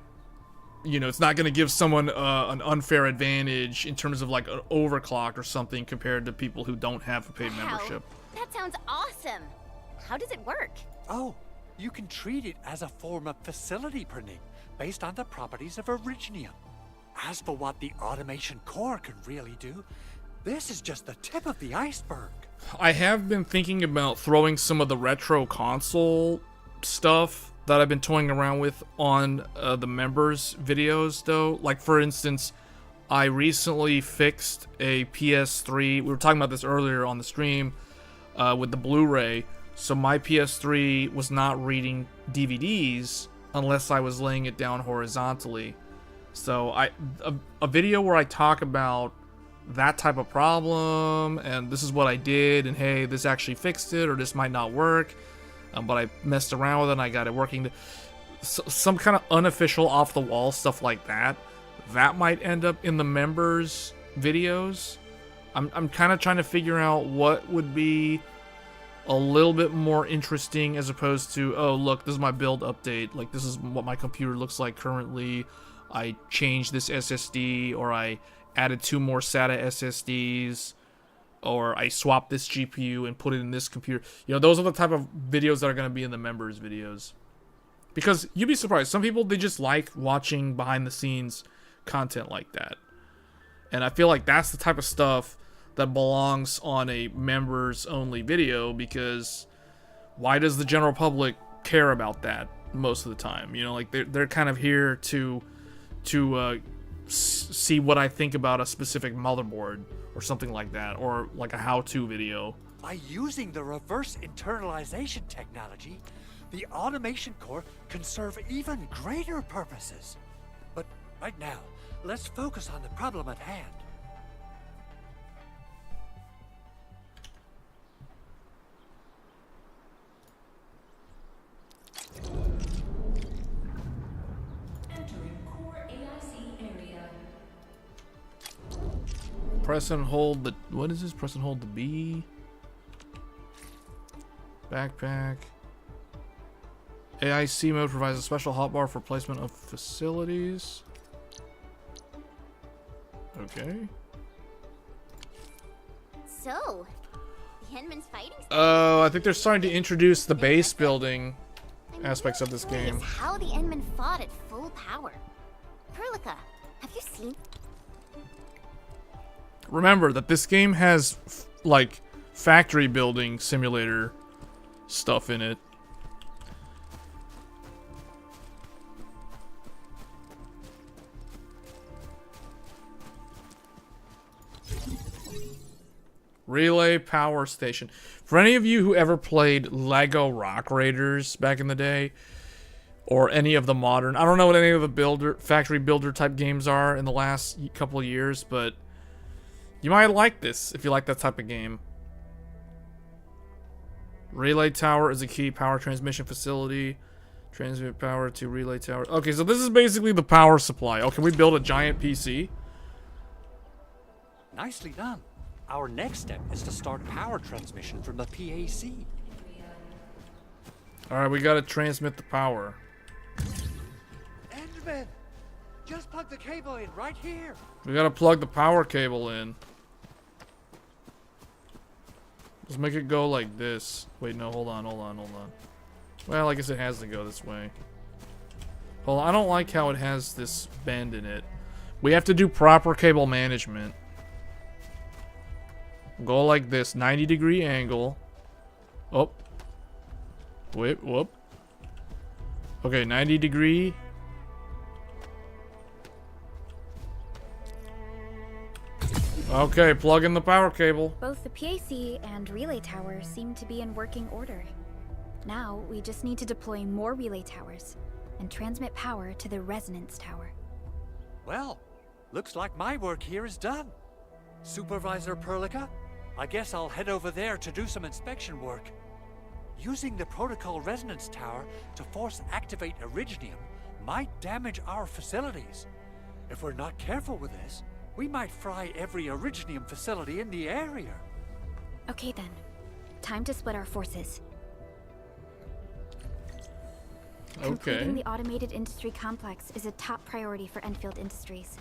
you know, it's not going to give someone an unfair advantage in terms of like an overclock or something compared to people who don't have a paid membership. That sounds awesome. How does it work? Oh, you can treat it as a form of facility printing based on the properties of Originium. As for what the automation core can really do, this is just the tip of the iceberg. I have been thinking about throwing some of the retro console stuff that I've been toying around with on the members videos, though. Like, for instance, I recently fixed a PS3. We were talking about this earlier on the stream with the Blu-ray. So my PS3 was not reading DVDs unless I was laying it down horizontally. So a video where I talk about that type of problem, and this is what I did, and hey, this actually fixed it, or this might not work, but I messed around with it and I got it working. Some kind of unofficial off-the-wall stuff like that, that might end up in the members videos. I'm kind of trying to figure out what would be a little bit more interesting, as opposed to, oh, look, this is my build update, like this is what my computer looks like currently, I changed this SSD, or I added 2 more SATA SSDs, or I swapped this GPU and put it in this computer. You know, those are the type of videos that are going to be in the members videos. Because you'd be surprised, some people, they just like watching behind the scenes content like that. And I feel like that's the type of stuff that belongs on a members only video, because why does the general public care about that most of the time? You know, like they're kind of here to see what I think about a specific motherboard or something like that, or like a how-to video. By using the reverse internalization technology, the automation core can serve even greater purposes. But right now, let's focus on the problem at hand. Press and hold the, what is this? Press and hold the B. Backpack. AIC mode provides a special hotbar for placement of facilities. Okay. So, the Henman's fighting. Oh, I think they're starting to introduce the base building aspects of this game. How the Enman fought at full power. Perlica, have you seen? Remember that this game has like factory building simulator stuff in it. Relay power station. For any of you who ever played Lego Rock Raiders back in the day, or any of the modern, I don't know what any of the factory builder type games are in the last couple of years, but you might like this if you like that type of game. Relay tower is a key power transmission facility. Transmit power to relay tower. Okay, so this is basically the power supply. Oh, can we build a giant PC? Nicely done. Our next step is to start power transmission from the PAC. Alright, we gotta transmit the power. Enderman! Just plug the cable in right here. We gotta plug the power cable in. Let's make it go like this. Wait, no, hold on. Well, I guess it has to go this way. Hold on, I don't like how it has this bend in it. We have to do proper cable management. Go like this, 90-degree angle. Oh. Wait, whoop. Okay, 90-degree. Okay, plug in the power cable. Both the PAC and relay tower seem to be in working order. Now, we just need to deploy more relay towers and transmit power to the resonance tower. Well, looks like my work here is done. Supervisor Perlica, I guess I'll head over there to do some inspection work. Using the protocol resonance tower to force activate Originium might damage our facilities. If we're not careful with this, we might fry every Originium facility in the area. Okay then. Time to split our forces. Completing the automated industry complex is a top priority for Enfield Industries.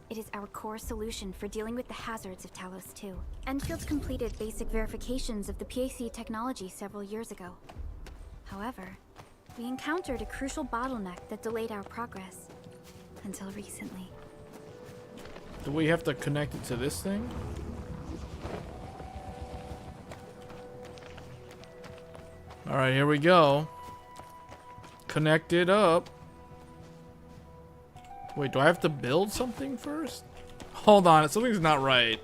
It is our core solution for dealing with the hazards of Talos 2. Enfield's completed basic verifications of the PAC technology several years ago. However, we encountered a crucial bottleneck that delayed our progress. Until recently. Do we have to connect it to this thing? Alright, here we go. Connect it up. Wait, do I have to build something first? Hold on, something's not right.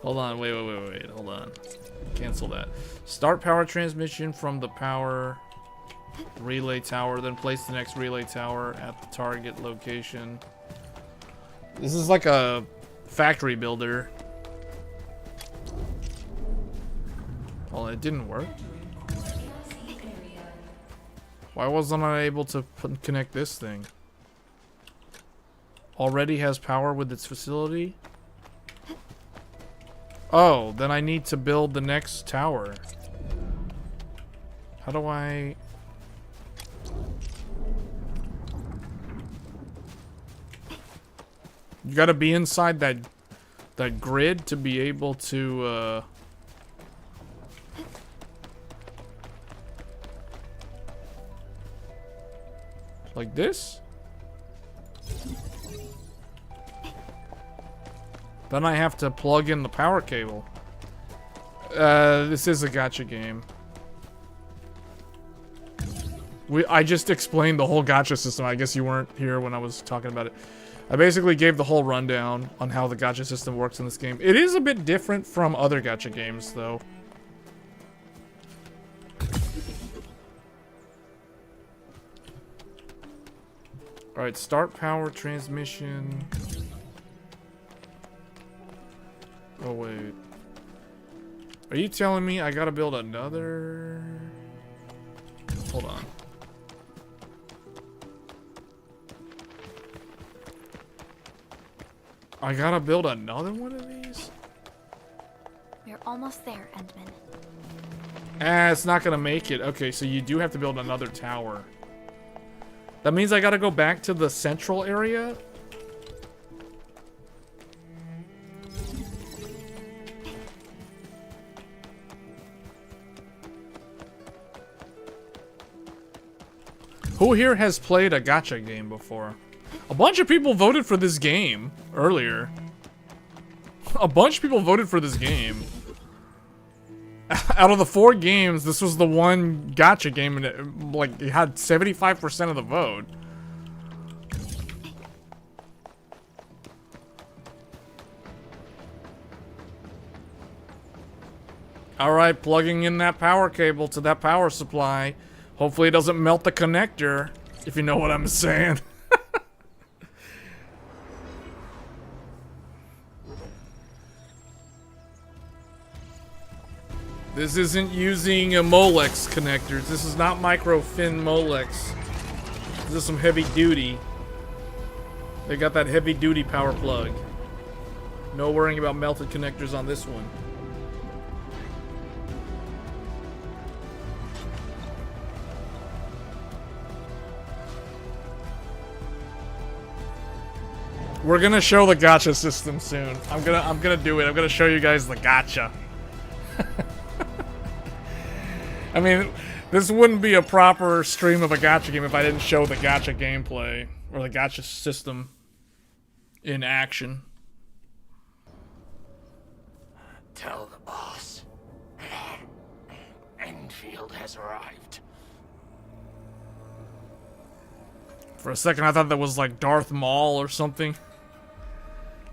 Hold on, wait, hold on. Cancel that. Start power transmission from the power relay tower, then place the next relay tower at the target location. This is like a factory builder. Well, it didn't work. Why wasn't I able to connect this thing? Already has power with its facility? Oh, then I need to build the next tower. How do I... You gotta be inside that grid to be able to, like this? Then I have to plug in the power cable. This is a gacha game. I just explained the whole gacha system. I guess you weren't here when I was talking about it. I basically gave the whole rundown on how the gacha system works in this game. It is a bit different from other gacha games, though. Alright, start power transmission. Oh, wait. Are you telling me I gotta build another... Hold on. I gotta build another one of these? We're almost there, Endman. Ah, it's not gonna make it. Okay, so you do have to build another tower. That means I gotta go back to the central area? Who here has played a gacha game before? A bunch of people voted for this game earlier. A bunch of people voted for this game. Out of the 4 games, this was the one gacha game, and it had 75% of the vote. Alright, plugging in that power cable to that power supply. Hopefully it doesn't melt the connector, if you know what I'm saying. This isn't using a Molex connectors. This is not micro fin Molex. This is some heavy duty. They got that heavy duty power plug. No worrying about melted connectors on this one. We're gonna show the gacha system soon. I'm gonna do it. I'm gonna show you guys the gacha. I mean, this wouldn't be a proper stream of a gacha game if I didn't show the gacha gameplay or the gacha system in action. Tell the boss. Enfield has arrived. For a second, I thought that was like Darth Maul or something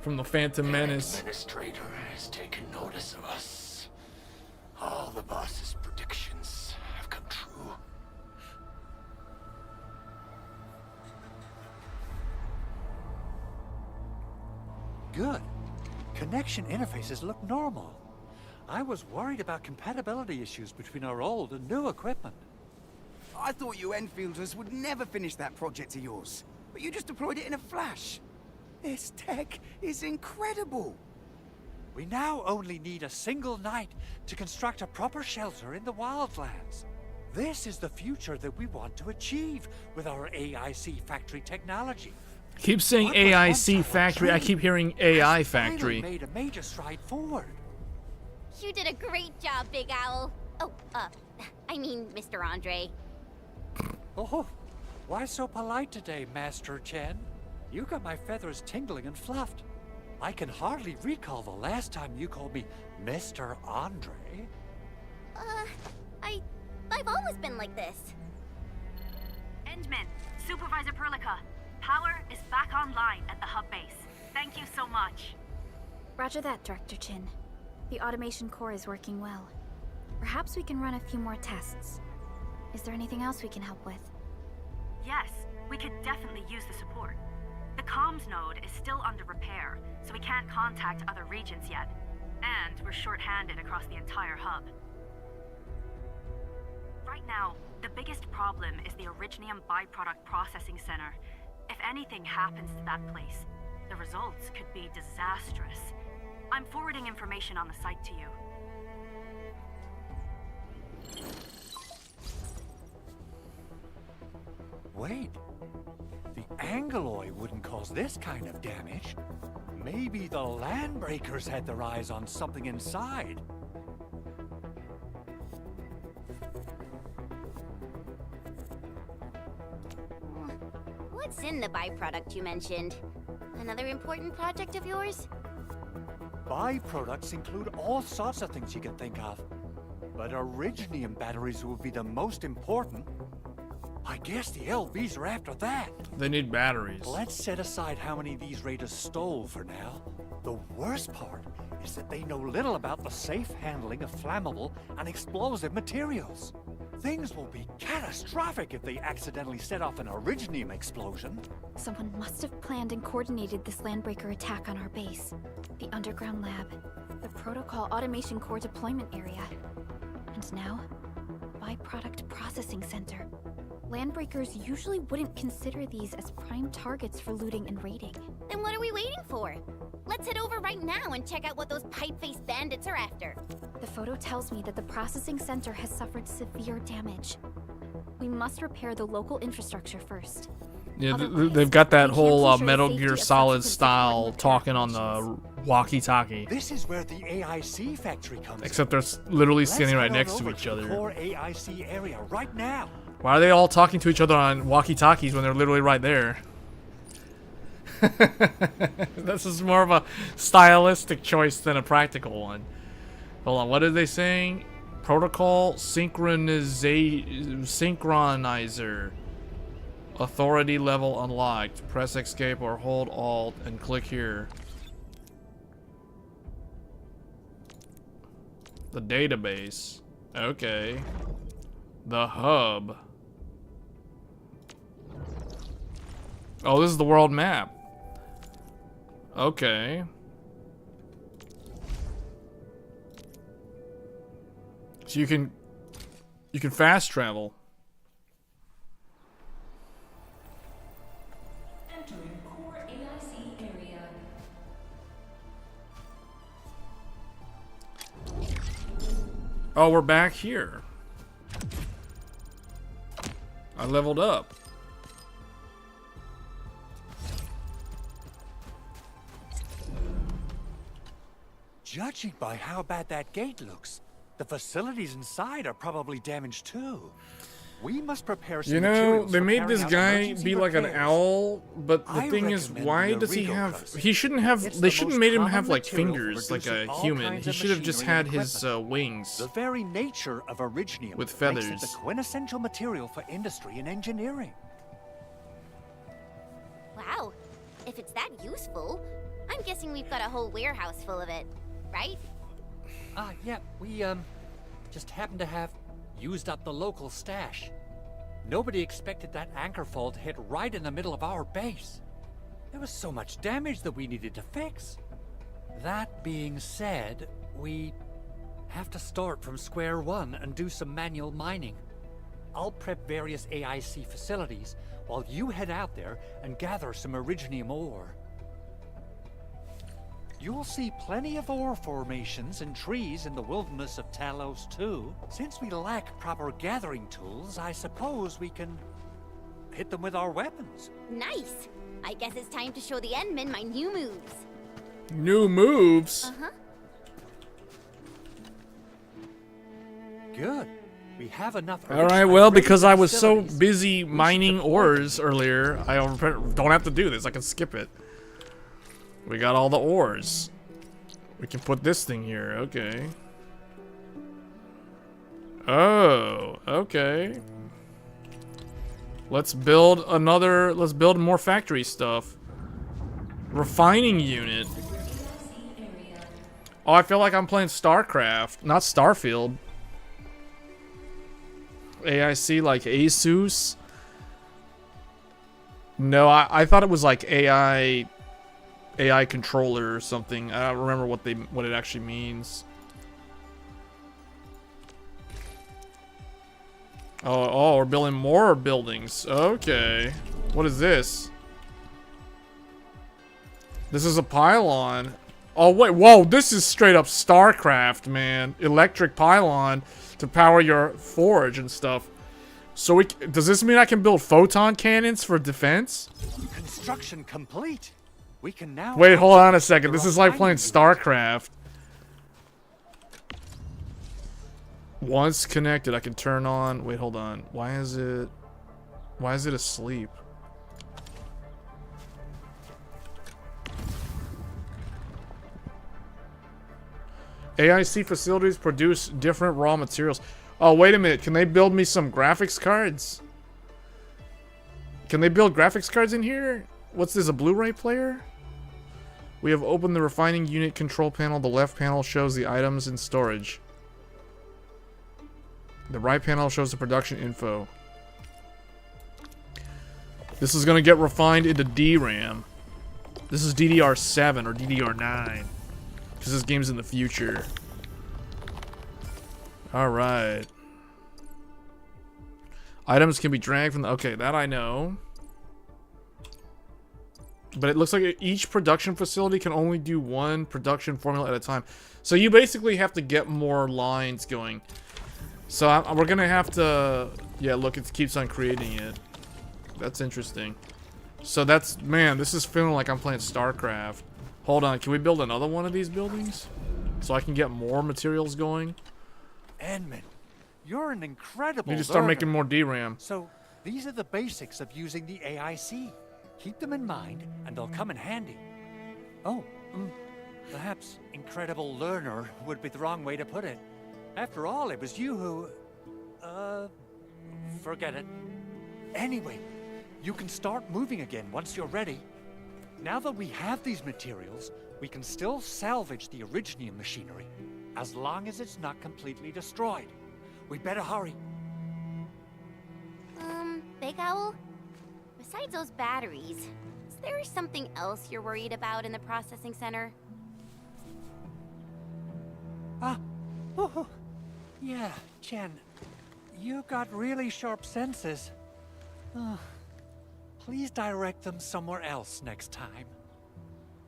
from the Phantom Menace. The administrator has taken notice of us. All the boss's predictions have come true. Good. Connection interfaces look normal. I was worried about compatibility issues between our old and new equipment. I thought you Enfielders would never finish that project of yours, but you just deployed it in a flash. This tech is incredible. We now only need a single night to construct a proper shelter in the wildlands. This is the future that we want to achieve with our AIC factory technology. Keep saying AIC factory. I keep hearing AI factory. Made a major stride forward. You did a great job, Big Owl. Oh, I mean, Mr. Andre. Oh, why so polite today, Master Chen? You got my feathers tingling and fluffed. I can hardly recall the last time you called me Mr. Andre. I've always been like this. Endman, Supervisor Perlica, power is back online at the hub base. Thank you so much. Roger that, Director Chen. The automation core is working well. Perhaps we can run a few more tests. Is there anything else we can help with? Yes, we could definitely use the support. The comms node is still under repair, so we can't contact other regions yet. And we're short-handed across the entire hub. Right now, the biggest problem is the Originium byproduct processing center. If anything happens to that place, the results could be disastrous. I'm forwarding information on the site to you. Wait. The Angeloy wouldn't cause this kind of damage. Maybe the Landbreakers had their eyes on something inside. What's in the byproduct you mentioned? Another important project of yours? Byproducts include all sorts of things you can think of. But Originium batteries would be the most important. I guess the LBs are after that. They need batteries. Let's set aside how many these raiders stole for now. The worst part is that they know little about the safe handling of flammable and explosive materials. Things will be catastrophic if they accidentally set off an Originium explosion. Someone must have planned and coordinated this Landbreaker attack on our base. The underground lab, the Protocol Automation Core deployment area, and now, Byproduct Processing Center. Landbreakers usually wouldn't consider these as prime targets for looting and raiding. Then what are we waiting for? Let's head over right now and check out what those pipe-faced bandits are after. The photo tells me that the processing center has suffered severe damage. We must repair the local infrastructure first. Yeah, they've got that whole Metal Gear Solid style talking on the walkie-talkie. This is where the AIC factory comes. Except they're literally standing right Let's next head to on each over other. the core AIC area right now. Why are they all talking to each other on walkie-talkies when they're literally right there? This is more of a stylistic choice than a practical one. Hold on, what are they saying? Protocol synchronizer. Authority level unlocked. Press escape or hold alt and click here. The database. Okay. The hub. Oh, this is the world map. Okay. So you can fast travel. Entering core AIC area. Oh, we're back here. I leveled up. Judging by how bad that gate looks, the facilities inside are probably damaged too. We must prepare some You know, materials they for made carrying this out guy emergency be like an repairs. owl, but the I thing is, recommend why the does he Regal have... Crust. He shouldn't have... It's They the shouldn't most made him common have, like, material for fingers like a producing all human. kinds He of should have just machinery had and his wings. The very nature of Originium With makes it feathers. the quintessential material for industry and engineering. Wow. If it's that useful, I'm guessing we've got a whole warehouse full of it, right? Yeah, we, just happen to have used up the local stash. Nobody expected that anchor fall to hit right in the middle of our base. There was so much damage that we needed to fix. That being said, we have to start from square one and do some manual mining. I'll prep various AIC facilities while you head out there and gather some Originium ore. You'll see plenty of ore formations and trees in the wilderness of Talos too. Since we lack proper gathering tools, I suppose we can hit them with our weapons. Nice. I guess it's time to show the Endmen my new moves. New moves? Uh-huh. Good. We have enough. Alright, well, because I was so busy mining ores earlier, I don't have to do this. I can skip it. We got all the ores. We can put this thing here. Okay. Oh, okay. Let's build more factory stuff. Refining unit. Oh, I feel like I'm playing StarCraft, not Starfield. AIC like Asus. No, I thought it was like AI controller or something. I don't remember what it actually means. Oh, we're building more buildings. Okay. What is this? This is a pylon. Oh, wait. Whoa, this is straight up StarCraft, man. Electric pylon to power your forge and stuff. So does this mean I can build photon cannons for defense? Construction complete. We can now. Wait, hold on a second. This is like playing StarCraft. Once connected, I can turn on. Wait, hold on. Why is it asleep? AIC facilities produce different raw materials. Oh, wait a minute. Can they build me some graphics cards? Can they build graphics cards in here? What's this, a Blu-ray player? We have opened the refining unit control panel. The left panel shows the items in storage. The right panel shows the production info. This is going to get refined into DRAM. This is DDR7 or DDR9. Because this game's in the future. Alright. Items can be dragged from the... Okay, that I know. But it looks like each production facility can only do one production formula at a time. So you basically have to get more lines going. So we're going to have to... Yeah, look, it keeps on creating it. That's interesting. So that's... Man, this is feeling like I'm playing StarCraft. Hold on, can we build another one of these buildings? So I can get more materials going? Endman, you're an incredible You need to start learner. making more DRAM. So, these are the basics of using the AIC. Keep them in mind, and they'll come in handy. Oh, perhaps incredible learner would be the wrong way to put it. After all, it was you who... forget it. Anyway, you can start moving again once you're ready. Now that we have these materials, we can still salvage the Originium machinery, as long as it's not completely destroyed. We better hurry. Big Owl? Besides those batteries, is there something else you're worried about in the processing center? Yeah, Chen. You got really sharp senses. Please direct them somewhere else next time.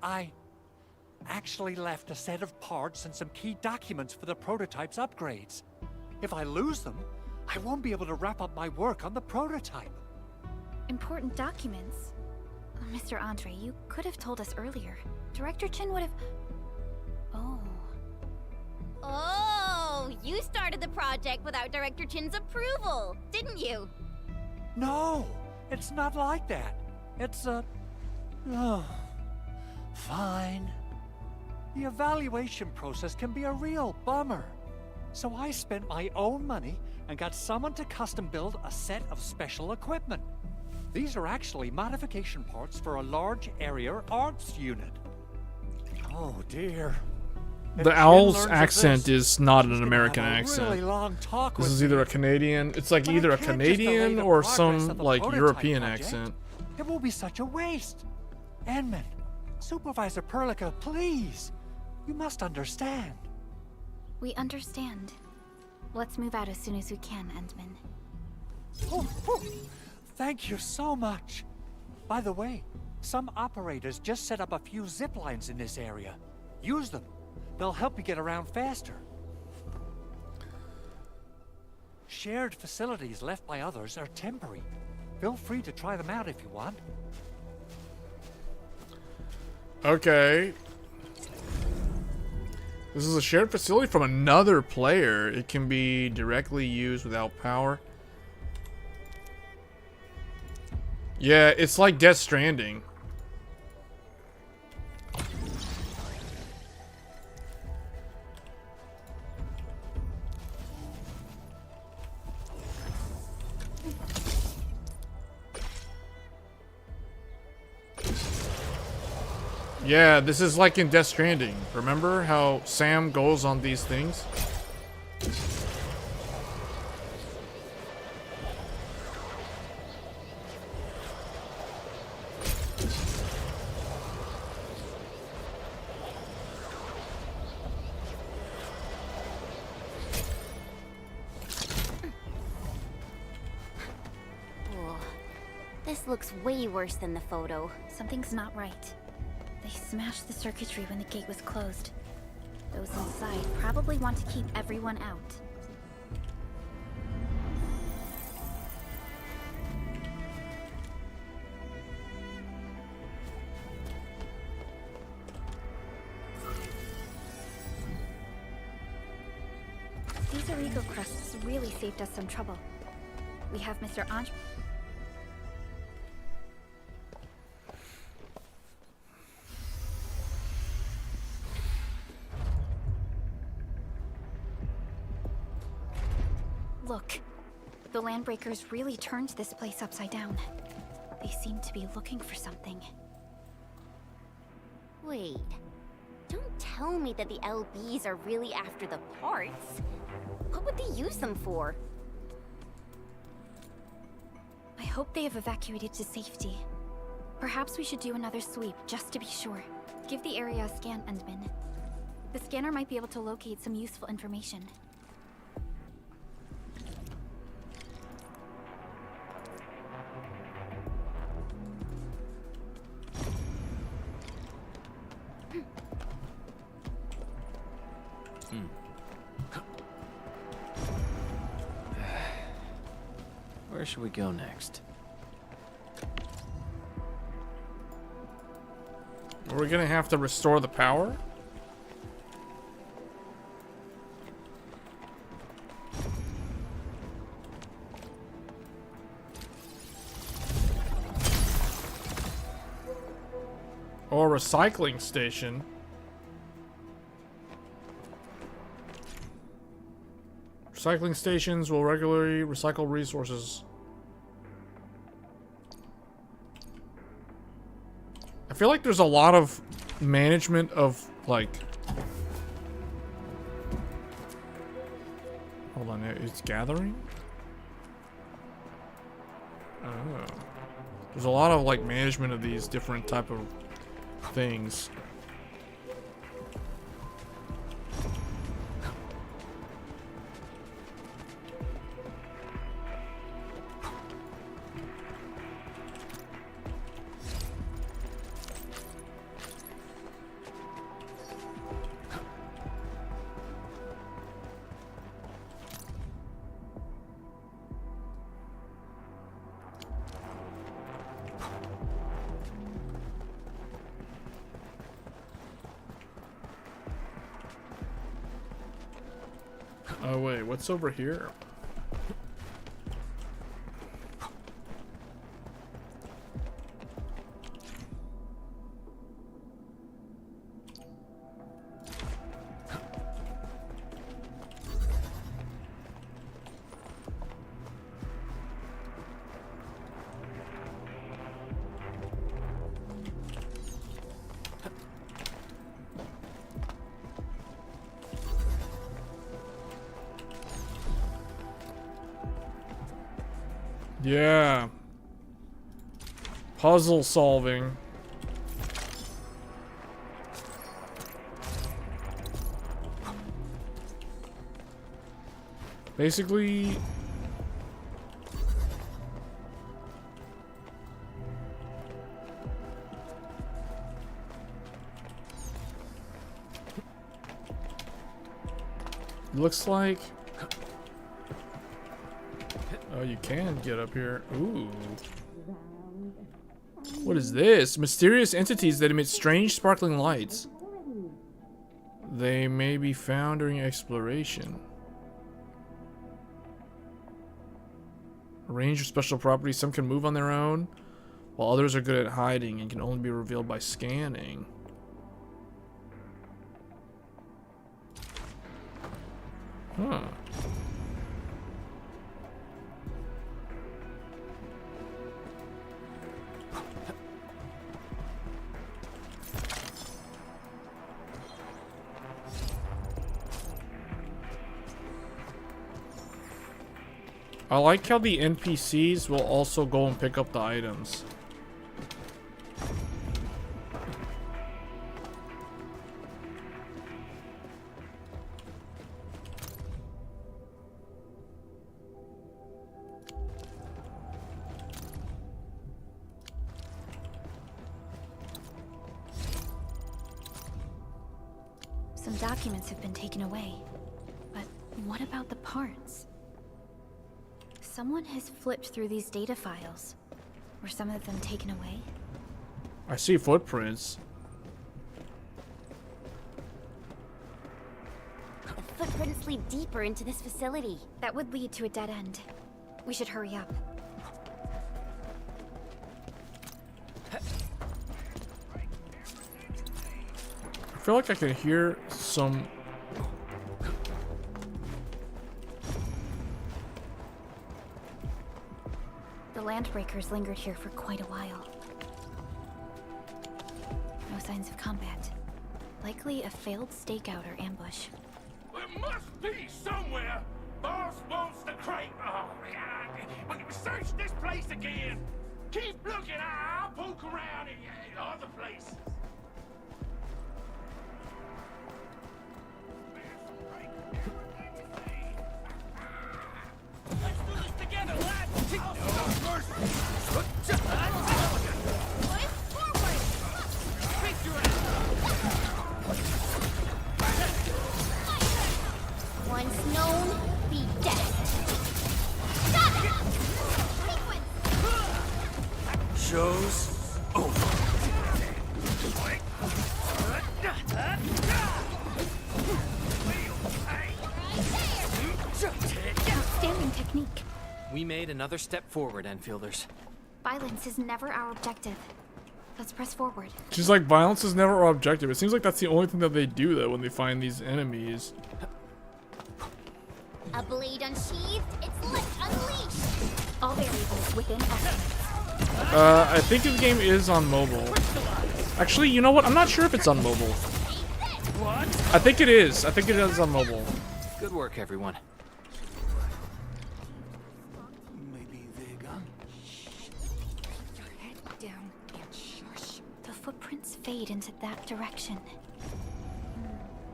I actually left a set of parts and some key documents for the prototype's upgrades. If I lose them, I won't be able to wrap up my work on the prototype. Important documents? Mr. Andre, you could have told us earlier. Director Chen would have... Oh. Oh, you started the project without Director Chen's approval, didn't you? No, it's not like that. It's fine. The evaluation process can be a real bummer. So I spent my own money and got someone to custom build a set of special equipment. These are actually modification parts for a large area arts unit. Oh dear. The owl's accent is not an American accent. This is either a Canadian, it's like either a Canadian or some like European accent. It will be such a waste. Enman, Supervisor Perlica, please. You must understand. We understand. Let's move out as soon as we can, Endman. Oh, thank you so much. By the way, some operators just set up a few zip lines in this area. Use them. They'll help you get around faster. Shared facilities left by others are temporary. Feel free to try them out if you want. Okay. This is a shared facility from another player. It can be directly used without power. Yeah, it's like Death Stranding. Yeah, this is like in Death Stranding. Remember how Sam goes on these things? Oh, this looks way worse than the photo. Something's not right. They smashed the circuitry when the gate was closed. Those inside probably want to keep everyone out. These illegal crusts really saved us some trouble. We have Mr. Andre... Look, the Landbreakers really turned this place upside down. They seem to be looking for something. Wait, don't tell me that the LBs are really after the parts. What would they use them for? I hope they have evacuated to safety. Perhaps we should do another sweep, just to be sure. Give the area a scan, Endman. The scanner might be able to locate some useful information. Where should we go next? Are we gonna have to restore the power? Or a recycling station? Recycling stations will regularly recycle resources. I feel like there's a lot of management of, like... Hold on, it's gathering? Oh. There's a lot of, like, management of these different type of things. Oh wait, what's over here? Yeah. Puzzle solving. Basically, looks like, oh, you can get up here. Ooh. What is this? Mysterious entities that emit strange sparkling lights. They may be found during exploration. A range of special properties. Some can move on their own, while others are good at hiding and can only be revealed by scanning. Huh. I like how the NPCs will also go and pick up the items. Some documents have been taken away. But what about the parts? Someone has flipped through these data files. Were some of them taken away? I see footprints. The footprints lead deeper into this facility. That would lead to a dead end. We should hurry up. I feel like I can hear some... The landbreakers lingered here for quite a while. No signs of combat. Likely a failed stakeout or ambush. There must be somewhere. Boss wants the crate. Oh, God. Search this place again. Keep looking. I'll poke around in other places. Let's do this together, lads. Once known, be dead. Show's over. Outstanding technique. We made another step forward, Enfielders. Violence is never our objective. Let's press forward. She's like, violence is never our objective. It seems like that's the only thing that they do, though, when they find these enemies. A blade unsheathed, its lift unleashed. All variables within estimates. I think the game is on mobile. Actually, you know what? I'm not sure if it's on mobile. I think it is. I think it is on mobile. Good work, everyone. Your head down and shush. The footprints fade into that direction.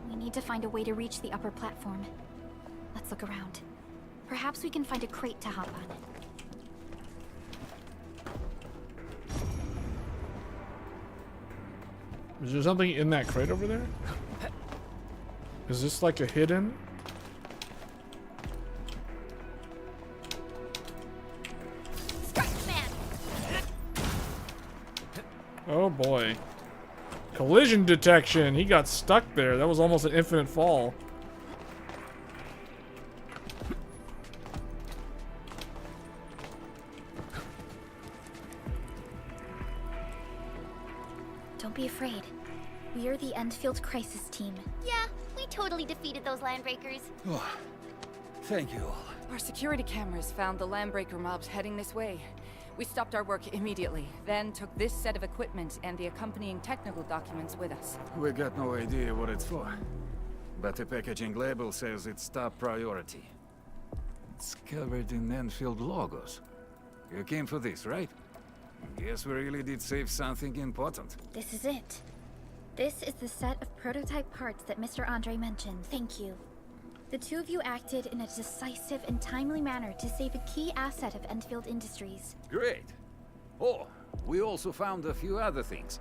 We need to find a way to reach the upper platform. Let's look around. Perhaps we can find a crate to hop on. Is there something in that crate over there? Is this like a hidden? Oh boy. Collision detection. He got stuck there. That was almost an infinite fall. Don't be afraid. We are the Enfield crisis team. Yeah, we totally defeated those landbreakers. Oh, thank you all. Our security cameras found the landbreaker mobs heading this way. We stopped our work immediately, then took this set of equipment and the accompanying technical documents with us. We got no idea what it's for, but the packaging label says it's top priority. It's covered in Enfield logos. You came for this, right? Guess we really did save something important. This is it. This is the set of prototype parts that Mr. Andre mentioned. Thank you. The two of you acted in a decisive and timely manner to save a key asset of Enfield Industries. Great. Oh, we also found a few other things.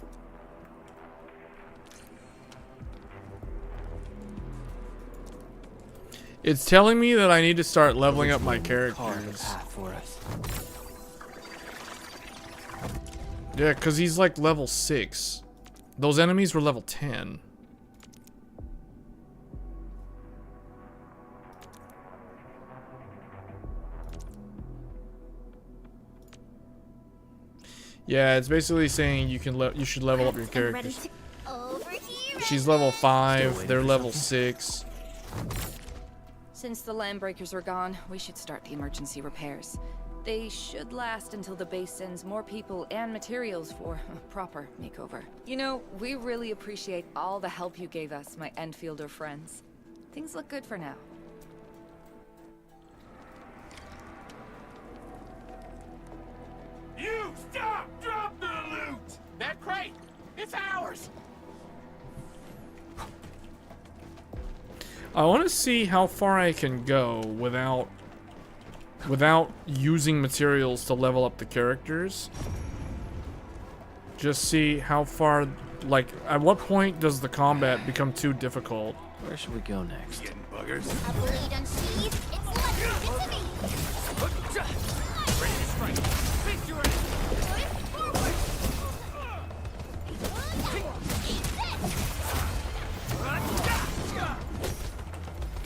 It's telling me that I need to start leveling up my characters. For us. Yeah, because he's like level 6. Those enemies were level 10. Yeah, it's basically saying you should level up your characters. She's level 5, they're level 6. Since the landbreakers are gone, we should start the emergency repairs. They should last until the base sends more people and materials for a proper makeover. You know, we really appreciate all the help you gave us, my Enfielder friends. Things look good for now. You stop! Drop the loot! That crate! It's ours! I want to see how far I can go without using materials to level up the characters. Just see how far, like, at what point does the combat become too difficult? Where should we go next? Getting buggers. A blade unsheathed, it's left to me! Ready to strike. Victory!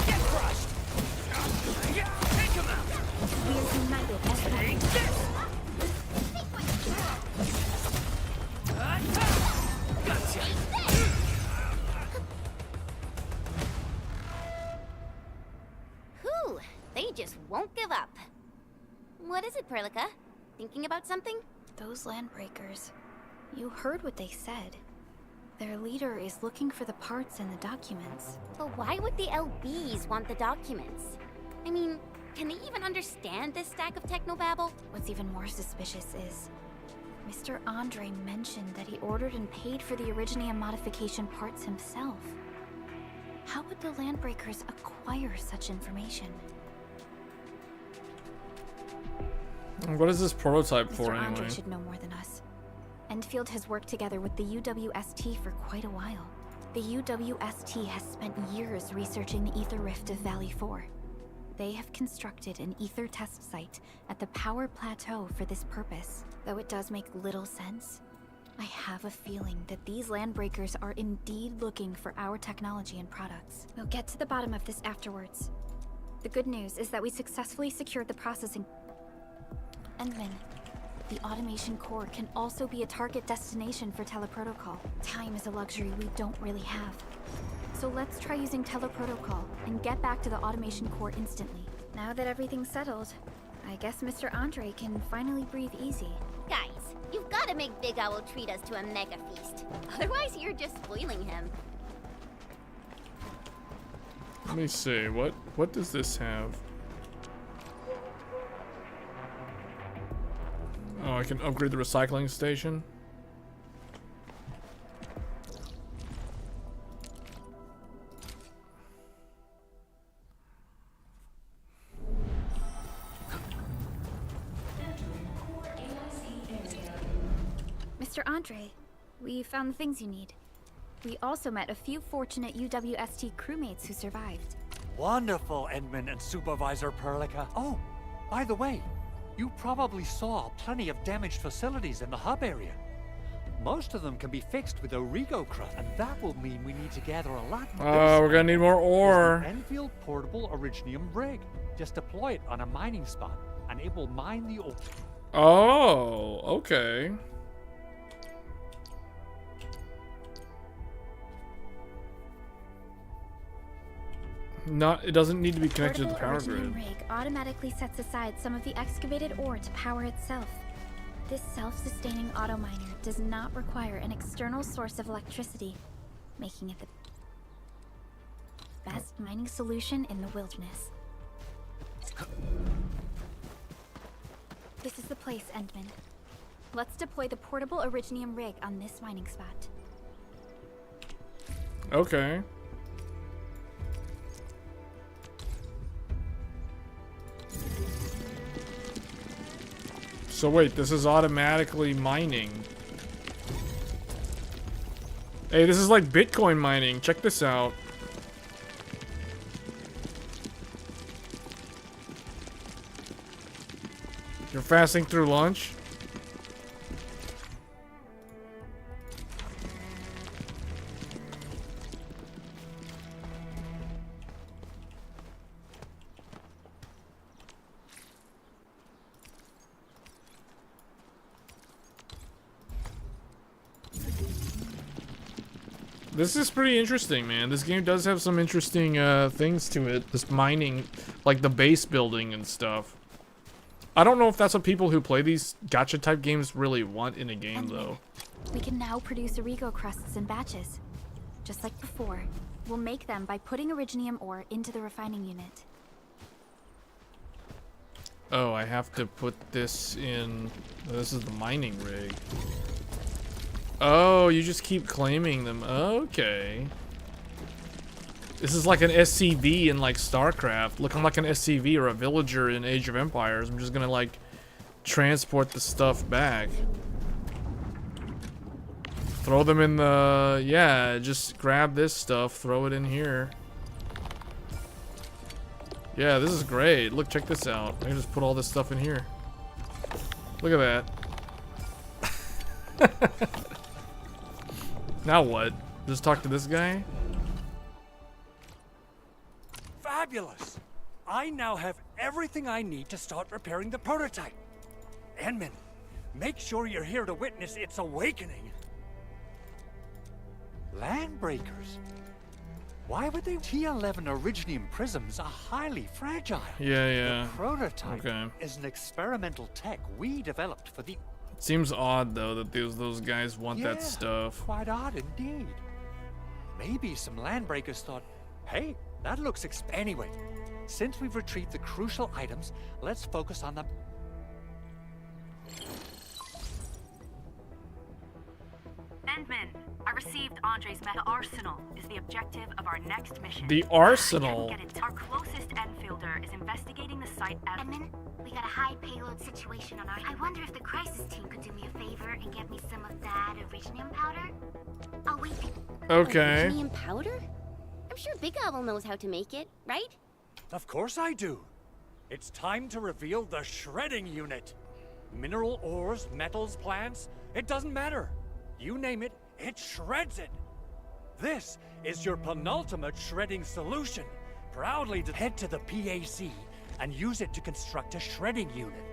Get crushed! Take him out! We are united as Take this! Gotcha! Whew, they just won't give up. What is it, Perlica? Thinking about something? Those landbreakers. You heard what they said. Their leader is looking for the parts and the documents. But why would the LBs want the documents? I mean, can they even understand this stack of technobabble? What's even more suspicious is Mr. Andre mentioned that he ordered and paid for the Originium modification parts himself. How would the landbreakers acquire such information? What is this prototype for Mr. Andre anyway? should know more than us. Enfield has worked together with the UWST for quite a while. The UWST has spent years researching the ether rift of Valley 4. They have constructed an ether test site at the power plateau for this purpose. Though it does make little sense, I have a feeling that these landbreakers are indeed looking for our technology and products. We'll get to the bottom of this afterwards. The good news is that we successfully secured the processing. Endman, the automation core can also be a target destination for teleprotocol. Time is a luxury we don't really have. So let's try using teleprotocol and get back to the automation core instantly. Now that everything's settled, I guess Mr. Andre can finally breathe easy. Guys, you've got to make Big Owl treat us to a mega feast. Otherwise, you're just spoiling him. Let me see, what does this have? Oh, I can upgrade the recycling station. Mr. Andre, we found the things you need. We also met a few fortunate UWST crewmates who survived. Wonderful, Edmund and Supervisor Perlica. Oh, by the way, you probably saw plenty of damaged facilities in the hub area. Most of them can be fixed with Origo crust, and that will mean we need to gather a lot more. Oh, we're gonna need more ore. There's the Enfield portable Originium rig. Just deploy it on a mining spot, and it will mine the ore. Oh, okay. It doesn't need to be connected to the power Portable grid. rig automatically sets aside some of the excavated ore to power itself. This self-sustaining auto miner does not require an external source of electricity, making it the best mining solution in the wilderness. This is the place, Endman. Let's deploy the portable Originium rig on this mining spot. Okay. So wait, this is automatically mining. Hey, this is like Bitcoin mining. Check this out. You're fasting through lunch? This is pretty interesting, man. This game does have some interesting things to it. This mining, like the base building and stuff. I don't know if that's what people who play these gacha type games really want in a game, though. We can now produce Origo crusts in batches. Just like before, we'll make them by putting Originium ore into the refining unit. Oh, I have to put this in. This is the mining rig. Oh, you just keep claiming them. Okay. This is like an SCV in like StarCraft. Look, I'm like an SCV or a villager in Age of Empires. I'm just gonna like transport the stuff back. Throw them in the... Yeah, just grab this stuff, throw it in here. Yeah, this is great. Look, check this out. I can just put all this stuff in here. Look at that. Now what? Just talk to this guy? Fabulous! I now have everything I need to start repairing the prototype. Enman, make sure you're here to witness its awakening. Landbreakers? Why would they? T11 Originium prisms are highly fragile. Yeah. The prototype Okay. is an experimental tech we developed for the... Seems odd though that those guys want that Yeah, stuff. Quite odd indeed. Maybe some landbreakers thought, hey, that looks Anyway, since we've retrieved the crucial items, let's focus on the... Endman, I received Andre's meta. The Arsenal is the objective of our next mission. The Arsenal? I can't get it. Our closest Enfielder is investigating the site at... Edmund, we got a high payload situation on our... I wonder if the crisis team could do me a favor and get me some of that Originium powder? Oh, wait. Okay. Originium powder? I'm sure Big Owl knows how to make it, right? Of course I do. It's time to reveal the shredding unit. Mineral ores, metals, plants, it doesn't matter. You name it, it shreds it. This is your penultimate shredding solution. Proudly head to the PAC and use it to construct a shredding unit.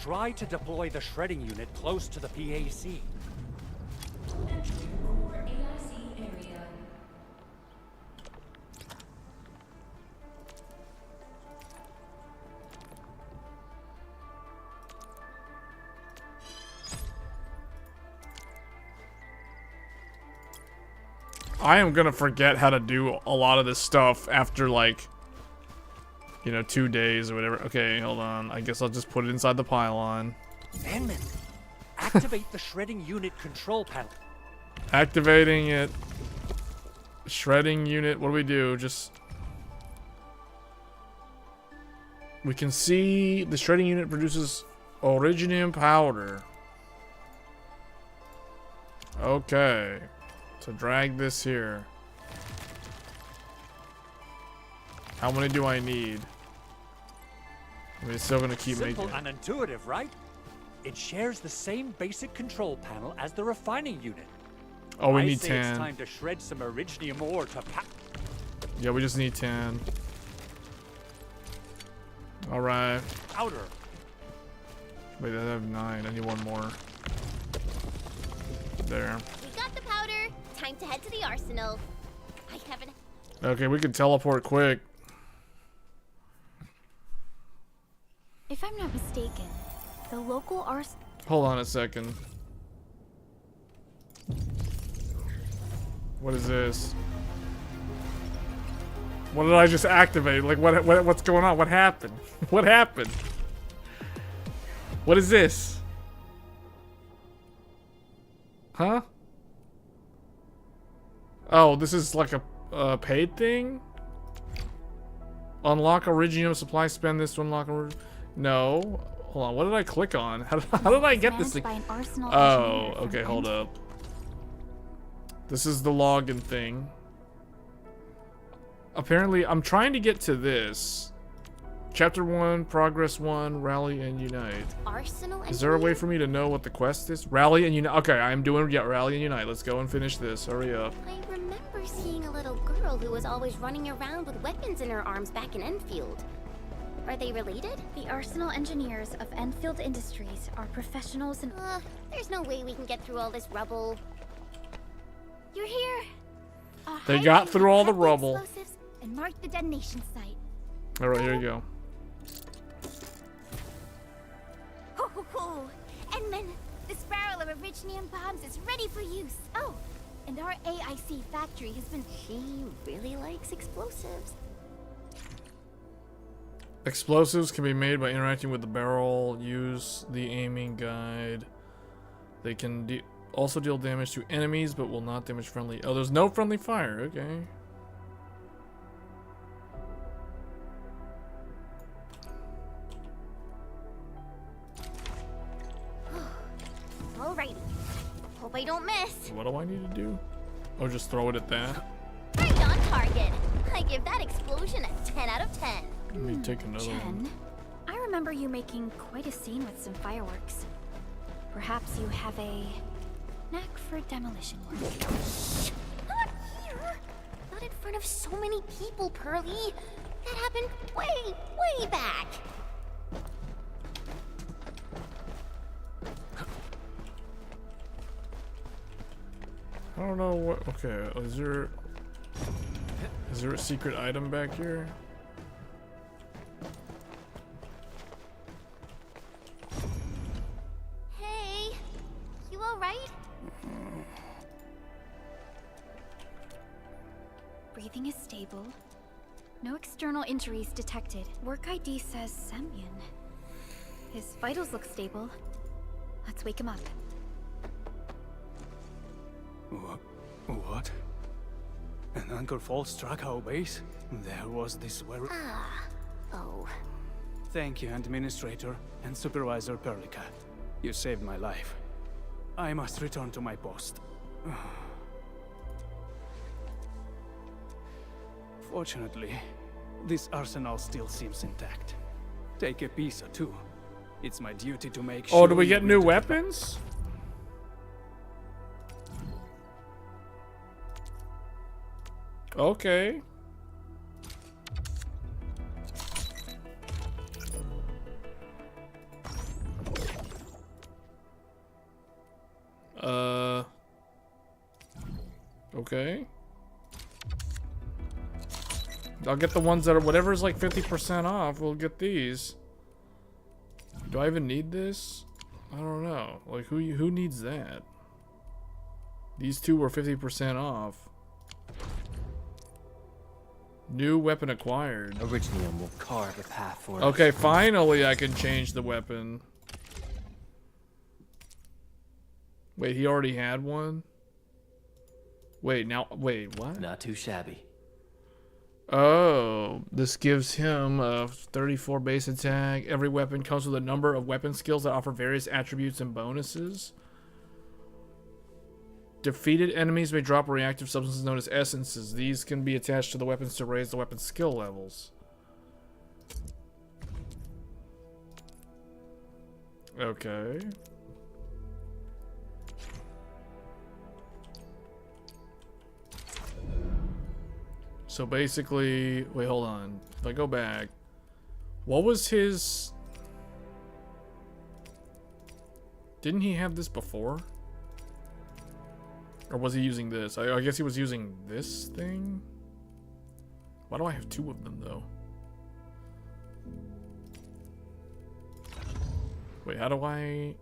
Try to deploy the shredding unit close to the PAC. I am gonna forget how to do a lot of this stuff after like, you know, 2 days or whatever. Okay, hold on. I guess I'll just put it inside the pylon. Enman, activate the shredding unit control panel. Activating it. Shredding unit. What do we do? Just... We can see the shredding unit produces Originium powder. Okay. So drag this here. How many do I need? We're still gonna keep Simple making. and intuitive, right? It shares the same basic control panel as the refining unit. Oh, we I need say 10. It's time to shred some Originium ore to pack. Yeah, we just need 10. All right. Powder. Wait, I have 9. I need one more. There. We got the powder. Time to head to the arsenal. I haven't... Okay, we can teleport quick. If I'm not mistaken, the local Hold on a second. What is this? What did I just activate? Like, what's going on? What happened? What happened? What is this? Huh? Oh, this is like a paid thing? Unlock Originium supply, spend this to unlock No. Hold on, what did I click on? How did I get this thing? Oh, okay, hold up. This is the login thing. Apparently, I'm trying to get to this. Chapter 1, Progress 1, Rally and Unite. Arsenal Is there a way for me to know what the quest is? Rally and Unite. Okay, I'm doing, yeah, Rally and Unite. Let's go and finish this. Hurry up. I remember seeing a little girl who was always running around with weapons in her arms back in Enfield. Are they related? The Arsenal engineers of Enfield Industries are professionals in... There's no way we can get through all this rubble. You're here! They got through all the rubble. Explosives and marked the detonation site. Alright, here you go. Ho ho ho! And then this barrel of Originium bombs is ready for use. Oh, and our AIC factory has been... She really likes explosives. Explosives can be made by interacting with the barrel. Use the aiming guide. They can also deal damage to enemies, but will not damage friendly. Oh, there's no friendly fire. Okay. Alrighty. Hope I don't miss. What do I need to do? Oh, just throw it at that. Right on target. I give that explosion a 10 out of 10. Let me take another Chen, one. I remember you making quite a scene with some fireworks. Perhaps you have a knack for demolition work. Not here. Not in front of so many people, Pearly. That happened way back. I don't know what. Okay, is there a secret item back here? Hey, you alright? Breathing is stable. No external injuries detected. Work ID says Semyon. His vitals look stable. Let's wake him up. What? An anchor fall struck our base? There was this where... Oh. Thank you, Administrator and Supervisor Perlica. You saved my life. I must return to my post. Fortunately, this arsenal still seems intact. Take a piece or two. It's my duty to make sure... Oh, do we get new weapons? Okay. Okay. I'll get the ones that are whatever's like 50% off. We'll get these. Do I even need this? I don't know. Like who needs that? These two were 50% off. New weapon acquired. Originium will carve a path for us. Okay, finally I can change the weapon. Wait, he already had one? Wait, what? Not too shabby. Oh, this gives him a 34 base attack. Every weapon comes with a number of weapon skills that offer various attributes and bonuses. Defeated enemies may drop reactive substances known as essences. These can be attached to the weapons to raise the weapon's skill levels. Okay. So basically, wait, hold on. If I go back, what was his... Didn't he have this before? Or was he using this? I guess he was using this thing? Why do I have 2 of them, though? Wait, how do I...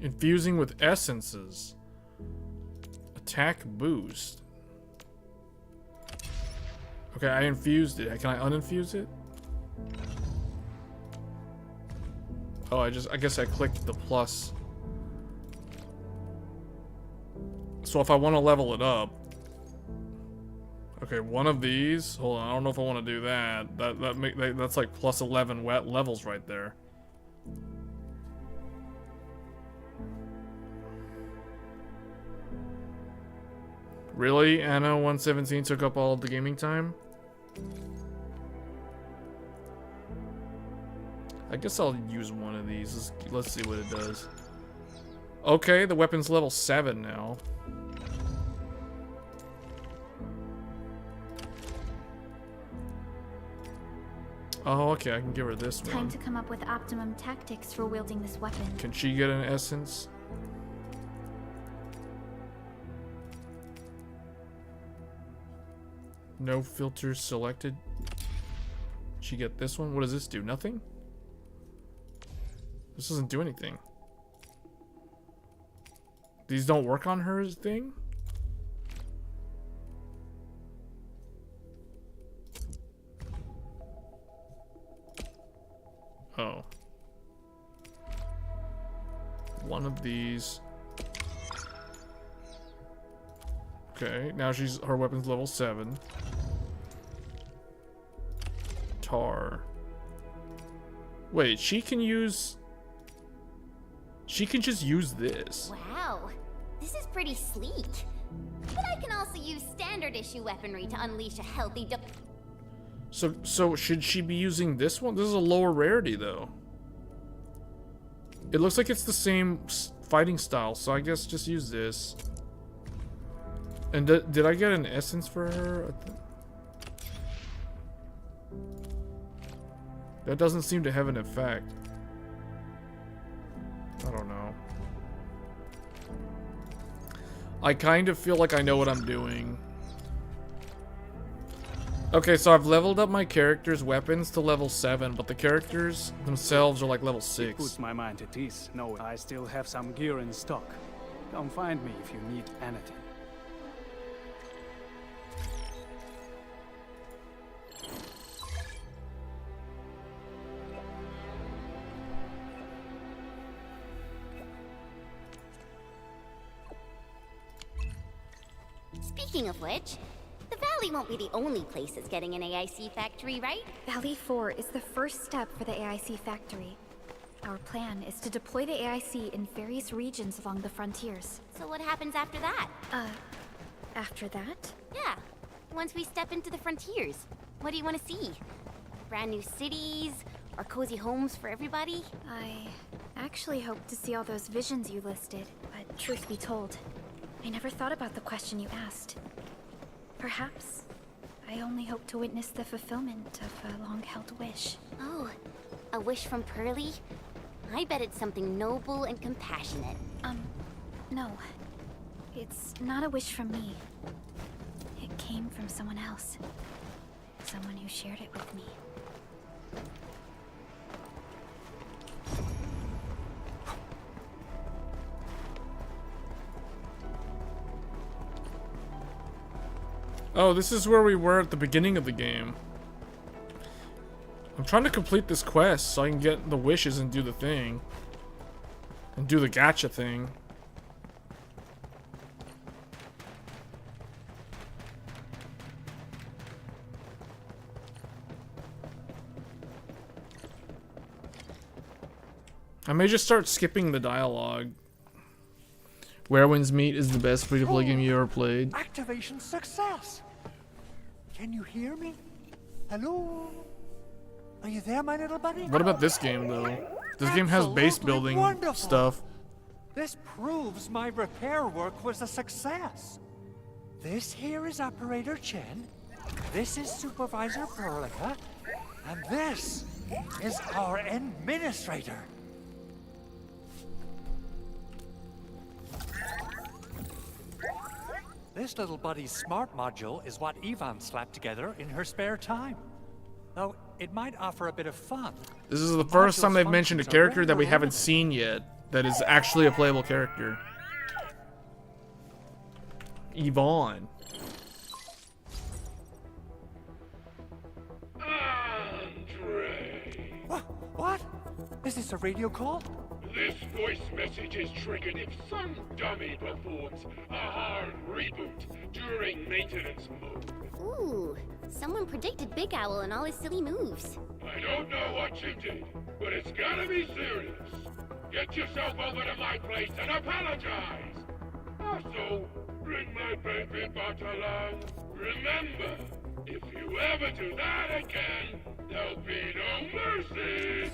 Infusing with essences. Attack boost. Okay, I infused it. Can I uninfuse it? Oh, I guess I clicked the plus. So if I want to level it up. Okay, one of these. Hold on, I don't know if I want to do that. That's like plus 11 wet levels right there. Really? Anno 117 took up all of the gaming time? I guess I'll use one of these. Let's see what it does. Okay, the weapon's level 7 now. Oh, okay, I can give her this one. Time to come up with optimum tactics for wielding this weapon. Can she get an essence? No filters selected. She get this one? What does this do? Nothing? This doesn't do anything. These don't work on her thing? Oh. One of these. Okay, now her weapon's level 7. Tar. Wait, she can just use this. Wow, this is pretty sleek. But I can also use standard issue weaponry to unleash a healthy So should she be using this one? This is a lower rarity though. It looks like it's the same fighting style, so I guess just use this. And did I get an essence for her? That doesn't seem to have an effect. I don't know. I kind of feel like I know what I'm doing. Okay, so I've leveled up my character's weapons to level 7, but the characters themselves are like level 6. It puts my mind at ease knowing I still have some gear in stock. Come find me if you need anything. Speaking of which, the Valley won't be the only place that's getting an AIC factory, right? Valley 4 is the first step for the AIC factory. Our plan is to deploy the AIC in various regions along the frontiers. So what happens after that? After that? Yeah, once we step into the frontiers. What do you want to see? Brand new cities? Or cozy homes for everybody? I actually hoped to see all those visions you listed, but truth be told, I never thought about the question you asked. Perhaps I only hope to witness the fulfillment of a long-held wish. Oh, a wish from Pearly? I bet it's something noble and compassionate. No. It's not a wish from me. It came from someone else. Someone who shared it with me. Oh, this is where we were at the beginning of the game. I'm trying to complete this quest so I can get the wishes and do the thing. And do the gacha thing. I may just start skipping the dialogue. Where Winds Meet is the best free-to-play game you ever played. Activation success! Can you hear me? Hello? Are you there, my little buddy? What about this game, though? This game has base building wonderful. stuff. This proves my repair work was a success. This here is Operator Chen. This is Supervisor Perlica. And this is our Administrator. This little buddy's smart module is what Yvonne slapped together in her spare time. Though it might offer a bit of fun. This is the first time they've mentioned a character that we haven't seen yet that is actually a playable character. Yvonne. What? Is this a radio call? This voice message is triggered if some dummy performs a hard reboot during maintenance mode. Ooh, someone predicted Big Owl and all his silly moves. I don't know what you did, but it's gotta be serious. Get yourself over to my place and apologize. Also, bring my baby bot along. Remember, if you ever do that again, there'll be no mercy.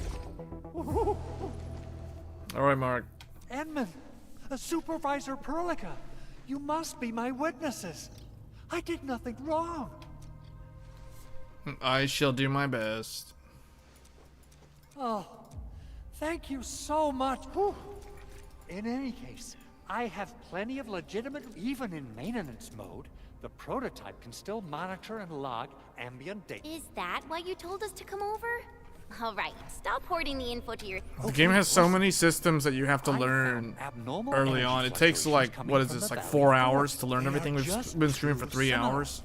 All right, Mark. Edmund, Supervisor Perlica, you must be my witnesses. I did nothing wrong. I shall do my best. Oh, thank you so much. Whew. In any case, I have plenty of legitimate, even in maintenance mode. The prototype can still monitor and log ambient data. Is that why you told us to come over? All right, stop hoarding the info to your... The game has so many systems that you have to learn early on. It takes like, what is this, like 4 hours to learn everything? We've been streaming for 3 hours.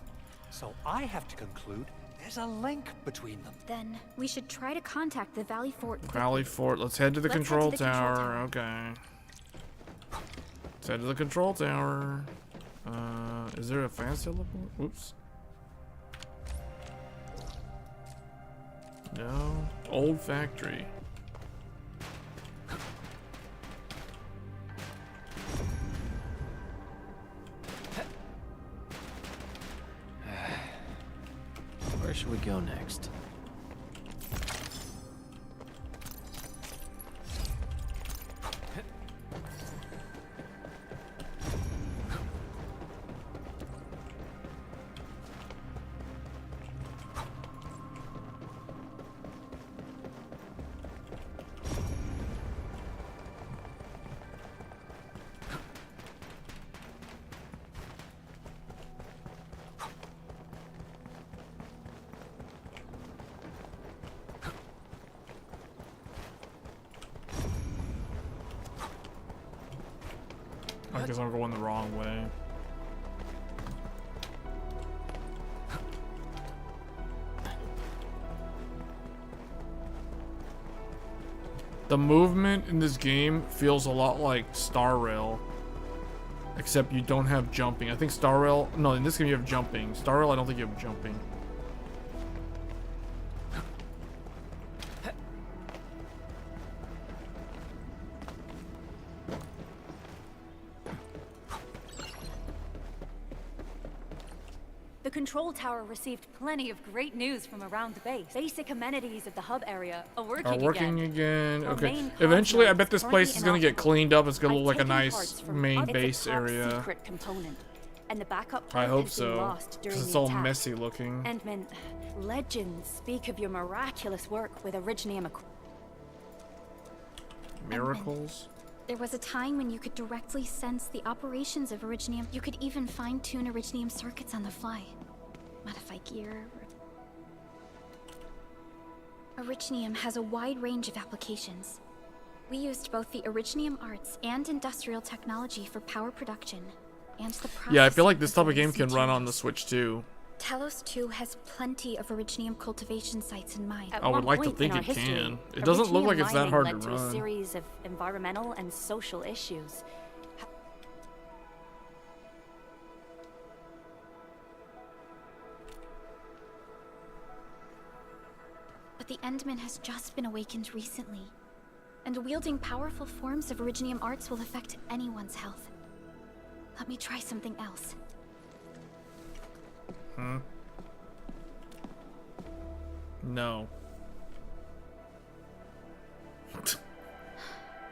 So I have to conclude there's a link between them. Then we should try to contact the Valley Fort quickly. Valley Fort. Let's head to the control tower. Okay. Let's head to the control tower. Is there a fancy level? Oops. No. Old factory. Where should we go next? I guess I'm going the wrong way. The movement in this game feels a lot like Star Rail, except you don't have jumping. I think Star Rail, no, in this game you have jumping. Star Rail, I don't think you have jumping. The control tower received plenty of great news from around the base. Basic amenities of the hub area are working again. Okay. Eventually, I bet this place is gonna get cleaned up. It's gonna look like a nice main base area. Secret component, and the backup I part hope has been so. lost during 'Cause it's the all attack. messy looking. Endman, legends speak of your miraculous work with Originium. Miracles. There was a time when you could directly sense the operations of Originium. You could even fine-tune Originium circuits on the fly. Modify gear. Originium has a wide range of applications. We used both the Originium arts and industrial technology for power production, and the process. Yeah, I feel like this type of game can run on the Switch too. Talos 2 has plenty of Originium cultivation sites in mind. I would like to think it can. It doesn't look like it's that hard to led to a run. series of environmental and social issues. But the Endman has just been awakened recently, and wielding powerful forms of Originium arts will affect anyone's health. Let me try something else. Hmm? No.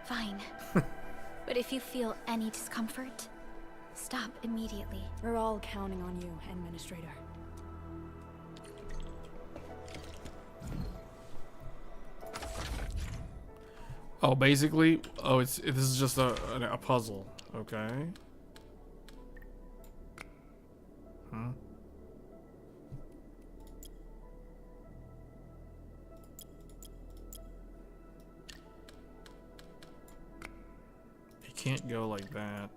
Fine. But if you feel any discomfort, stop immediately. We're all counting on you, Administrator. Oh, basically, this is just a puzzle. Okay. can't go like that.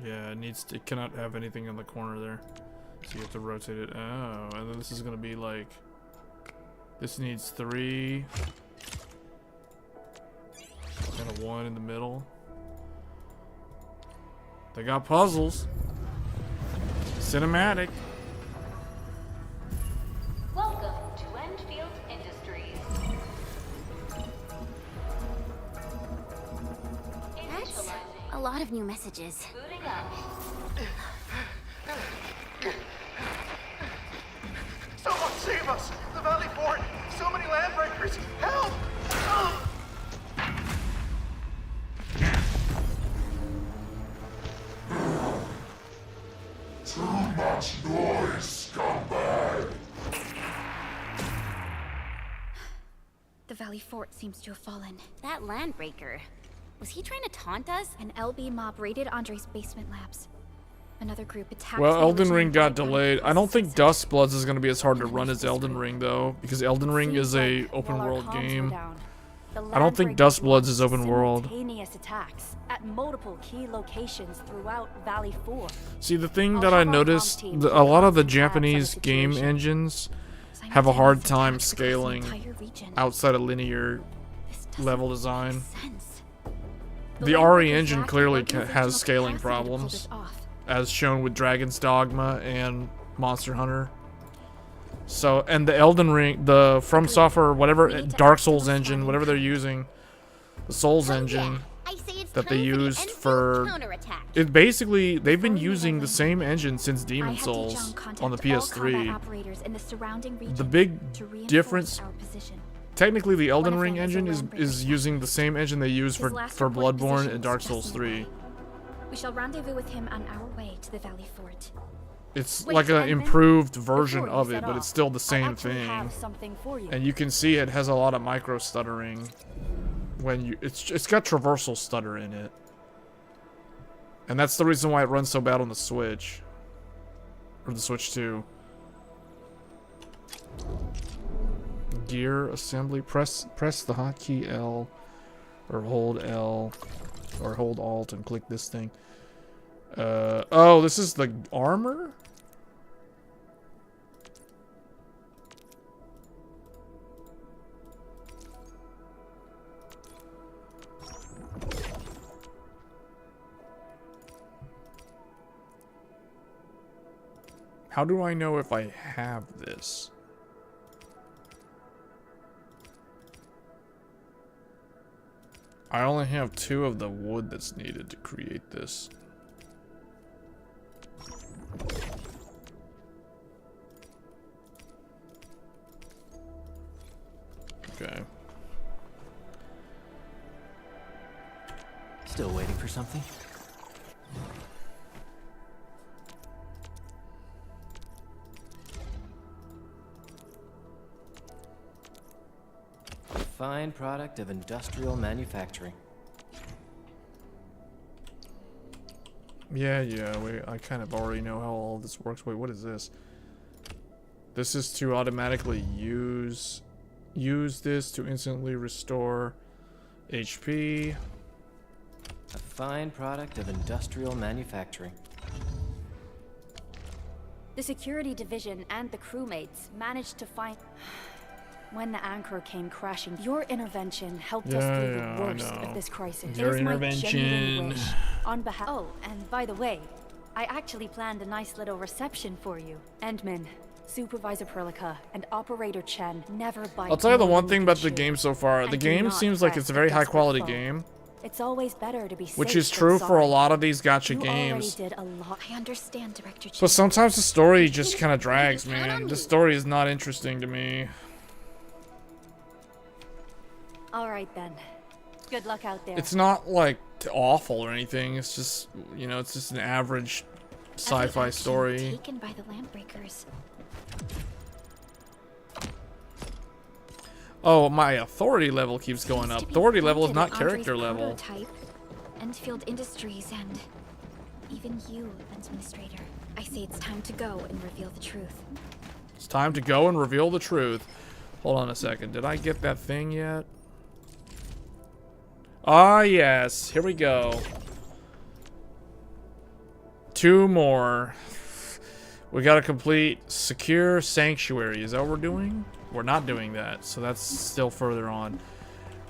Yeah, it cannot have anything in the corner there. So you have to rotate it. Oh, and then this is gonna be like, this needs 3 and a 1 in the middle. They got puzzles. Cinematic. Welcome to Enfield Industries. That's a lot of new messages. Booting up. Someone save us! The Valley Fort! So many land breakers! Help! Too much noise, scumbag! The Valley Fort seems to have fallen. That landbreaker. Was he trying to taunt us? An LB mob raided Andre's basement labs. Another group attacked. Well, the Elden original Ring got byproduct delayed. I don't think Dust Bloods is going to be as hard to run as Elden Ring, though, because Elden Ring is a open world game. I don't think Dust Bloods is open world. Simultaneous attacks at multiple key locations throughout Valley 4. See, the thing that I noticed, a lot of the Japanese game engines have a hard time scaling outside of linear level design. The RE engine clearly has scaling problems, as shown with Dragon's Dogma and Monster Hunter. So, and the Elden Ring, the From Software, whatever, Dark Souls engine, whatever they're using, the Souls engine that they used for, it basically, they've been using the same engine since Demon Souls on the PS3. The big difference, technically the Elden Ring engine is using the same engine they use for Bloodborne and Dark Souls 3. We shall rendezvous with him on our way to the Valley Fort. It's like an improved version of it, but it's still the same thing. And you can see it has a lot of micro stuttering when you it's got traversal stutter in it. And that's the reason why it runs so bad on the Switch. Or the Switch 2. Gear assembly, press the hotkey L or hold L or hold Alt and click this thing. Oh, this is the armor? How do I know if I have this? I only have 2 of the wood that's needed to create this. Okay. Still waiting for something? A fine product of industrial manufacturing. Yeah, I kind of already know how all this works. Wait, what is this? This is to automatically use this to instantly restore HP. A fine product of industrial manufacturing. The security division and the crewmates managed to find... When the anchor came crashing, your intervention helped us through the worst of this crisis. Your it is my genuine intervention. wish on behalf... Oh, and by the way, I actually planned a nice little reception for you. Endman, Supervisor Perlica, and Operator Chen never bite. I'll tell you the one thing about the game so far. The game seems like it's a very high quality game. It's always better to be safe Which is than true for a sorry. lot of these gacha You games. already did a lot. I understand, Director Chen. But sometimes the story just kind of drags, man. The story is not interesting to me. Alright then. Good luck out there. It's not like awful or anything. It's just, you know, it's just an average sci-fi story. Taken by the Landbreakers. Oh, my authority level keeps going up. Authority level is not Andre's character level. prototype, Enfield Industries, and Even you, Administrator. I say it's time to go and reveal the truth. It's time to go and reveal the truth. Hold on a second. Did I get that thing yet? Ah, yes. Here we go. 2 more. We gotta complete Secure Sanctuary. Is that what we're doing? We're not doing that, so that's still further on.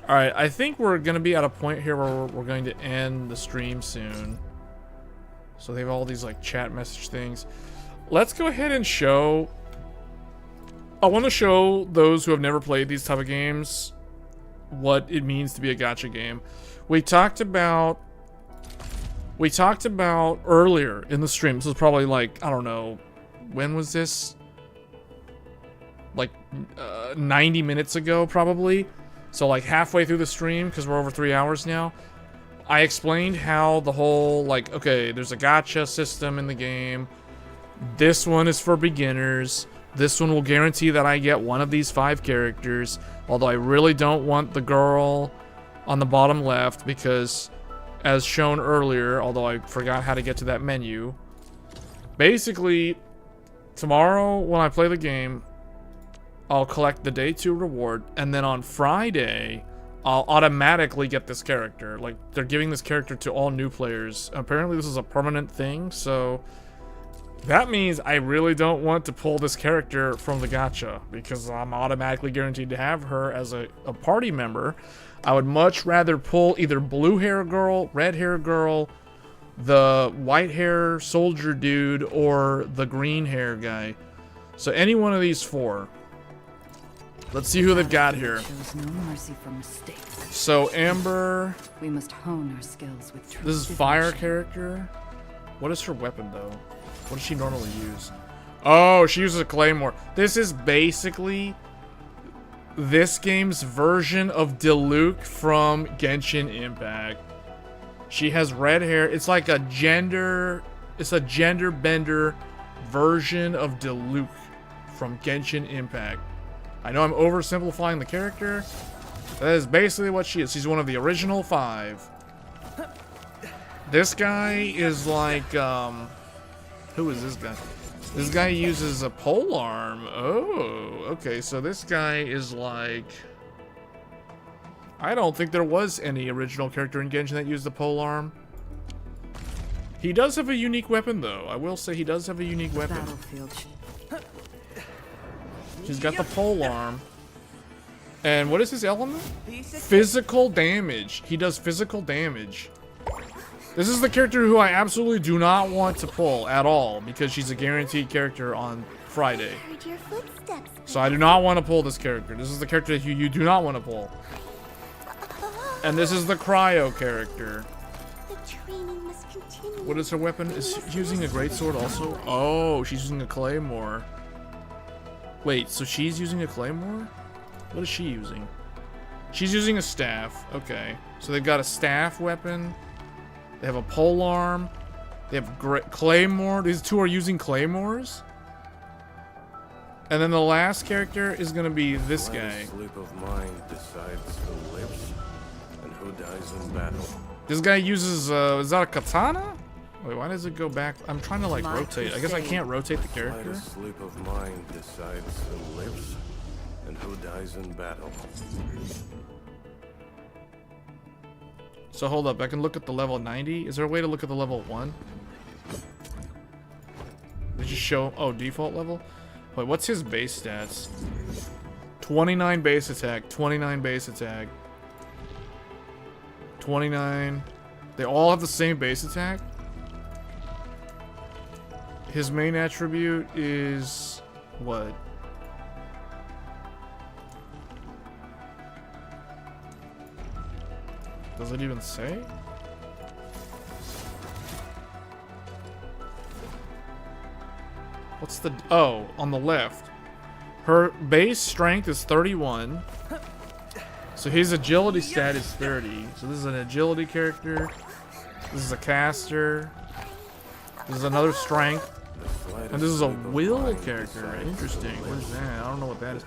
Alright, I think we're gonna be at a point here where we're going to end the stream soon. So they have all these like chat message things. Let's go ahead and show... I want to show those who have never played these type of games what it means to be a gacha game. We talked about earlier in the stream. This was probably like, I don't know, when was this? Like 90 minutes ago, probably. So like halfway through the stream, because we're over 3 hours now. I explained how the whole, like, okay, there's a gacha system in the game. This one is for beginners. This one will guarantee that I get one of these 5 characters. Although I really don't want the girl on the bottom left because, as shown earlier, although I forgot how to get to that menu. Basically, tomorrow when I play the game, I'll collect the day 2 reward. And then on Friday, I'll automatically get this character. Like, they're giving this character to all new players. Apparently this is a permanent thing, so... that means I really don't want to pull this character from the gacha, because I'm automatically guaranteed to have her as a party member. I would much rather pull either blue hair girl, red hair girl, the white hair soldier dude, or the green hair guy. So any one of these 4. Let's see who they've got here. Shows no mercy for mistakes. So Amber... we must hone our skills with this is fire character. What is her weapon, though? What does she normally use? Oh, she uses a claymore. This is basically this game's version of Diluc from Genshin Impact. She has red hair. It's like a gender bender version of Diluc from Genshin Impact. I know I'm oversimplifying the character. That is basically what she is. She's one of the original 5. This guy is like, who is this guy? This guy uses a polearm. Oh, okay. So this guy is like... I don't think there was any original character in Genshin that used the polearm. He does have a unique weapon, though. I will say he does have a unique weapon. Battlefield. He's got the polearm. And what is his element? Physical damage. He does physical damage. This is the character who I absolutely do not want to pull at all, because she's a guaranteed character on Friday. So I do not want to pull this character. This is the character that you do not want to pull. And this is the cryo character. What is her weapon? Is she using a greatsword also? Oh, she's using a claymore. Wait, so she's using a claymore? What is she using? She's using a staff. Okay. So they've got a staff weapon. They have a polearm. They have claymore. These 2 are using claymores. And then the last character is going to be this guy. Sleep of mind decides who lives and who dies in battle. This guy uses, is that a katana? Wait, why does it go back? I'm trying to like rotate. I guess I can't rotate the character. Sleep of mind decides who lives and who dies in battle. So hold up, I can look at the level 90. Is there a way to look at the level 1? They just show, oh, default level? Wait, what's his base stats? 29 base attack, 29 base attack. 29. They all have the same base attack? His main attribute is what? Does it even say? What's the... oh, on the left. Her base strength is 31. So his agility stat is 30. So this is an agility character. This is a caster. This is another strength. And this is a will character. Interesting. What is that? I don't know what that is.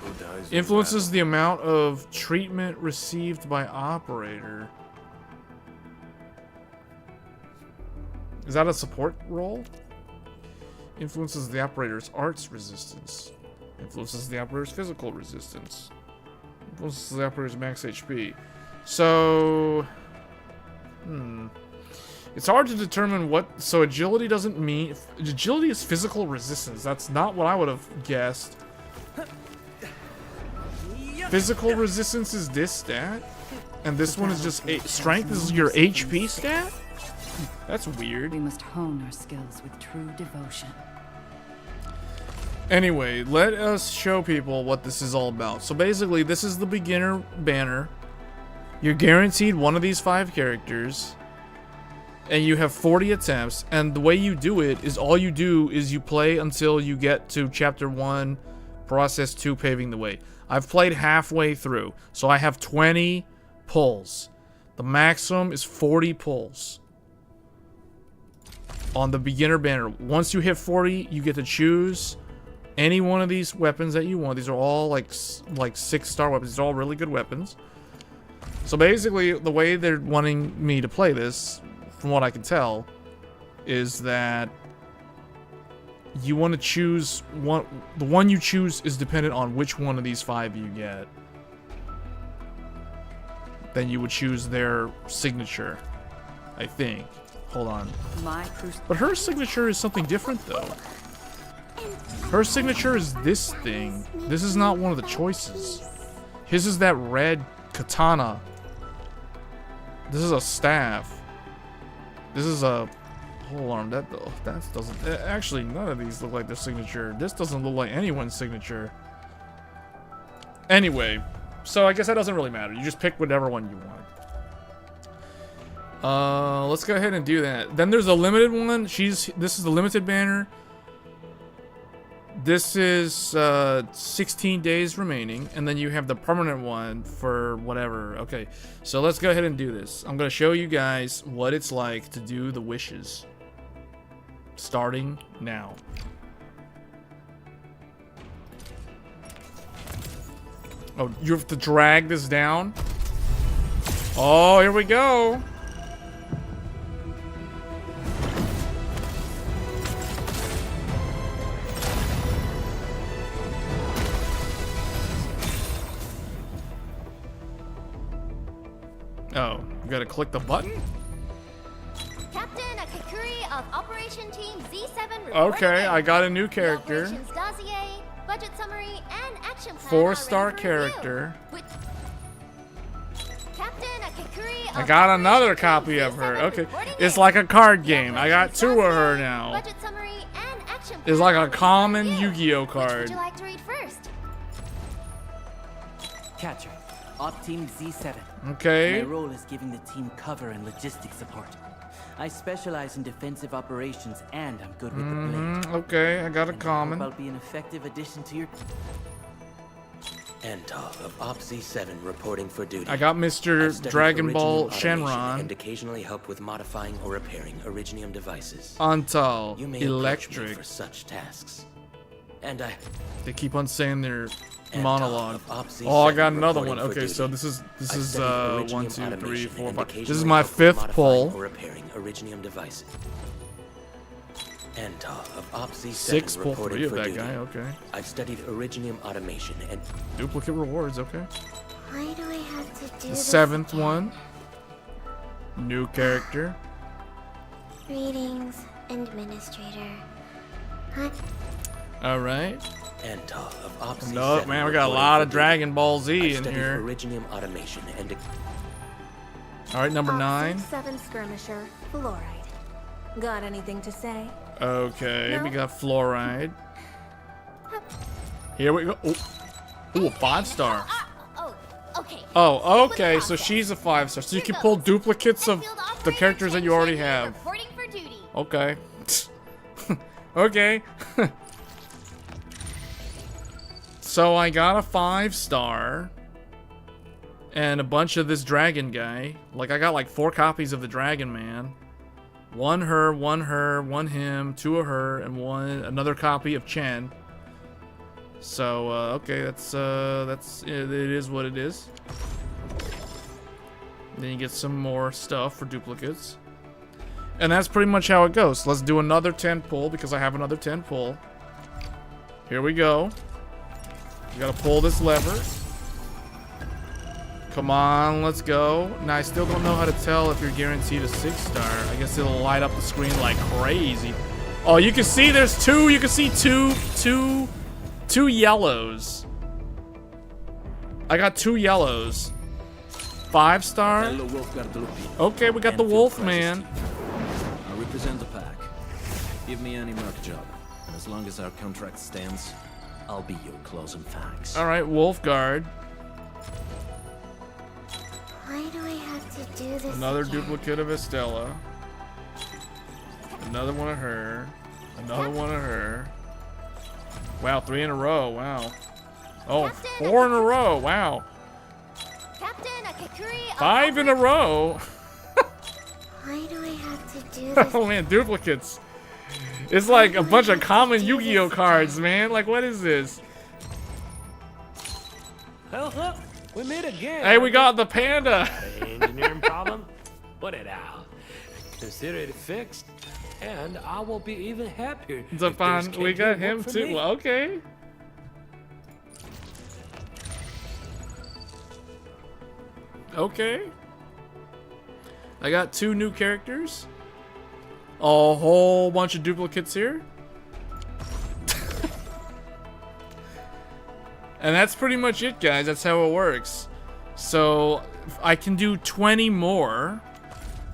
Influences the amount of treatment received by operator. Is that a support role? Influences the operator's arts resistance. Influences the operator's physical resistance. Influences the operator's max HP. So... It's hard to determine what... So agility doesn't mean... Agility is physical resistance. That's not what I would have guessed. Physical resistance is this stat? And this one is just... Strength is your HP stat? That's weird. We must hone our skills with true devotion. Anyway, let us show people what this is all about. So basically, this is the beginner banner. You're guaranteed one of these 5 characters. And you have 40 attempts. And the way you do it is all you do is you play until you get to Chapter 1, Process 2, Paving the Way. I've played halfway through. So I have 20 pulls. The maximum is 40 pulls. On the beginner banner. Once you hit 40, you get to choose any one of these weapons that you want. These are all like 6-star weapons. These are all really good weapons. So basically, the way they're wanting me to play this, from what I can tell, is that you want to choose one. The one you choose is dependent on which one of these 5 you get. Then you would choose their signature, I think. Hold on. But her signature is something different, though. Her signature is this thing. This is not one of the choices. His is that red katana. This is a staff. This is a... Hold on, that doesn't... Actually, none of these look like their signature. This doesn't look like anyone's signature. Anyway, so I guess that doesn't really matter. You just pick whatever one you want. Let's go ahead and do that. Then there's a limited one. This is the limited banner. This is 16 days remaining, and then you have the permanent one for whatever. Okay, so let's go ahead and do this. I'm going to show you guys what it's like to do the wishes. Starting now. Oh, you have to drag this down? Oh, here we go. Oh, you gotta click the button? Captain Akakuri of Operation Team Z7 Okay, I got a new character. Operations dossier, budget summary, and action plan 4-star character. Captain Akakuri of I got another copy of her. Okay, it's like a card game. I got 2 of her now. budget summary and action plan. It's like a common Yu-Gi-Oh Which card. would you like to read first? Catcher, Op Team Z7. Okay. My role is giving the team cover and logistics support. I specialize in defensive operations, and I'm good with the blade. Okay, I got a common. I'll be an effective addition to your... Entov of Op Z7 reporting for duty. I got Mr. Dragon Ball Shenron. And occasionally help with modifying or repairing Originium devices. Antal You may approach me Electric. for such tasks. And They keep on saying their And monologue. Op Z7 Oh, I got another reporting one. for Okay, duty. so this is I studied 1, Originium 2, 3, automation 4, and 5. This is occasionally my help with 5th modifying pull. Or repairing Originium devices. Entov of Op Z7 6 pull reporting 3 of for that duty. guy. Okay. I've studied Originium automation and Duplicate rewards. Okay. Why do I have to do The this 7th again? one. New character. Greetings, Administrator. Huh? All right. Entov of Op Z7 No, man, we got a reporting lot for of duty. Dragon Ball Z I've in studied here. Originium automation and All right, number 9. 7 skirmisher, fluoride. Got anything to say? Okay, we No? got fluoride. Here we go. Ooh, Ooh, a 5-star. Oh, okay. Oh, okay, so she's a 5-star. So you can pull duplicates of the characters that you already have. Reporting for duty. Okay. Okay. So I got a 5-star. And a bunch of this dragon guy. Like, I got like 4 copies of the Dragon Man. 1 her, 1 him, 2 of her, and another copy of Chen. So, okay, that's it is what it is. Then you get some more stuff for duplicates. And that's pretty much how it goes. Let's do another 10 pull because I have another 10 pull. Here we go. You gotta pull this lever. Come on, let's go. Now I still don't know how to tell if you're guaranteed a 6-star. I guess it'll light up the screen like crazy. Oh, you can see there's two. You can see two yellows. I got 2 yellows. 5-star. Okay, we got the wolf man. I represent the pack. Give me any merc job, and as long as our contract stands, I'll be your closing facts. All right, wolf guard. Why do I have to do this? Another again? duplicate of Estella. Another one of her. Another one of her. Wow, 3 in a row. Wow. Oh, 4 in a row. Wow. Captain Akakuri. 5 in a row. Why do I have to do this? Oh man, duplicates. It's like a bunch of common Yu-Gi-Oh cards, man. Like, what is this? Well, we meet again. Hey, we got the panda. Engineering problem? Put it out. Consider it fixed, and I will be even happier. Zafan, we got him too. Well, okay. Okay. I got 2 new characters. A whole bunch of duplicates here. And that's pretty much it, guys. That's how it works. So I can do 20 more,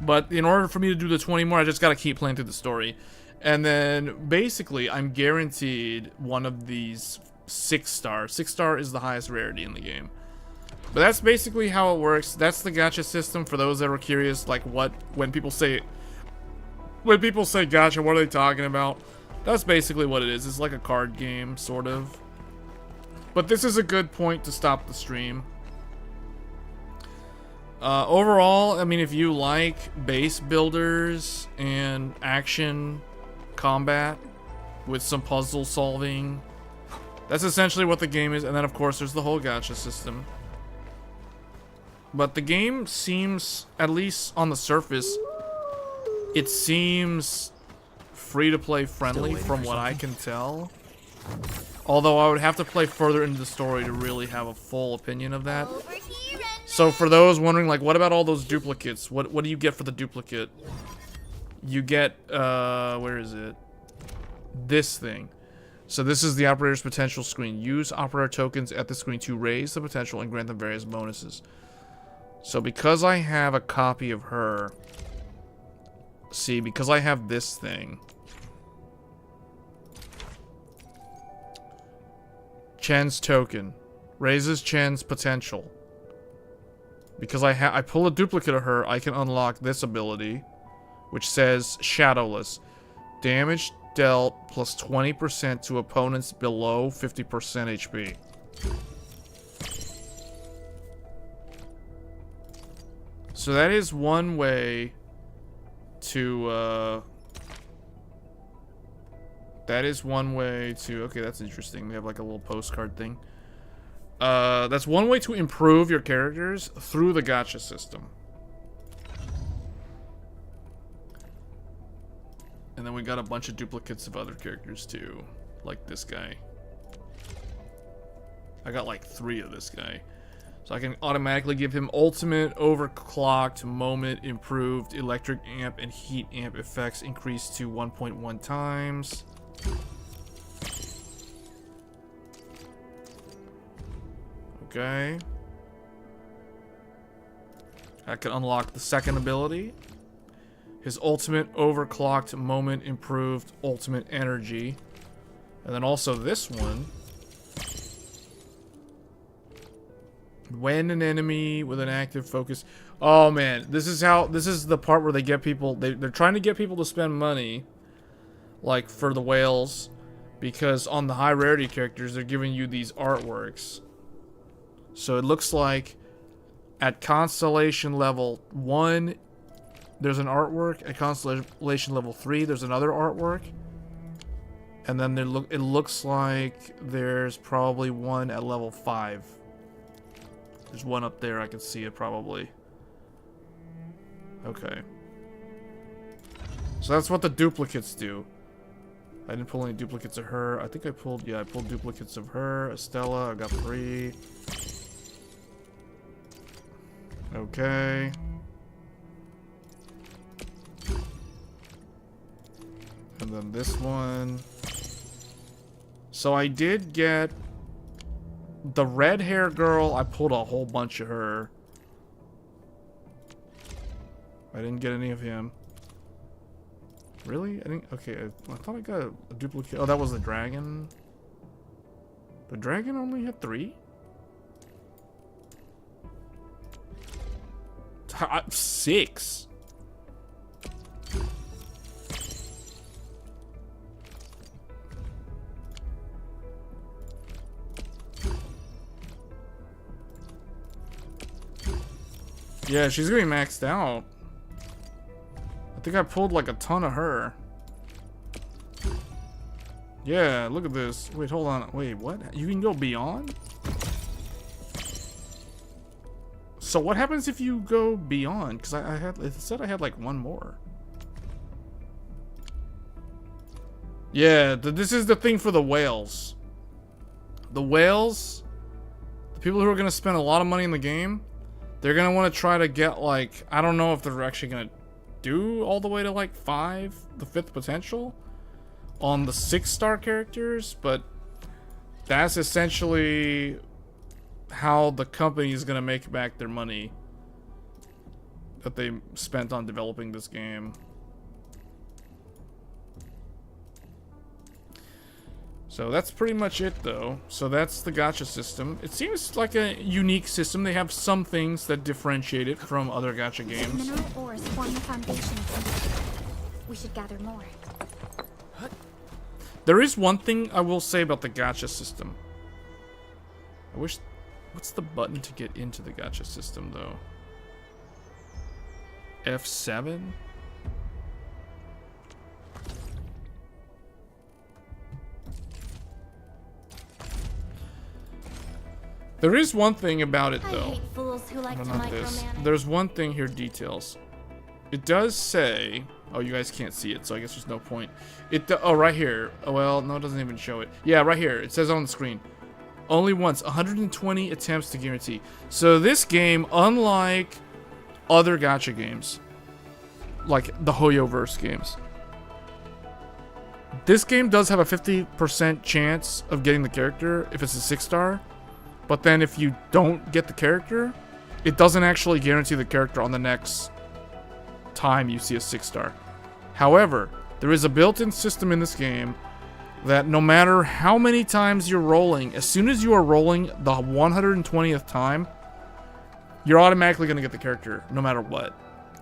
but in order for me to do the 20 more, I just gotta keep playing through the story. And then basically I'm guaranteed one of these 6-star. 6-star is the highest rarity in the game. But that's basically how it works. That's the gacha system for those that were curious, like when people say gacha, what are they talking about? That's basically what it is. It's like a card game, sort of. But this is a good point to stop the stream. Overall, I mean, if you like base builders and action combat with some puzzle solving, that's essentially what the game is. And then, of course, there's the whole gacha system. But the game seems, at least on the surface, it seems free-to-play friendly from what I can tell. Although I would have to play further into the story to really have a full opinion of that. So for those wondering, like, what about all those duplicates? What do you get for the duplicate? You get, where is it? This thing. So this is the operator's potential screen. Use operator tokens at the screen to raise the potential and grant them various bonuses. So because I have a copy of her, see, because I have this thing, Chen's token raises Chen's potential. Because I pull a duplicate of her, I can unlock this ability, which says Shadowless. Damage dealt plus 20% to opponents below 50% HP. So that is one way to, okay, that's interesting. They have like a little postcard thing. That's one way to improve your characters through the gacha system. And then we got a bunch of duplicates of other characters too, like this guy. I got like 3 of this guy. So I can automatically give him ultimate, overclocked, moment, improved, electric amp, and heat amp effects increased to 1.1 times. Okay. I can unlock the second ability. His ultimate, overclocked, moment, improved, ultimate energy. And then also this one. When an enemy with an active focus. Oh man, this is the part where they get people, they're trying to get people to spend money, like for the whales, because on the high rarity characters they're giving you these artworks. So it looks like at constellation level 1 there's an artwork, at constellation level 3 there's another artwork, and then it looks like there's probably one at level 5. There's one up there, I can see it probably. Okay. So that's what the duplicates do. I didn't pull any duplicates of her. I think I pulled, yeah, I pulled duplicates of her. Estella, I got 3. Okay. And then this one. So I did get the red hair girl. I pulled a whole bunch of her. I didn't get any of him. Really? I think, okay, I thought I got a duplicate. Oh, that was the dragon. The dragon only had 3? 6. Yeah, she's gonna be maxed out. I think I pulled like a ton of her. Yeah, look at this. Wait, hold on. Wait, what? You can go beyond? So what happens if you go beyond? Because I had, it said I had like 1 more. Yeah, this is the thing for the whales. The whales, the people who are gonna spend a lot of money in the game, they're gonna want to try to get like, I don't know if they're actually gonna do all the way to like 5, the 5th potential on the 6-star characters, but that's essentially how the company is gonna make back their money that they spent on developing this game. So that's pretty much it though. So that's the gacha system. It seems like a unique system. They have some things that differentiate it from other gacha games. Mineral ores form the foundation of Enfield. We should gather more. There is one thing I will say about the gacha system. I wish... What's the button to get into the gacha system though? F7? There is one thing about it, though. I hate fools who like to not this. micromanage. There's one thing here, details. It does say... Oh, you guys can't see it, so I guess there's no point. Oh, right here. Oh, well, no, it doesn't even show it. Yeah, right here. It says on the screen. Only once. 120 attempts to guarantee. So this game, unlike other gacha games, like the Hoyoverse games, this game does have a 50% chance of getting the character if it's a 6-star. But then if you don't get the character, it doesn't actually guarantee the character on the next time you see a 6-star. However, there is a built-in system in this game that no matter how many times you're rolling, as soon as you are rolling the 120th time, you're automatically going to get the character no matter what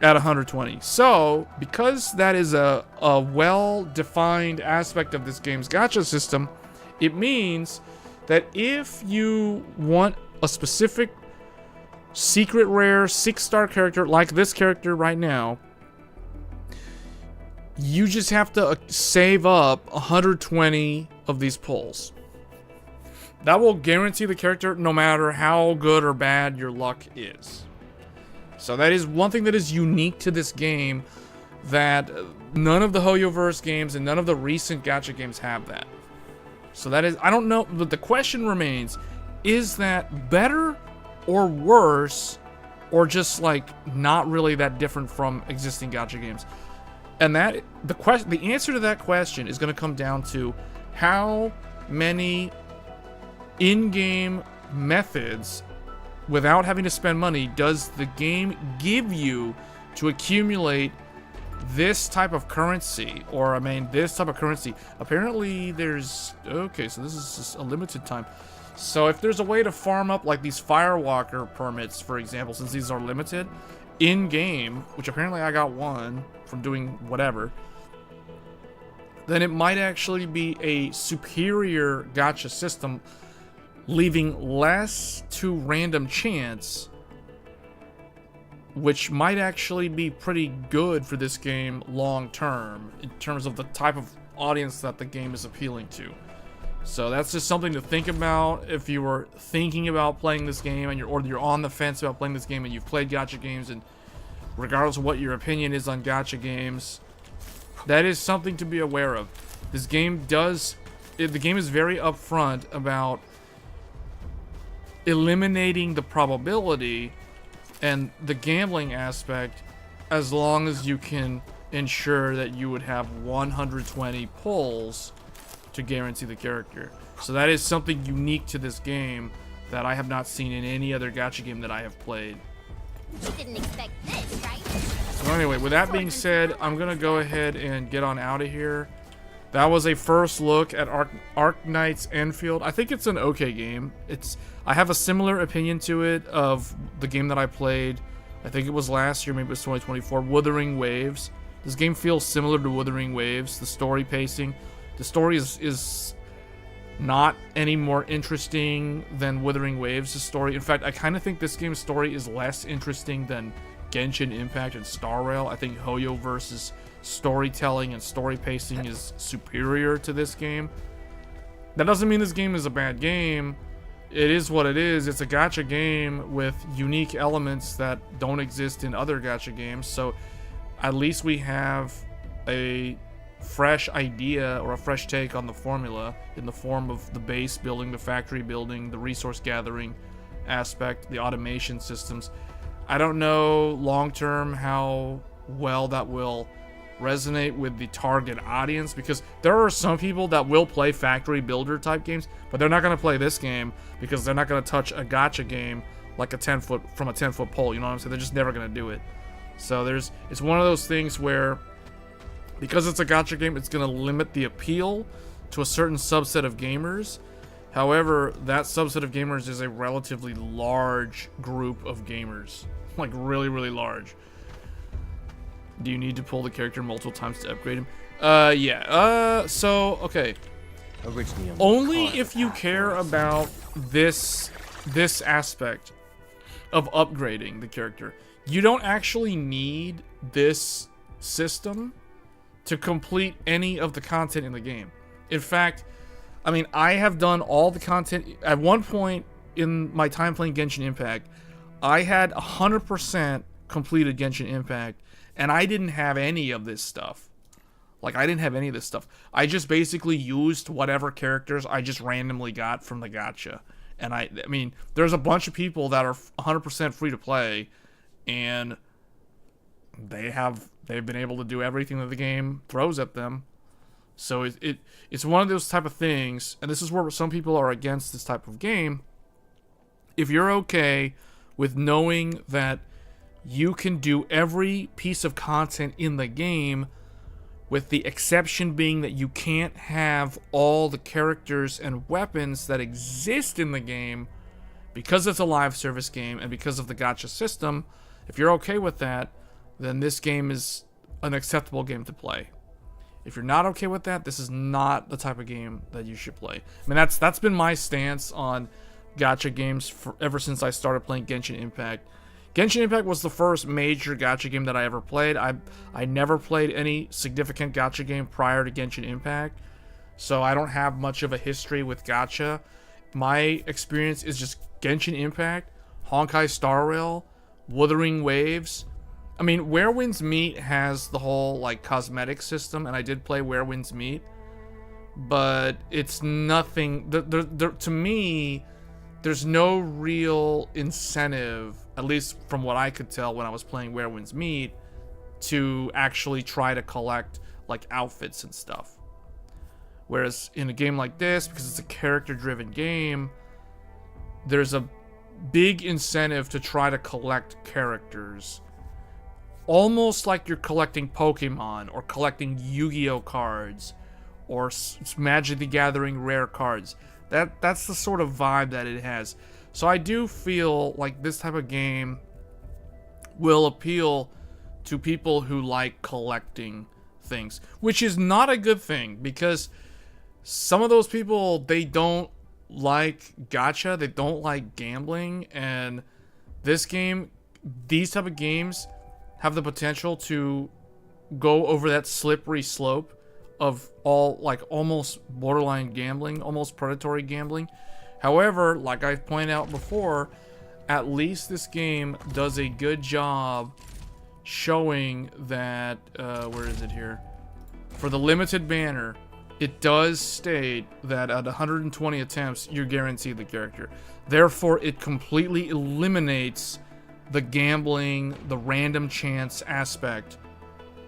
at 120. So, because that is a well-defined aspect of this game's gacha system, it means that if you want a specific secret rare 6-star character like this character right now, you just have to save up 120 of these pulls. That will guarantee the character no matter how good or bad your luck is. So that is one thing that is unique to this game, that none of the Hoyoverse games and none of the recent gacha games have that. So that is, I don't know, but the question remains, is that better or worse, or just like not really that different from existing gacha games? And that the answer to that question is going to come down to how many in-game methods, without having to spend money, does the game give you to accumulate this type of currency, or I mean this type of currency. Apparently there's, okay, so this is just a limited time. So if there's a way to farm up like these Firewalker permits, for example, since these are limited in game, which apparently I got 1 from doing whatever, then it might actually be a superior gacha system, leaving less to random chance, which might actually be pretty good for this game long term in terms of the type of audience that the game is appealing to. So that's just something to think about if you were thinking about playing this game and you're on the fence about playing this game and you've played gacha games, and regardless of what your opinion is on gacha games, That is something to be aware of. This game does... the game is very upfront about eliminating the probability and the gambling aspect as long as you can ensure that you would have 120 pulls to guarantee the character. So that is something unique to this game that I have not seen in any other gacha game that I have played. You didn't expect this, right? So anyway, with that being said, I'm gonna go ahead and get on out of here. That was a first look at Arknights Endfield. I think it's an okay game. I have a similar opinion to it of the game that I played. I think it was last year, maybe it was 2024, Wuthering Waves. This game feels similar to Wuthering Waves. The story pacing. The story is not any more interesting than Wuthering Waves' story. In fact, I kind of think this game's story is less interesting than Genshin Impact and Star Rail. I think Hoyoverse's storytelling and story pacing is superior to this game. That doesn't mean this game is a bad game. It is what it is. It's a gacha game with unique elements that don't exist in other gacha games. So at least we have a fresh idea or a fresh take on the formula in the form of the base building, the factory building, the resource gathering aspect, the automation systems. I don't know long term how well that will resonate with the target audience, because there are some people that will play factory builder type games, but they're not going to play this game because they're not going to touch a gacha game like a 10-foot from a 10-foot pole. You know what I'm saying? They're just never going to do it. So it's one of those things where, because it's a gacha game, it's going to limit the appeal to a certain subset of gamers. However, that subset of gamers is a relatively large group of gamers. Like, really, really large. Do you need to pull the character multiple times to upgrade him? Yeah. So, okay. Only if you care about this aspect of upgrading the character. You don't actually need this system to complete any of the content in the game. In fact, I mean, I have done all the content. At one point in my time playing Genshin Impact, I had 100% completed Genshin Impact, and I didn't have any of this stuff. Like, I didn't have any of this stuff. I just basically used whatever characters I just randomly got from the gacha. And I mean, there's a bunch of people that are 100% free to play, and they've been able to do everything that the game throws at them. So it's one of those type of things, and this is where some people are against this type of game. If you're okay with knowing that you can do every piece of content in the game, with the exception being that you can't have all the characters and weapons that exist in the game because it's a live service game and because of the gacha system, if you're okay with that, then this game is an acceptable game to play. If you're not okay with that, this is not the type of game that you should play. I mean, that's been my stance on gacha games ever since I started playing Genshin Impact. Genshin Impact was the first major gacha game that I ever played. I never played any significant gacha game prior to Genshin Impact, so I don't have much of a history with gacha. My experience is just Genshin Impact, Honkai Star Rail, Wuthering Waves. I mean, Where Winds Meet has the whole, like, cosmetic system, and I did play Where Winds Meet, but it's nothing... to me, there's no real incentive, at least from what I could tell when I was playing Where Winds Meet, to actually try to collect, like, outfits and stuff. Whereas in a game like this, because it's a character-driven game, there's a big incentive to try to collect characters. Almost like you're collecting Pokemon, or collecting Yu-Gi-Oh cards, or Magic the Gathering rare cards. That's the sort of vibe that it has. So I do feel like this type of game will appeal to people who like collecting things, which is not a good thing, because some of those people, they don't like gacha, they don't like gambling, and this game, these type of games have the potential to go over that slippery slope of almost borderline gambling, almost predatory gambling. However, like I've pointed out before, at least this game does a good job showing that, where is it here? for the limited banner, it does state that at 120 attempts, you're guaranteed the character. Therefore, it completely eliminates the gambling, the random chance aspect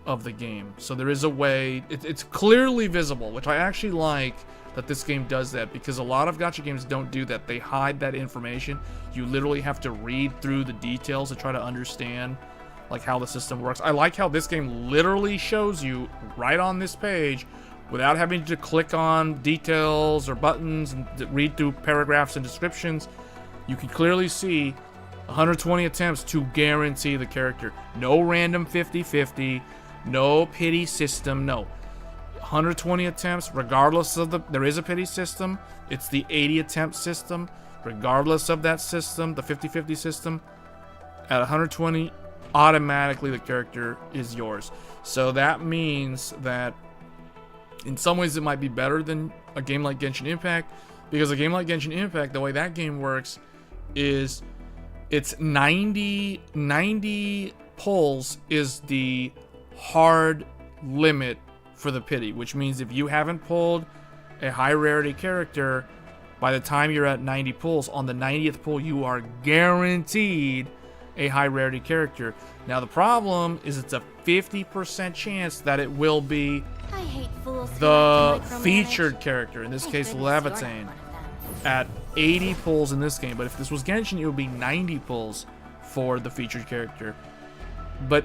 of the game. So there is a way, it's clearly visible, which I actually like that this game does that, because a lot of gacha games don't do that. They hide that information. You literally have to read through the details to try to understand like how the system works. I like how this game literally shows you right on this page without having to click on details or buttons and read through paragraphs and descriptions. You can clearly see 120 attempts to guarantee the character. No random 50-50, no pity system, no. 120 attempts, regardless of there is a pity system. It's the 80 attempt system. Regardless of that system, the 50-50 system, at 120, automatically the character is yours. So that means that in some ways it might be better than a game like Genshin Impact, because a game like Genshin Impact, the way that game works is it's 90 pulls is the hard limit for the pity, which means if you haven't pulled a high rarity character by the time you're at 90 pulls, on the 90th pull you are guaranteed a high rarity character. Now the problem is it's a 50% chance that it will be I hate fools the featured character, in this case Levitain, at 80 pulls in this game. But if this was Genshin, it would be 90 pulls for the featured character. But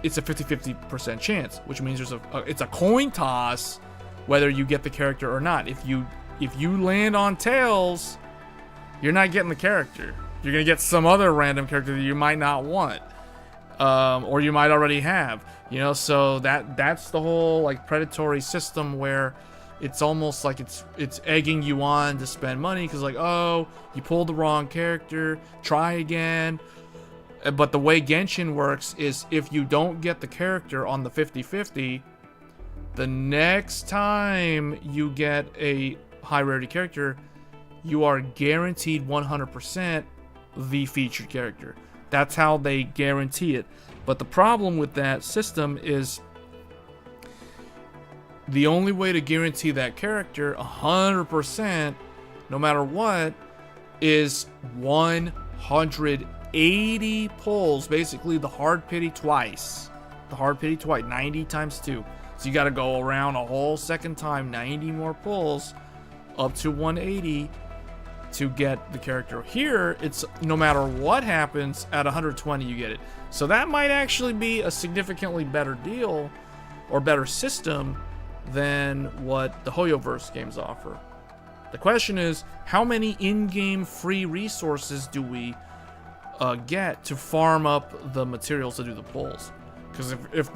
it's a 50-50% chance, which means there's it's a coin toss whether you get the character or not. If you land on tails, you're not getting the character. You're gonna get some other random character that you might not want, or you might already have. You know, so that's the whole like predatory system where it's almost like it's egging you on to spend money, because like, oh, you pulled the wrong character, try again. But the way Genshin works is if you don't get the character on the 50-50, the next time you get a high rarity character, you are guaranteed 100% the featured character. That's how they guarantee it. But the problem with that system is the only way to guarantee that character 100%, no matter what, is 180 pulls, basically the hard pity twice. The hard pity twice, 90 times 2. So you got to go around a whole second time, 90 more pulls, up to 180 to get the character. Here, it's no matter what happens, at 120 you get it. So that might actually be a significantly better deal or better system than what the Hoyoverse games offer. The question is, how many in-game free resources do we get to farm up the materials to do the pulls? Because if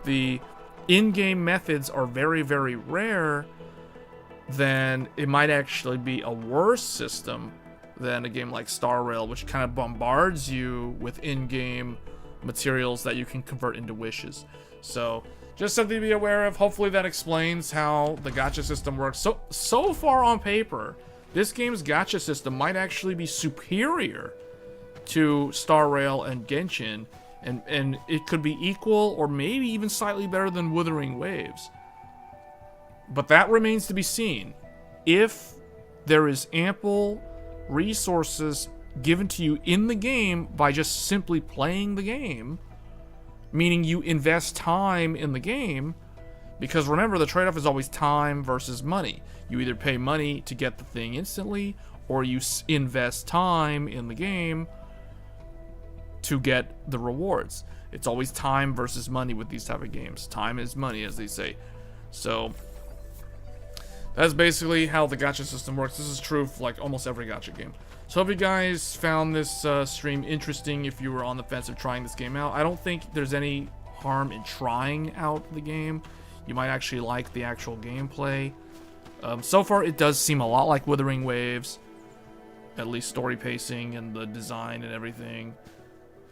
the in-game methods are very, very rare, then it might actually be a worse system than a game like Star Rail, which kind of bombards you with in-game materials that you can convert into wishes. So just something to be aware of. Hopefully that explains how the gacha system works. So far on paper, this game's gacha system might actually be superior to Star Rail and Genshin, and it could be equal or maybe even slightly better than Wuthering Waves. But that remains to be seen. If there is ample resources given to you in the game by just simply playing the game, meaning you invest time in the game, because remember, the trade-off is always time versus money. You either pay money to get the thing instantly, or you invest time in the game to get the rewards. It's always time versus money with these type of games. Time is money, as they say. So that's basically how the gacha system works. This is true for like almost every gacha game. So hope you guys found this stream interesting if you were on the fence of trying this game out. I don't think there's any harm in trying out the game. You might actually like the actual gameplay. So far it does seem a lot like Wuthering Waves, at least story pacing and the design and everything.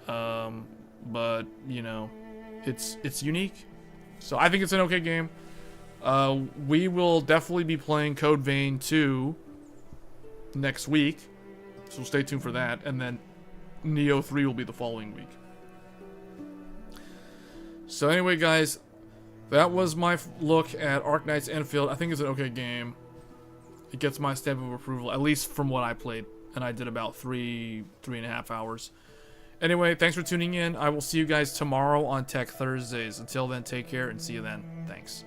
But you know, it's unique. So I think it's an okay game. We will definitely be playing Code Vein 2 next week, so stay tuned for that, and then Neo 3 will be the following week. So anyway, guys, that was my look at Arknights Endfield. I think it's an okay game. It gets my stamp of approval, at least from what I played. And I did about 3.5 hours. Anyway, thanks for tuning in. I will see you guys tomorrow on Tech Thursdays. Until then, take care and see you then. Thanks.